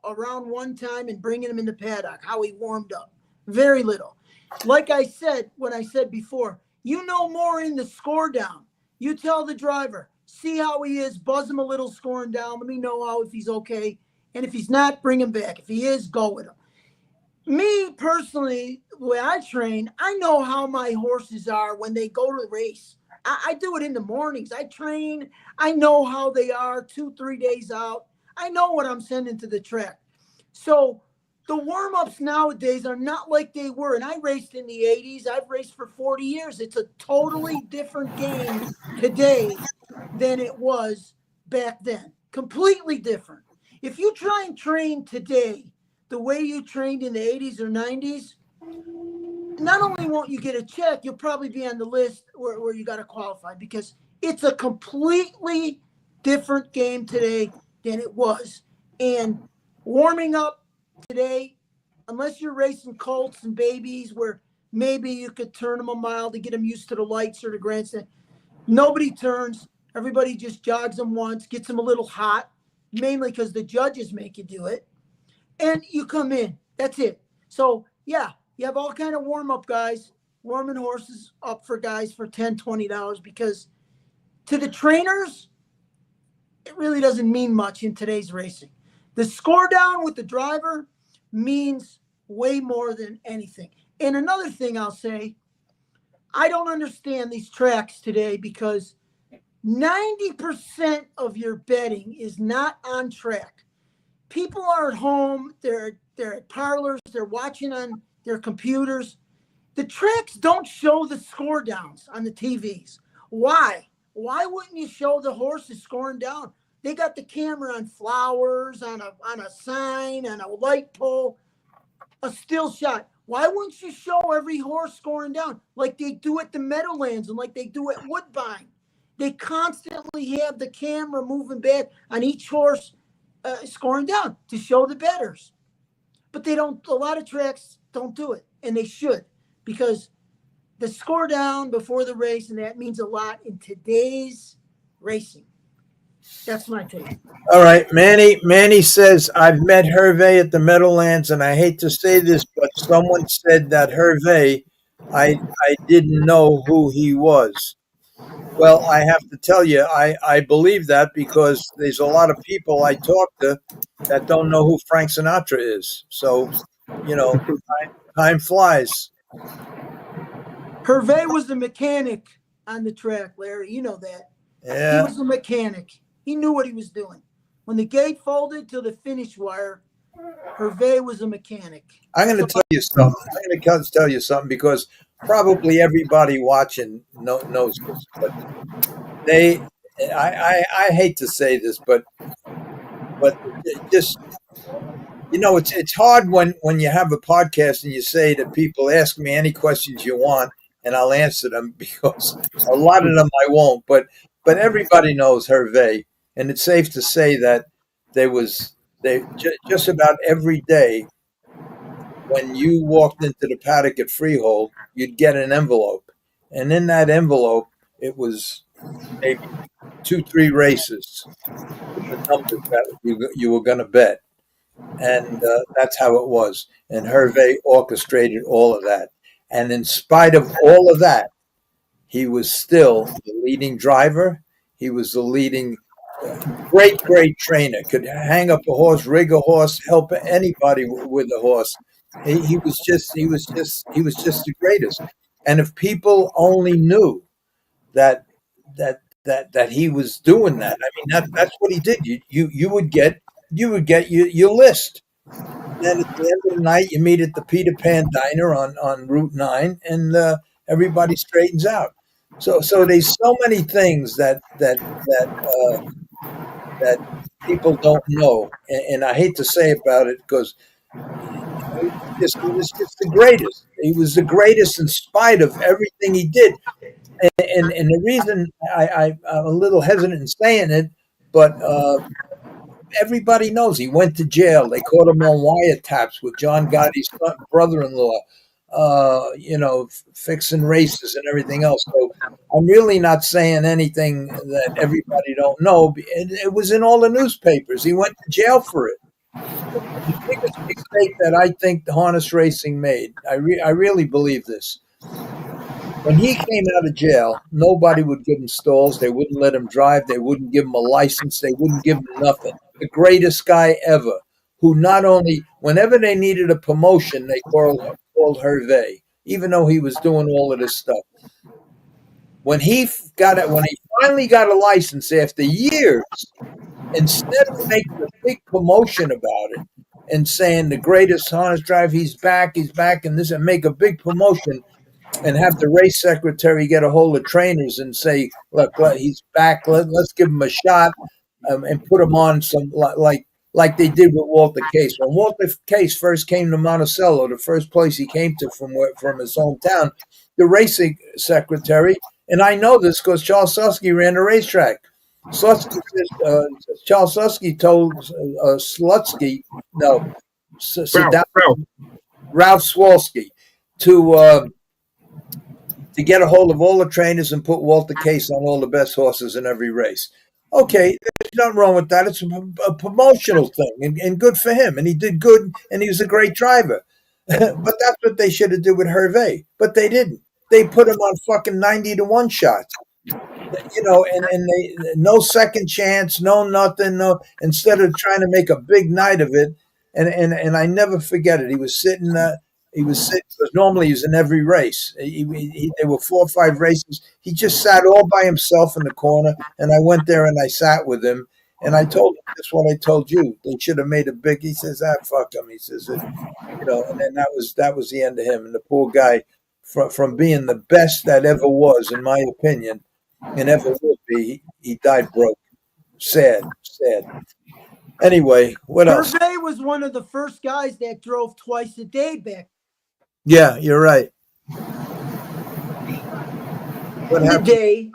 around one time and bringing him in the paddock, how he warmed up. Very little. Like I said, when I said before, you know more in the score down. You tell the driver, see how he is, buzz him a little scoring down. Let me know how, if he's okay. And if he's not, bring him back. If he is, go with him. Me personally, the way I train, I know how my horses are when they go to the race. I do it in the mornings. I train. I know how they are 2-3 days out. I know what I'm sending to the track. So the warm-ups nowadays are not like they were. And I raced in the 80s. I've raced for 40 years. It's a totally different game today than it was back then. Completely different. If you try and train today the way you trained in the 80s or 90s, not only won't you get a check, you'll probably be on the list where you got to qualify, because it's a completely different game today than it was. And warming up today, unless you're racing colts and babies where maybe you could turn them a mile to get them used to the lights or the grandstand, nobody turns. Everybody just jogs them once, gets them a little hot, mainly because the judges make you do it. And you come in. That's it. So, yeah, you have all kind of warm-up guys, warming horses up for guys for $10, $20, because to the trainers, it really doesn't mean much in today's racing. The score down with the driver, means way more than anything. And another thing I'll say, I don't understand these tracks today because 90% of your betting is not on track. People are at home, they're at parlors, they're watching on their computers. The tracks don't show the score downs on the TVs. Why? Why wouldn't you show the horses scoring down? They got the camera on flowers, on a sign, on a light pole, a still shot. Why wouldn't you show every horse scoring down like they do at the Meadowlands and like they do at Woodbine? They constantly have the camera moving back on each horse scoring down to show the bettors. But they don't, a lot of tracks don't do it, and they should, because the score down before the race, and that means a lot in today's racing. That's my take. All right, Manny says, I've met Herve at the Meadowlands, and I hate to say this, but someone said that Herve, I didn't know who he was. Well, I have to tell you, I believe that because there's a lot of people I talk to that don't know who Frank Sinatra is. So, time flies. Herve was the mechanic on the track, Larry. You know that. Yeah. He was a mechanic. He knew what he was doing. When the gate folded to the finish wire, Herve was a mechanic. I'm going to tell you something. I'm going to tell you something because probably everybody watching knows this. But I hate to say this, but just, it's hard when you have a podcast and you say to people, ask me any questions you want and I'll answer them, because a lot of them I won't. But everybody knows Herve, and it's safe to say that just about every day when you walked into the paddock at Freehold, you'd get an envelope, and in that envelope it was maybe 2-3 races with the numbers that you were going to bet. And that's how it was. And Herve orchestrated all of that. And in spite of all of that, he was still the leading driver. He was the leading great trainer. Could hang up a horse, rig a horse, help anybody with a horse. He was just the greatest. And if people only knew that he was doing that, I mean, that's what he did. You would get your list. And then at the end of the night, you meet at the Peter Pan Diner on Route 9, and everybody straightens out. So there's so many things that people don't know, and I hate to say about it because he was just the greatest. He was the greatest in spite of everything he did. And the reason I'm a little hesitant in saying it, but everybody knows he went to jail. They caught him on wiretaps with John Gotti's brother-in-law, fixing races and everything else. So I'm really not saying anything that everybody don't know. It was in all the newspapers. He went to jail for it. The biggest mistake that I think the harness racing made, I really believe this. When he came out of jail, nobody would give him stalls. They wouldn't let him drive. They wouldn't give him a license. They wouldn't give him nothing. The greatest guy ever, who not only, whenever they needed a promotion, they called Herve, even though he was doing all of this stuff. When he finally got a license after years, instead of making a big promotion about it and saying the greatest harness driver, he's back, and this, and make a big promotion, and have the race secretary get a hold of trainers and say, look, he's back, let's give him a shot, and put him on some, like they did with Walter Case. When Walter Case first came to Monticello, the first place he came to from his hometown, the racing secretary, and I know this because Charles Susky ran the racetrack. Charles Susky told Slutsky, no, Ralph Swalski, to get a hold of all the trainers and put Walter Case on all the best horses in every race. Okay, there's nothing wrong with that. It's a promotional thing, and good for him. And he did good, and he was a great driver. But that's what they should have did with Herve. But they didn't. They put him on fucking 90-1 shots. And they no second chance, no nothing, no. Instead of trying to make a big night of it, and I never forget it. He was sitting. Because normally he's in every race. There were 4 or 5 races. He just sat all by himself in the corner, and I went there and I sat with him, and I told him just what I told you. They should have made a big. He says, fuck him. He says, and then that was the end of him. And the poor guy, from being the best that ever was, in my opinion, and ever will be, he died broke. Sad. Anyway, what else? Herve was one of the first guys that drove twice a day back Yeah, you're right. What in the happened? day.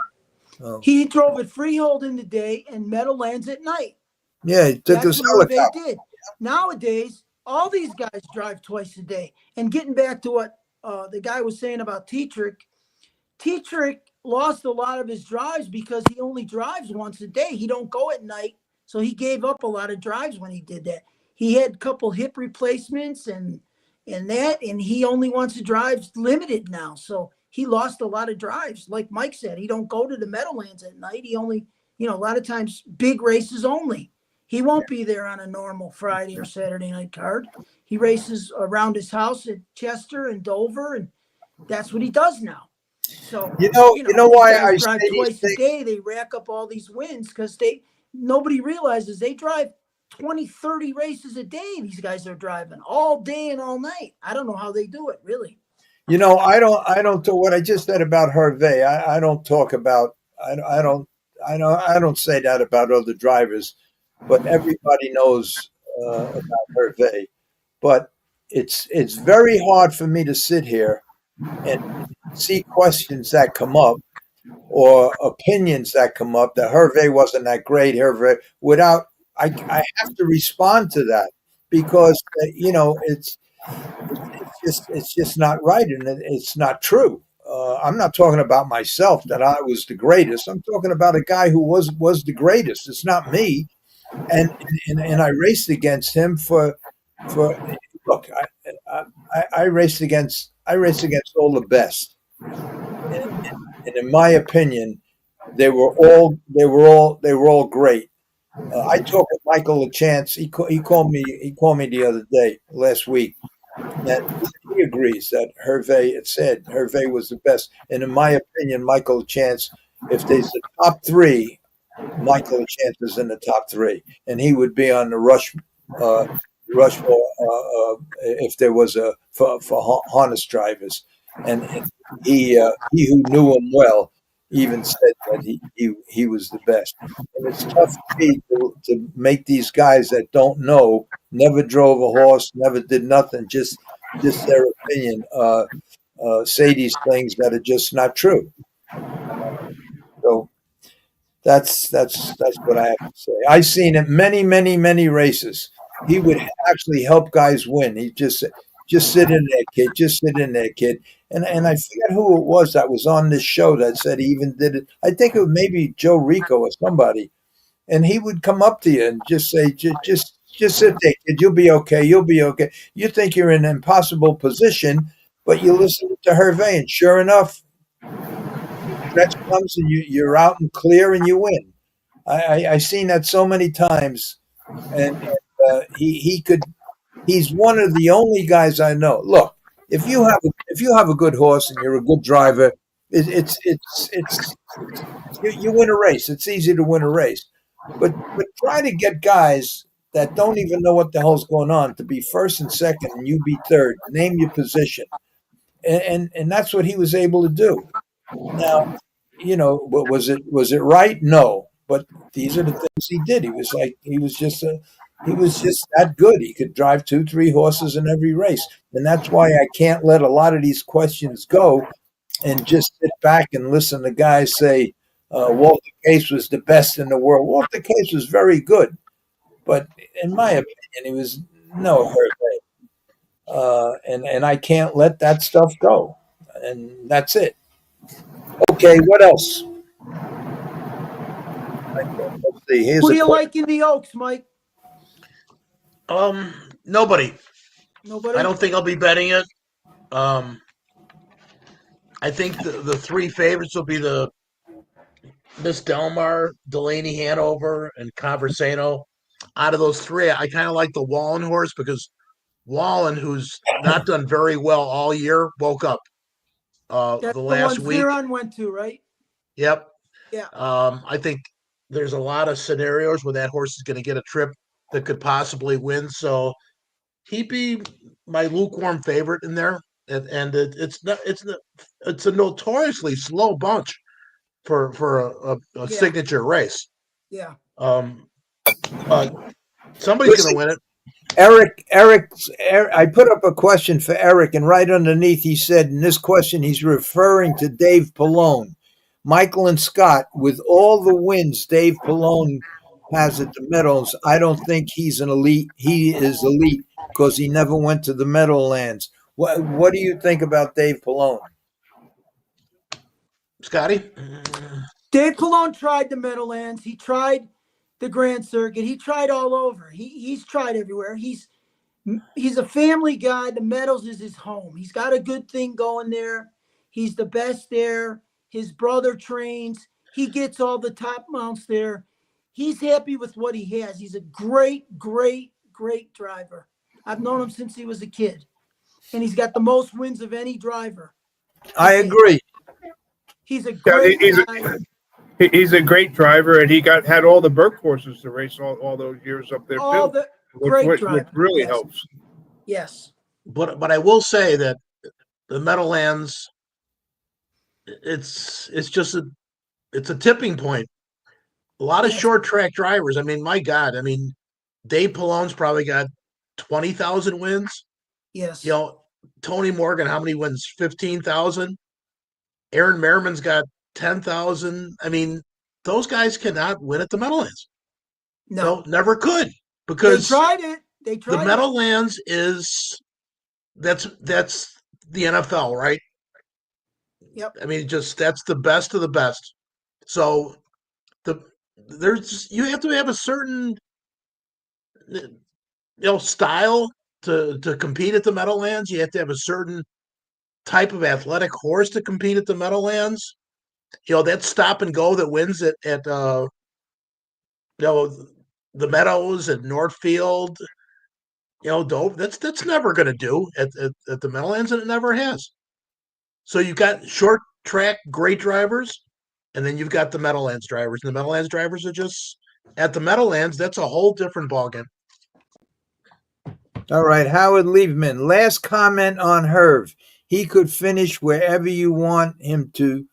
Oh. He drove at Freehold in the day and Meadowlands at night. Yeah, he took That's his what Herve helicopter. did. Nowadays, all these guys drive twice a day. And getting back to what the guy was saying about Tetrick lost a lot of his drives because he only drives once a day. He don't go at night, so he gave up a lot of drives when he did that. He had a couple hip replacements and he only wants to drive limited now. So he lost a lot of drives. Like Mike said, he don't go to the Meadowlands at night. He only, a lot of times big races only. He won't be there on a normal Friday or Saturday night card. He races around his house at Chester and Dover, and that's what he does now. So you know why I drive say twice a day. They rack up all these wins because nobody realizes they drive 20, 30 races a day. These guys are driving all day and all night. I don't know how they do it, really. I don't do what I just said about Herve. I don't talk about. I don't say that about other drivers, but everybody knows about Herve. But it's very hard for me to sit here and see questions that come up or opinions that come up that Herve wasn't that great. Herve without I have to respond to that because it's just not right and it's not true. I'm not talking about myself that I was the greatest. I'm talking about a guy who was the greatest. It's not me, and I raced against him for look. I raced against all the best, and in my opinion, they were all great. I talked with Michael LaChance. He called me the other day last week. That he agrees that Herve was the best, and in my opinion, Michael LaChance, if there's a top 3, Michael LaChance is in the top 3, and he would be on the Rushmore if there was a for harness drivers, and he who knew him well even said that he was the best. And it's tough for me to make these guys that don't know, never drove a horse, never did nothing, just their opinion, say these things that are just not true. So that's what I have to say. I've seen it many races. He would actually help guys win. He just sit in there, kid. Just sit in there, kid. And I forget who it was that was on this show that said he even did it. I think it was maybe Joe Rico or somebody. And he would come up to you and just say, just sit there, kid. You'll be okay. You'll be okay. You think you're in an impossible position, but you listen to Herve, and sure enough, stretch comes and you're out and clear and you win. I've seen that so many times, and he's one of the only guys I know. Look, if you have a good horse and you're a good driver, you win a race. It's easy to win a race, but try to get guys that don't even know what the hell's going on to be first and second, and you be third. Name your position, and that's what he was able to do. Now, was it right? No, but these are the things he did. He was just that good. He could drive 2, 3 horses in every race, and that's why I can't let a lot of these questions go and just sit back and listen to guys say Walter Case was the best in the world. Walter Case was very good, but in my opinion, he was no Herve. And I can't let that stuff go, and that's it. Okay, what else? Let's see. Who do you like in the Oaks, Mike? Nobody. Nobody. I don't think I'll be betting it. I think the 3 favorites will be the Miss Delmar, Delaney Hanover, and Conversano. out of those three, I kind of like the Wallen horse because Wallen, who's not done very well all year, woke up That's the the last one week. Zeron went to, right? Yep. Yeah. I think there's a lot of scenarios where that horse is going to get a trip that could possibly win. So he'd be my lukewarm favorite in there. And it's a notoriously slow bunch for a Yeah. signature race. Yeah. But somebody's going to win it. Eric, I put up a question for Eric, and right underneath he said, in this question, he's referring to Dave Pallone. Michael and Scott, with all the wins Dave Pallone has at the Meadows, I don't think he's an elite. He is elite because he never went to the Meadowlands. What do you think about Dave Pallone? Scotty? Dave Pallone tried the Meadowlands. He tried the Grand Circuit. He tried all over. He's tried everywhere. He's a family guy. The Meadows is his home. He's got a good thing going there. He's the best there. His brother trains. He gets all the top mounts there. He's happy with what he has. He's a great, great, great driver. I've known him since he was a kid. And he's got the most wins of any driver. I agree. He's a great guy. He's a great driver, and he had all the Burke horses to race all those years up there All too. the great driver. Which really Yes. helps. Yes. But I will say that the Meadowlands, it's just it's a tipping point. A lot of short track drivers. I mean, my God. I mean, Dave Pallone's probably got 20,000 wins. Yes. You know, Tony Morgan, how many wins? 15,000. Aaron Merriman's got 10,000. I mean, those guys cannot win at the Meadowlands. No, never could, because they tried it. They tried the Meadowlands that's the NFL, right? Yep. I mean, that's the best of the best. So you have to have a certain style to compete at the Meadowlands. You have to have a certain type of athletic horse to compete at the Meadowlands. That stop and go that wins at the Meadows and Northfield. Dope. That's never going to do at the Meadowlands, and it never has. So you've got short track great drivers, and then you've got the Meadowlands drivers. And the Meadowlands drivers are just at the Meadowlands. That's a whole different ballgame. All right, Howard Liebman. Last comment on Herve. He could finish wherever you want him to.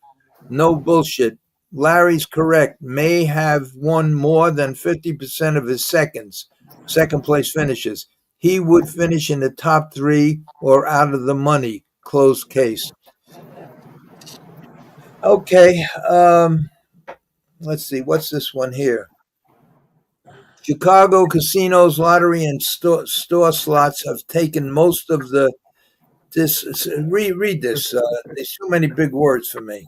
No bullshit. Larry's correct. May have won more than 50% of his second place finishes. He would finish in the top 3 or out of the money. Closed case. Okay. Let's see. What's this one here? Chicago casinos, lottery, and store slots have taken most of this. Read this. There's too many big words for me.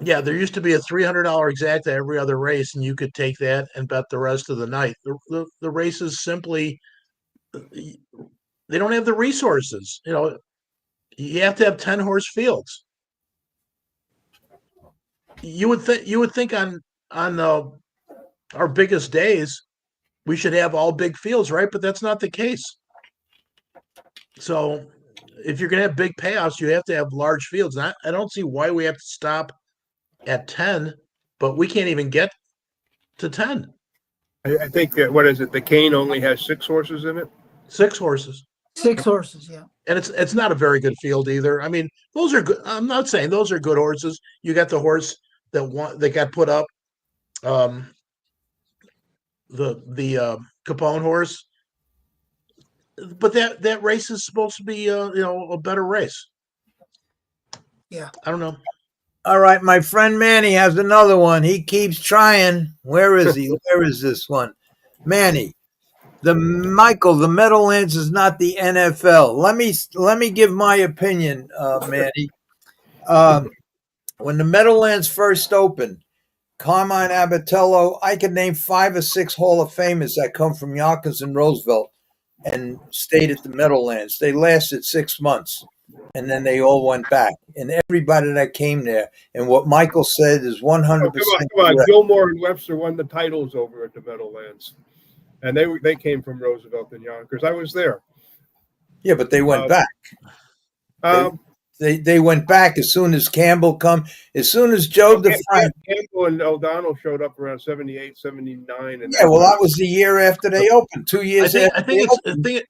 Yeah, there used to be a $300 exacta every other race, and you could take that and bet the rest of the night. The races simply, they don't have the resources. You have to have 10 horse fields. You would think on our biggest days we should have all big fields, right? But that's not the case. So if you're going to have big payoffs, you have to have large fields. And I don't see why we have to stop at 10, but we can't even get to 10. I think that, what is it? The Cane only has 6 horses in it. 6 horses. 6 horses, yeah. And it's not a very good field either. I mean, those are good. I'm not saying those are good horses. You got the horse that got put up, the Capone horse. But that race is supposed to be a better race. Yeah. I don't know. All right, my friend Manny has another one. He keeps trying. Where is he? Where is this one? Manny. The Meadowlands is not the NFL. Let me give my opinion, Manny. When the Meadowlands first opened, Carmine Abatello, I could name 5 or 6 Hall of Famers that come from Yonkers and Roosevelt and stayed at the Meadowlands. They lasted 6 months, and then they all went back. And everybody that came there, and what Michael said is 100%. Come on. Gilmore and Webster won the titles over at the Meadowlands. and they came from Roosevelt and Yonkers. I was there. Yeah, but they went back. Um, They went back as soon as Campbell come. As soon as Joe DeFrank. Campbell and O'Donnell showed up around 78, 79. And Yeah, well, that was the year after they opened. 2 years after. I think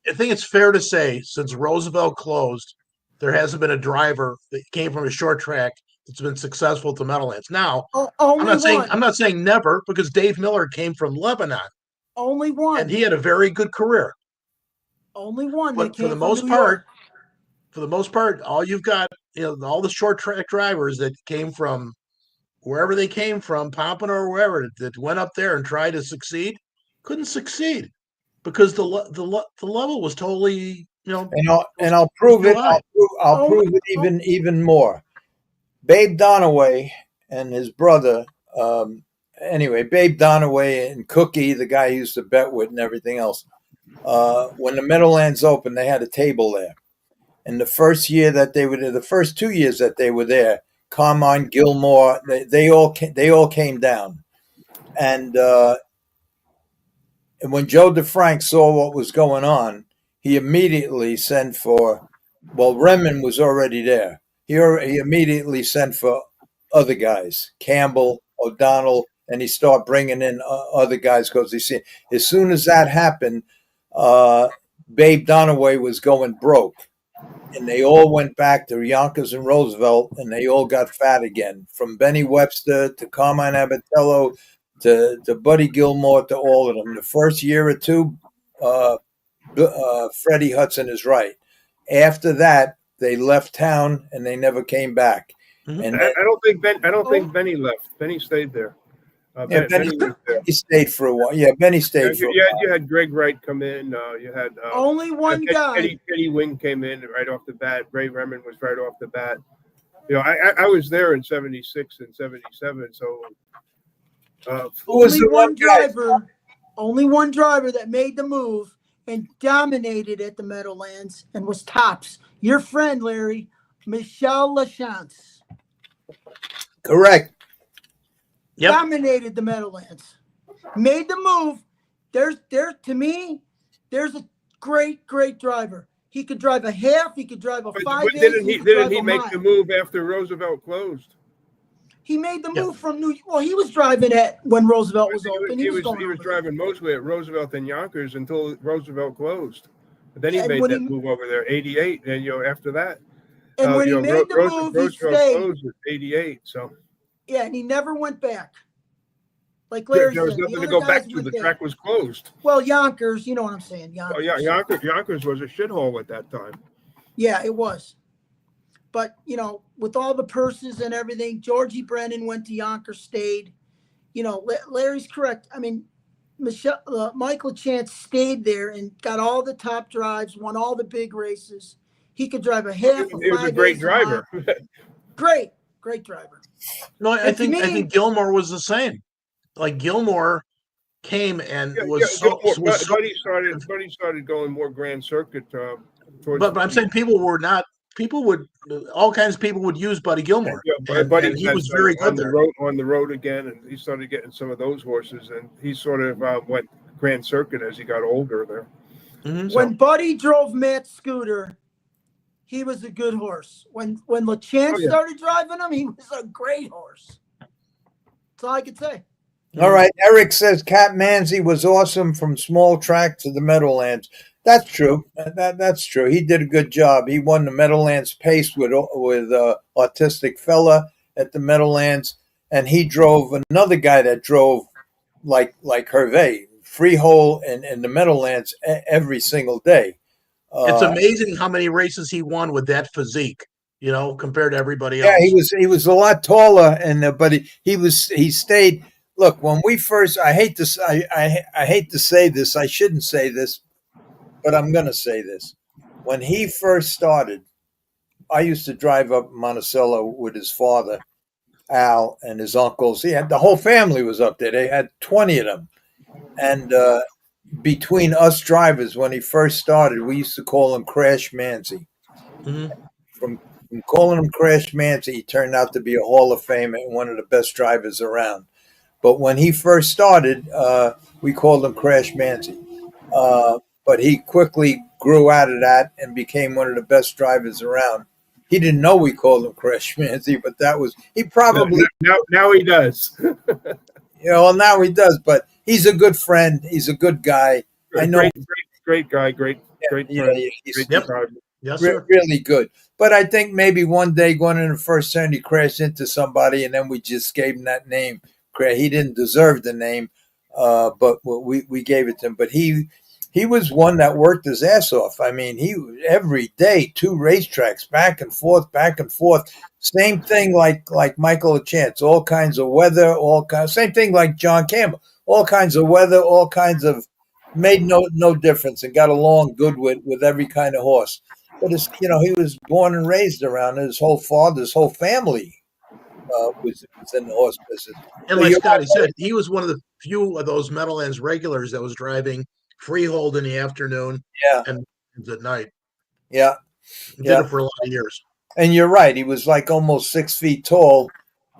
it's fair to say, since Roosevelt closed, there hasn't been a driver that came from a short track that's been successful at the Meadowlands. Now, I'm not saying never, because Dave Miller came from Lebanon. Only one. And he had a very good career. Only one. But for the most part, all you've got, all the short track drivers that came from wherever they came from, Pompano or wherever, that went up there and tried to succeed, couldn't succeed because the level was totally, And I'll prove it. I'll prove it even more. Babe Donaway and his brother. Anyway, Babe Donaway and Cookie, the guy he used to bet with and everything else. When the Meadowlands opened, they had a table there. And the first year that they were there, the first 2 years that they were there, Carmine, Gilmore, they all came down. And when Joe DeFrank saw what was going on, he immediately sent for, Redmond was already there. He immediately sent for other guys, Campbell, O'Donnell, and he started bringing in other guys because he said as soon as that happened, Babe Donaway was going broke. And they all went back to Yonkers and Roosevelt, and they all got fat again. From Benny Webster to Carmine Abatello to Buddy Gilmore to all of them. The first year or two, Freddie Hudson is right. After that, they left town and they never came back. Mm-hmm. And I don't think Benny left. Benny stayed there. Benny stayed for a while. Yeah, Benny stayed for a while. You had Greg Wright come in. You had only one guy. Eddie Wing came in right off the bat. Ray Redmond was right off the bat. I was there in 76 and 77. So who was only one driver that made the move and dominated at the Meadowlands and was tops. Your friend, Larry, Michel Lachance. Correct. Yep. Dominated the Meadowlands. Made the move. To me, there's a great driver. He could drive a half. He could drive a 5/8. Didn't he make the move after Roosevelt closed? He made the move from New. Well, he was driving at when Roosevelt was open. He was driving mostly at Roosevelt and Yonkers until Roosevelt closed. But then he made that move over there, 88, and after that. And when he made the move, he Roosevelt stayed. Closed at 88, so. Yeah, and he never went back. Like Larry there was said, nothing to go back to. The track was closed. Well, Yonkers, you know what I'm saying. Yonkers. Oh, yeah, Yonkers was a shithole at that time. Yeah, it was. But, with all the purses and everything, Georgie Brennan went to Yonkers, stayed. Larry's correct. I mean, Michael Chance stayed there and got all the top drives, won all the big races. He could drive a half. He was a great driver. Great driver. No, I think Gilmore was the same. Like Gilmore came and Buddy started going more Grand Circuit. But I'm saying all kinds of people would use Buddy Gilmore. Yeah, Buddy he was very good on the road again, and he started getting some of those horses, and he sort of went Grand Circuit as he got older there. Mm-hmm. When Buddy drove Matt's scooter, he was a good horse. When LaChance started driving him, he was a great horse. That's all I could say. All right. Eric says Cap Manzi was awesome from small track to the Meadowlands. That's true. That's true. He did a good job. He won the Meadowlands pace with Autistic Fella at the Meadowlands, and he drove another guy that drove like Herve, freehold in the Meadowlands every single day. It's amazing how many races he won with that physique, compared to everybody else. Yeah, he was a lot taller, but he stayed. Look, when we first, I hate to say this. I shouldn't say this, but I'm going to say this. When he first started, I used to drive up Monticello with his father, Al, and his uncles. The whole family was up there. They had 20 of them, and between us drivers, when he first started, we used to call him Crash Manzi. Mm-hmm. From calling him Crash Manzi, he turned out to be a Hall of Famer and one of the best drivers around. But when he first started, we called him Crash Manzi. But he quickly grew out of that and became one of the best drivers around. He didn't know we called him Crash Manzi, but that was he probably Now he does. well now he does. But he's a good friend. He's a good guy. I know. Great guy. Great friend. He's Great driver. Yes, sir. really good. But I think maybe one day going in the first turn, he crashed into somebody, and then we just gave him that name. He didn't deserve the name, but we gave it to him. But he was one that worked his ass off. I mean, he every day 2 racetracks back and forth. Same thing like Michael Chance, all kinds of weather, same thing like John Campbell, all kinds of weather, all kinds of made no difference, and got along good with every kind of horse. But he was born and raised around it. His whole family was in the horse business. And like Scotty said, he was one of the few of those Meadowlands regulars that was driving freehold in the afternoon and at night. Yeah. He did it for a lot of years. And you're right. He was like almost 6 feet tall.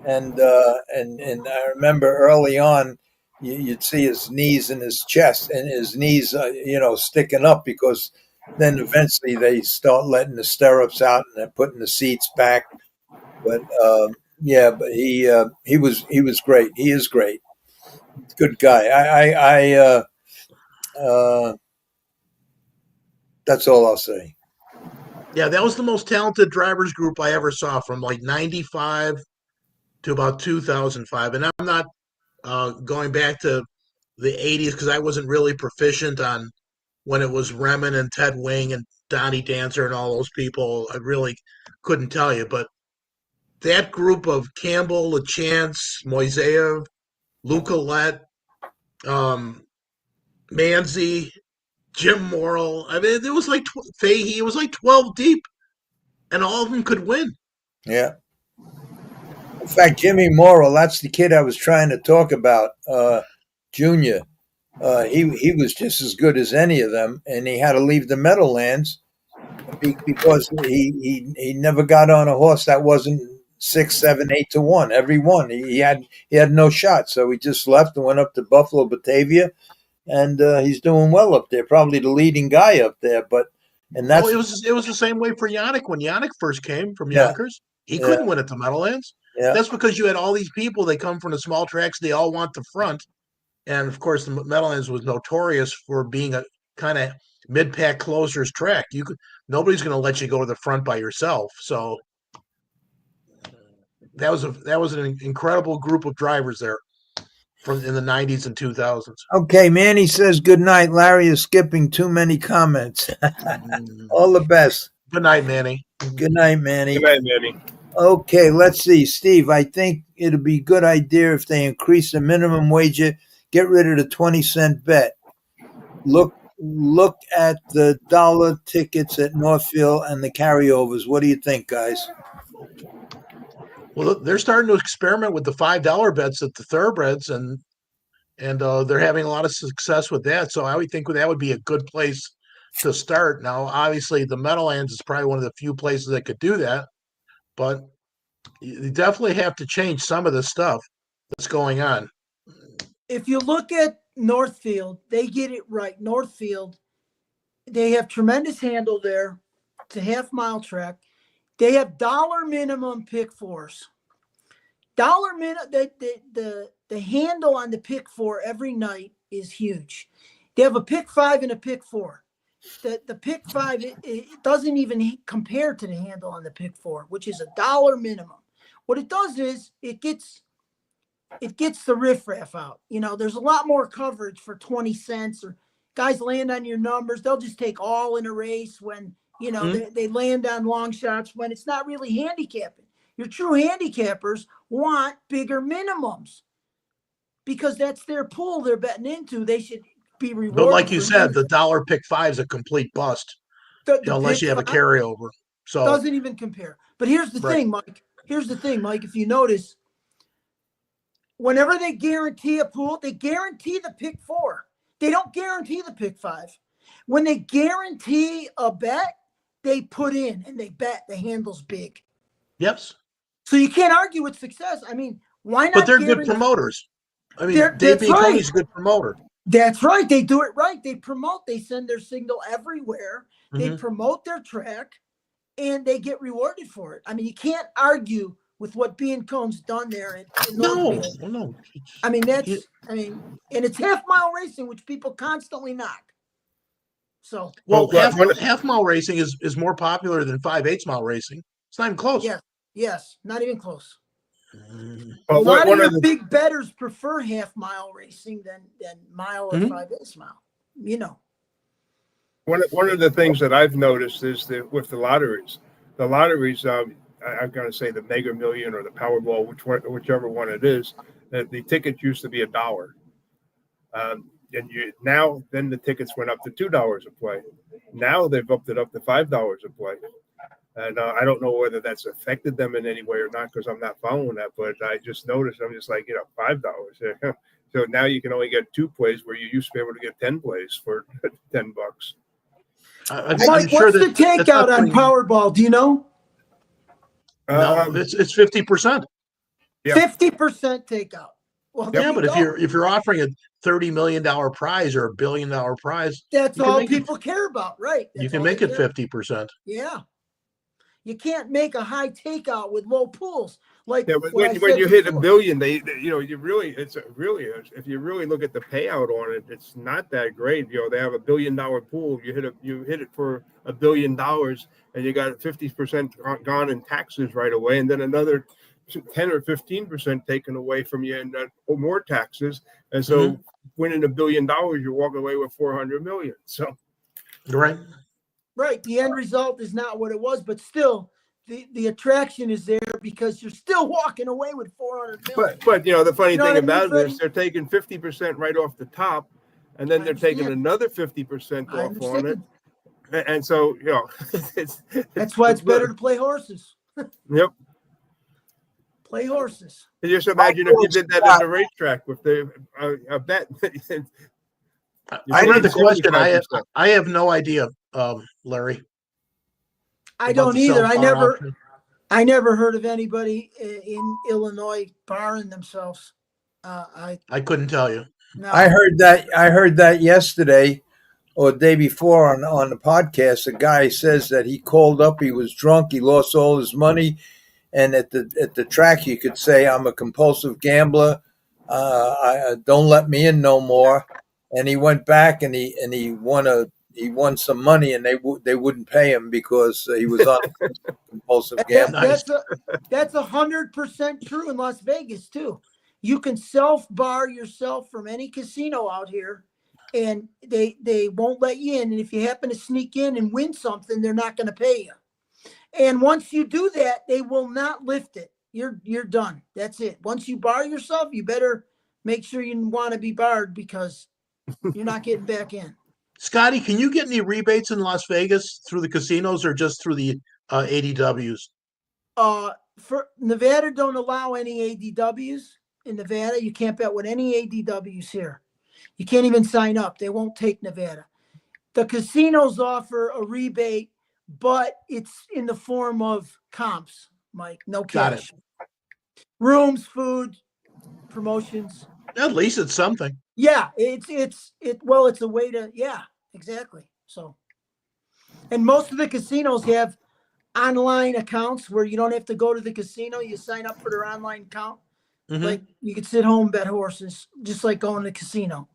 And I remember early on, you'd see his knees and his chest and his knees, sticking up, because then eventually they start letting the stirrups out and they're putting the seats back. But but he was great. He is great. Good guy. That's all I'll say. Yeah, that was the most talented drivers group I ever saw, from like 95 to about 2005. And I'm not going back to the 80s because I wasn't really proficient on when it was Remen and Ted Wing and Donnie Dancer and all those people. I really couldn't tell you. But that group of Campbell, LeChance, Moiseyev, Luca Lett, Manzi, Jim Morrill. I mean, it was like Fahey. It was like 12 deep, and all of them could win. Yeah. In fact, Jimmy Morrill, that's the kid I was trying to talk about, Junior. He was just as good as any of them, and he had to leave the Meadowlands because he never got on a horse that wasn't 6, 7, 8 to 1. Every one he had no shot, so he just left and went up to Buffalo, Batavia, and he's doing well up there. Probably the leading guy up there, it was the same way for Yannick when Yannick first came from Yonkers. He couldn't win at the Meadowlands. Yeah. That's because you had all these people. They come from the small tracks. They all want the front. And, of course, the Meadowlands was notorious for being a kind of mid-pack closers track. Nobody's going to let you go to the front by yourself. So that was an incredible group of drivers there in the 90s and 2000s. Okay, Manny says good night. Larry is skipping too many comments. All the best. Good night, Manny. Good night, Manny. Good night, Manny. Okay, let's see. Steve, I think it'd be a good idea if they increase the minimum wager, get rid of the 20-cent bet. Look at the dollar tickets at Northfield and the carryovers. What do you think, guys? Well, they're starting to experiment with the $5 bets at the Thoroughbreds, and they're having a lot of success with that. So I would think that would be a good place to start. Now, obviously, the Meadowlands is probably one of the few places that could do that, but you definitely have to change some of the stuff that's going on. If you look at Northfield, they get it right. Northfield, they have tremendous handle there. It's a half-mile track. They have dollar minimum pick fours. Dollar minimum. The handle on the pick four every night is huge. They have a pick 5 and a pick 4. The pick 5 it doesn't even compare to the handle on the pick 4, which is a dollar minimum. What it does is it gets the riffraff out. There's a lot more coverage for 20 cents, or guys land on your numbers. They'll just take all in a race when, they land on long shots when it's not really handicapping. Your true handicappers want bigger minimums because that's their pool they're betting into. They should be rewarded. But like you said, the dollar pick 5 is a complete bust unless you have a carryover. So doesn't even compare. But here's the thing, Mike. If you notice, whenever they guarantee a pool, they guarantee the pick 4. They don't guarantee the pick 5. When they guarantee a bet, they put in and they bet the handle's big. Yes. So you can't argue with success. I mean, why not? But they're good promoters. I mean, Dave That's right. Bianconi's a good promoter. That's right. They do it right. They promote. They send their signal everywhere. They Mhm. promote their track, and they get rewarded for it. I mean, you can't argue with what Biancone's done there in No, Northfield. no. I mean, and it's half-mile racing, which people constantly knock. So, Well, Well, half mile racing is more popular than 5/8 mile racing. It's not even close. yes, not even close. Well, A lot one of of your the big bettors prefer half-mile racing than mile or Mhm. 5/8 mile. You know. one of the things that I've noticed is that with the lotteries, I'm going to say the Mega Million or the Powerball, whichever one it is, that the tickets used to be $1. Then the tickets went up to $2 a play. Now they've upped it up to $5 a play. And I don't know whether that's affected them in any way or not because I'm not following that. But I just noticed, I'm just like, $5. So now you can only get 2 plays where you used to be able to get 10 plays for $10. I'm Mike, sure what's the that's not takeout on putting- Powerball? Do you know? No, it's 50%. Yeah. 50% takeout. Well, there Yeah, you but go. if you're offering a $30 million prize or $1 billion prize, That's you can all make people care about, right? you That's can all make they it care- 50%. Yeah. You can't make a high takeout with low pools. Like Yeah, but what I when said you hit before. $1 billion, if you really look at the payout on it, it's not that great. They have $1 billion pool. You hit it for $1 billion, and you got 50% gone in taxes right away, and then another 10 or 15% taken away from you, and more taxes. And so, winning $1 billion, you walk away with 400 million. So, Right. Right. The end result is not what it was, but still the attraction is there because you're still walking away with 400 million. but the funny You know thing what I mean, about it Freddie? is they're taking 50% right off the top, and then I they're taking understand. another 50% I off on it. understand. And so, That's why it's better to play horses. Yep. Play horses. And just imagine if you did that at the racetrack with a bet. I read the question. 75%. I have no idea, Larry. I about don't the either. self-bar option. I never heard of anybody in Illinois barring themselves. I couldn't tell you. no. I heard that yesterday or the day before on the podcast. A guy says that he called up, he was drunk, he lost all his money, and at the track you could say, I'm a compulsive gambler. I don't let me in no more. And he went back and he won some money, and they wouldn't pay him because he was on compulsive gambling. Nice. That's 100% true in Las Vegas too. You can self-bar yourself from any casino out here, and they won't let you in. And if you happen to sneak in and win something, they're not going to pay you. And once you do that, they will not lift it. You're done. That's it. Once you bar yourself, you better make sure you want to be barred because you're not getting back in. Scotty, can you get any rebates in Las Vegas through the casinos or just through the ADWs? For Nevada, don't allow any ADWs. In Nevada, you can't bet with any ADWs here. You can't even sign up. They won't take Nevada. The casinos offer a rebate, but it's in the form of comps, Mike. No Got cash. Rooms, food, promotions. At least it's something. Yeah, it's a way to, yeah, exactly. So, and most of the casinos have online accounts where you don't have to go to the casino. You sign up for their online account. Mhm. Like you could sit home, bet horses, just like going to the casino.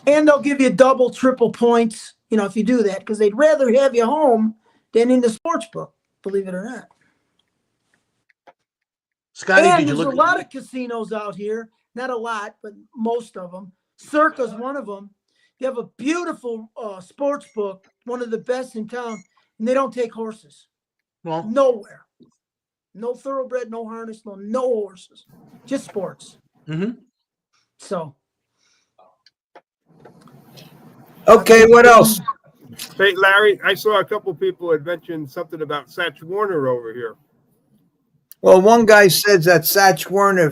And they'll give you double, triple points, if you do that, because they'd rather have you home than in the sports book, believe it or not. Scotty, And did you there's look? a lot of casinos out here. Not a lot, but most of them. Circa's one of them. You have a beautiful sports book, one of the best in town, and they don't take horses. Well, Nowhere. No thoroughbred, no harness, no horses. Just sports. mhm. So. Okay, what else? Hey, Larry, I saw a couple people had mentioned something about Satch Warner over here. Well, one guy says that Satch Werner.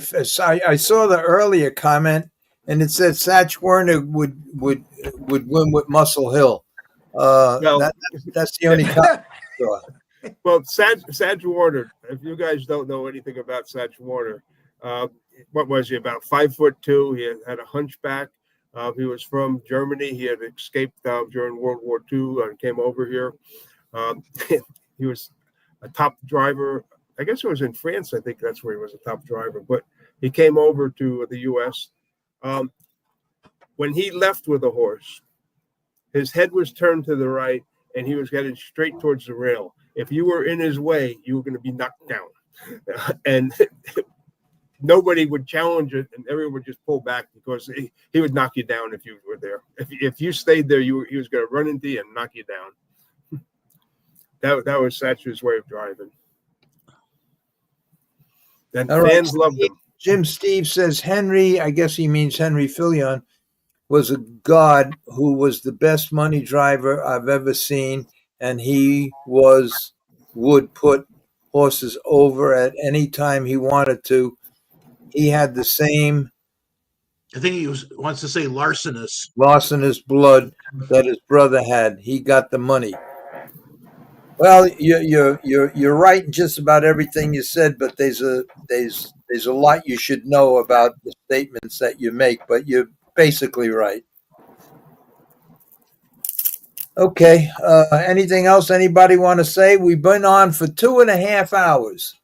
I saw the earlier comment, and it said Satch Werner would win with Muscle Hill. That's the only comment I saw. Well, Satch Warner, if you guys don't know anything about Satch Warner, what was he, about 5'2"? He had a hunchback. He was from Germany. He had escaped during World War II and came over here. He was a top driver. I guess it was in France. I think that's where he was a top driver. But he came over to the U.S. When he left with a horse, his head was turned to the right, and he was headed straight towards the rail. If you were in his way, you were going to be knocked down. And nobody would challenge it, and everyone would just pull back because he would knock you down if you were there. If you stayed there, he was going to run into you and knock you down. That was Satcher's way of driving. And All fans right. loved him. Jim Steve says Henry, I guess he means Henry Filion, was a god who was the best money driver I've ever seen, and he would put horses over at any time he wanted to. He had the same I think he wants to say larcenous. larcenous blood that his brother had. He got the money. Well, you're right in just about everything you said, but there's a lot you should know about the statements that you make, but you're basically right. Okay. Anything else anybody want to say? We've been on for 2.5 hours.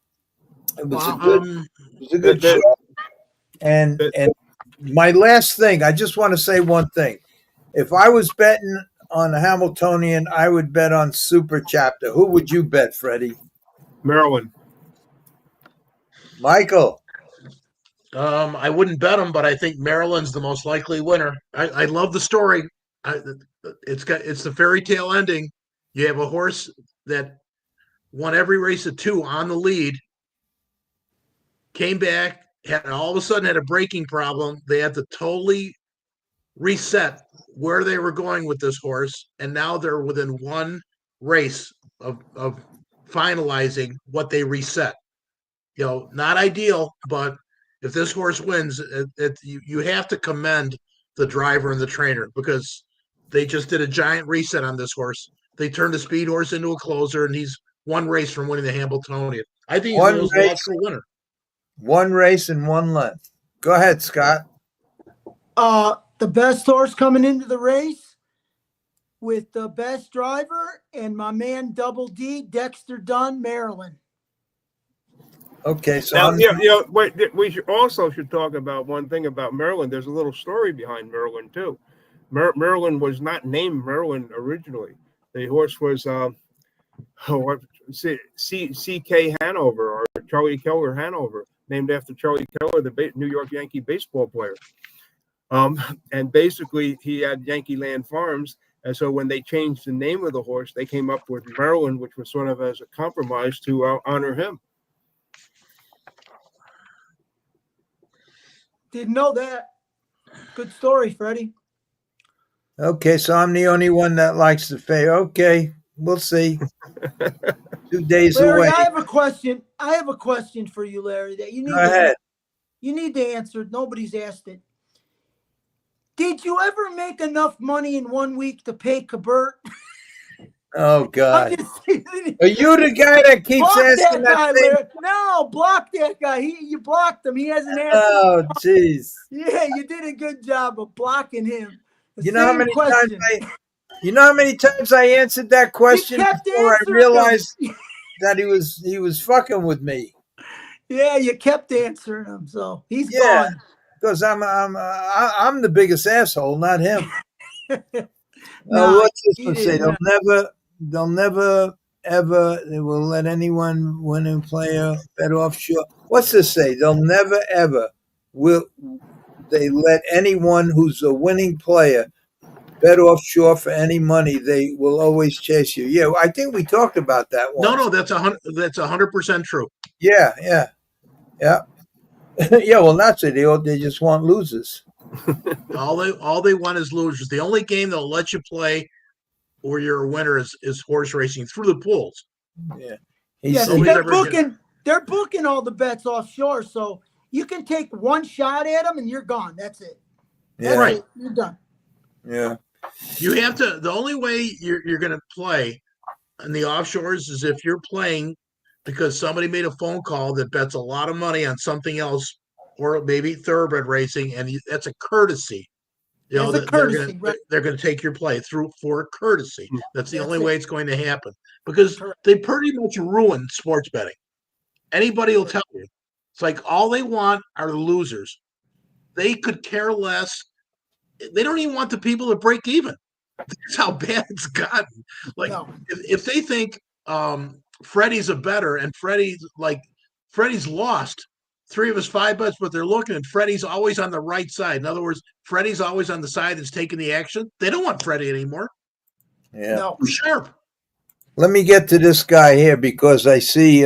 It was a good show. And my last thing, I just want to say one thing. If I was betting on a Hambletonian, I would bet on Super Chapter. Who would you bet, Freddie? Maryland. Michael. I wouldn't bet him, but I think Maryland's the most likely winner. I love the story. It's the fairy tale ending. You have a horse that won every race at 2 on the lead, came back, all of a sudden had a braking problem. They had to totally reset where they were going with this horse, and now they're within one race of finalizing what they reset. Not ideal, but if this horse wins, you have to commend the driver and the trainer, because they just did a giant reset on this horse. They turned the speed horse into a closer, and he's one race from winning the Hambletonian. I think he's the most logical winner. One race and one length. Go ahead, Scott. The best horse coming into the race with the best driver and my man Double D, Dexter Dunn, Maryland. Okay, so now, wait, we should talk about one thing about Maryland. There's a little story behind Maryland too. Maryland was not named Maryland originally. The horse was C.K. Hanover, or Charlie Keller Hanover, named after Charlie Keller, the New York Yankee baseball player. And basically, he had Yankee Land Farms. And so when they changed the name of the horse, they came up with Maryland, which was sort of as a compromise to honor him. Didn't know that. Good story, Freddie. Okay, so I'm the only one that likes the fair. Okay, we'll see. 2 days Larry, away. I have a question. I have a question for you, Larry, that you need. Go ahead. You need to answer. Nobody's asked it. Did you ever make enough money in 1 week to pay Cabert? Oh, God. Are Are you the guy that keeps asking that thing? Larry. No, block that guy. You blocked him. He hasn't asked. Oh, jeez. Yeah, you did a good job of blocking him. You know how many times I answered that question before I realized that he was fucking with me. Yeah, you kept answering him, so he's gone. Because I'm the biggest asshole, not him. What's this one say? They'll never ever they will let anyone winning player bet offshore. What's this say? They'll never ever will they let anyone who's a winning player bet offshore for any money. They will always chase you. Yeah, I think we talked about that one. No, that's 100% true. Yeah. Yeah, well, that's it. They just want losers. all they want is losers. The only game they'll let you play where you're a winner is horse racing through the pools. Yeah. So they're booking all the bets offshore, so you can take one shot at them and you're gone. That's it. That's right. It. You're done. Yeah. You have to. The only way you're going to play in the offshores is if you're playing because somebody made a phone call that bets a lot of money on something else or maybe thoroughbred racing, and that's a courtesy. You know, As a that courtesy, right? they're going to take your play through for courtesy. That's the That's only it. way it's going to happen, because Correct. they pretty much ruin sports betting. Anybody will tell you. It's like all they want are the losers. They could care less. They don't even want the people to break even. That's how bad it's gotten. Like No. if they think Freddie's a better, and Freddie's lost 3 of his 5 bets, but they're looking, and Freddie's always on the right side. In other words, Freddie's always on the side that's taking the action. They don't want Freddie anymore. Yeah. No. Sharp. Let me get to this guy here because I see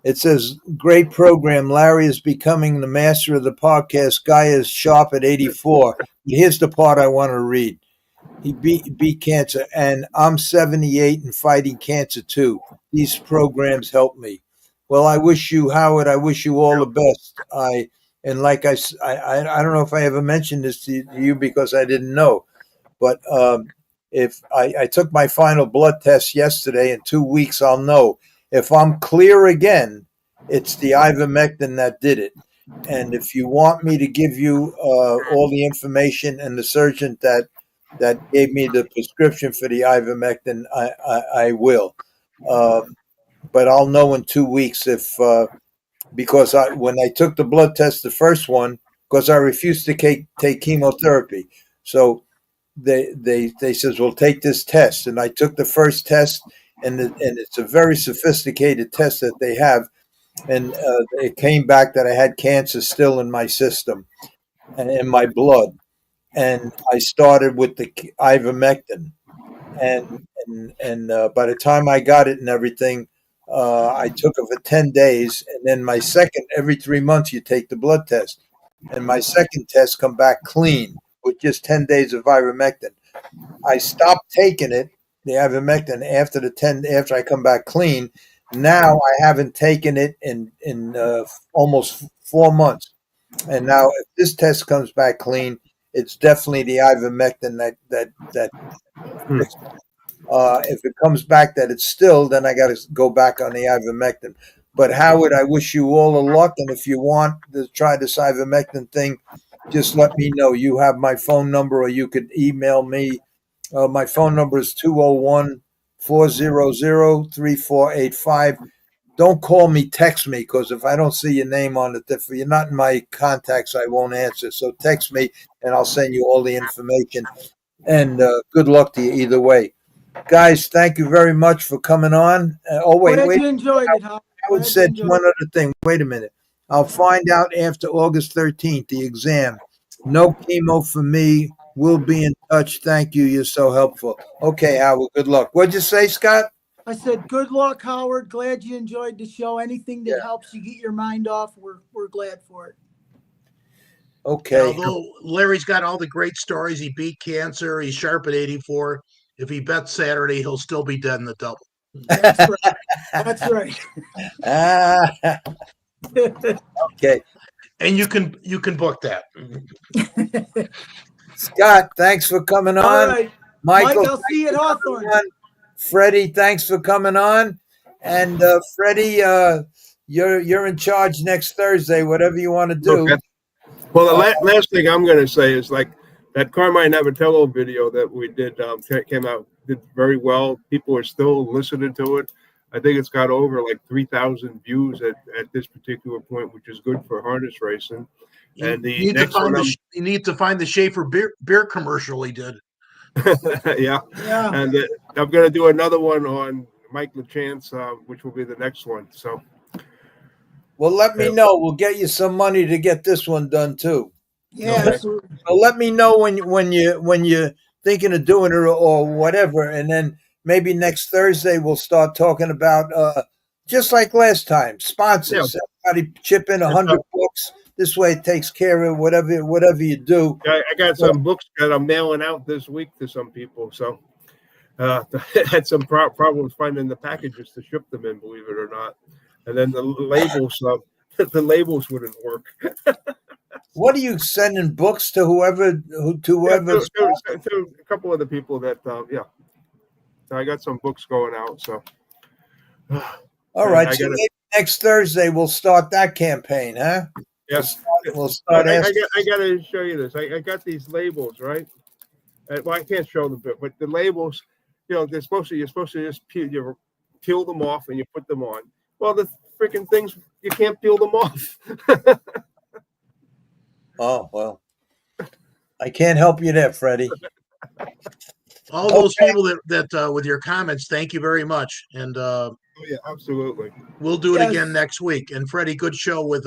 it says, great program. Larry is becoming the master of the podcast. Guy is sharp at 84. Here's the part I want to read. He beat cancer, and I'm 78 and fighting cancer too. These programs help me. Well, I wish you, Howard, I wish you all the best. I don't know if I ever mentioned this to you because I didn't know, but if I took my final blood test yesterday, in 2 weeks I'll know. If I'm clear again, it's the ivermectin that did it. And if you want me to give you all the information, and the surgeon that gave me the prescription for the ivermectin, I will. But I'll know in 2 weeks because when I took the blood test, the first one, because I refused to take chemotherapy. So they says, well, take this test. And I took the first test, and it's a very sophisticated test that they have. And it came back that I had cancer still in my system and in my blood. And I started with the ivermectin, and by the time I got it and everything, I took it for 10 days, and then my second, every 3 months you take the blood test, and my second test come back clean with just 10 days of ivermectin. I stopped taking it, the ivermectin, after I come back clean. Now I haven't taken it in almost 4 months, and now if this test comes back clean, it's definitely the ivermectin that. If it comes back that it's still, then I got to go back on the ivermectin. But Howard, I wish you all the luck, and if you want to try this ivermectin thing, just let me know. You have my phone number, or you could email me. My phone number is 201-400-3485. Don't call me, text me, because if I don't see your name on it, if you're not in my contacts, I won't answer. So text me, and I'll send you all the information. And good luck to you either way. Guys, thank you very much for coming on. Glad you enjoyed it, Howard. Howard said one other thing. Wait a minute. I'll find out after August 13th, the exam. No chemo for me. We'll be in touch. Thank you. You're so helpful. Okay, Howard, good luck. What'd you say, Scott? I said, good luck, Howard. Glad you enjoyed the show. Anything that helps you get your mind off, we're glad for it. Okay. Although Larry's got all the great stories. He beat cancer. He's sharp at 84. If he bets Saturday, he'll still be dead in the double. That's right. That's right. Okay. And you can book that. Scott, thanks for coming on. All right. Michael, Mike, I'll see you at Hawthorne. Freddie, thanks for coming on. And Freddie, you're in charge next Thursday, whatever you want to do. Okay. Well, the last thing I'm going to say is, like, that Carmine Navatello video that we did came out, did very well. People are still listening to it. I think it's got over like 3,000 views at this particular point, which is good for harness racing. And you need to find the Schaefer beer commercial he did. Yeah. And I'm going to do another one on Mike LeChance, which will be the next one. So, well, let me know. We'll get you some money to get this one done too. Yeah, okay? absolutely. So let me know when you're thinking of doing it or whatever, and then maybe next Thursday we'll start talking about just like last time, sponsors. Everybody chip in $100. This way it takes care of whatever you do. I got some books that I'm mailing out this week to some people. So had some problems finding the packages to ship them in, believe it or not. And then the labels, the labels wouldn't work. What are you sending books to whoever? To a couple of the people that, So I got some books going out. So, all right. So maybe next Thursday we'll start that campaign, huh? Yes. we'll start asking. I got to show you this. I got these labels, right? Well, I can't show them, but the labels, you're supposed to just peel them off and you put them on. Well, the freaking things, you can't peel them off. Oh, well, I can't help you there, Freddie. All those people that with your comments, thank you very much. And Oh, yeah, absolutely. we'll do it Yes. again next week. And Freddie, good show with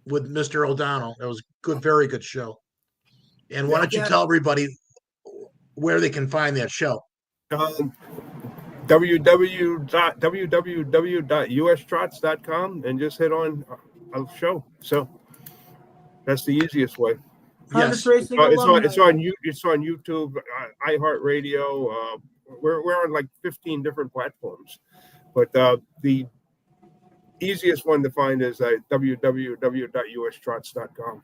Mr. O'Donnell. That was good, very good show. And why don't you Yeah. tell everybody where they can find that show? www.ustrots.com and just hit on a show. So that's the easiest way. Harness Yes. Racing It's Alumni. on YouTube, iHeartRadio. We're on like 15 different platforms, but the easiest one to find is www.ustrots.com.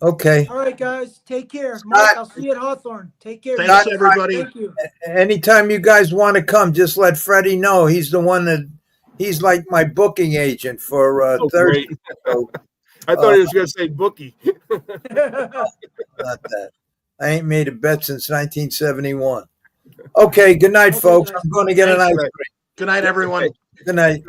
Okay. All right, guys. Take care. Mike, I'll see you at Hawthorne. Take care. Thanks, guys. everybody. Thank you. Anytime you guys want to come, just let Freddie know. He's the one he's like my booking agent for Thursday. Great. So, I thought he was going to say bookie. not that. I ain't made a bet since 1971. Okay, good night, Okay, folks. guys. I'm going to get an Thanks, ice Greg. cream. Good night, everyone. Good night.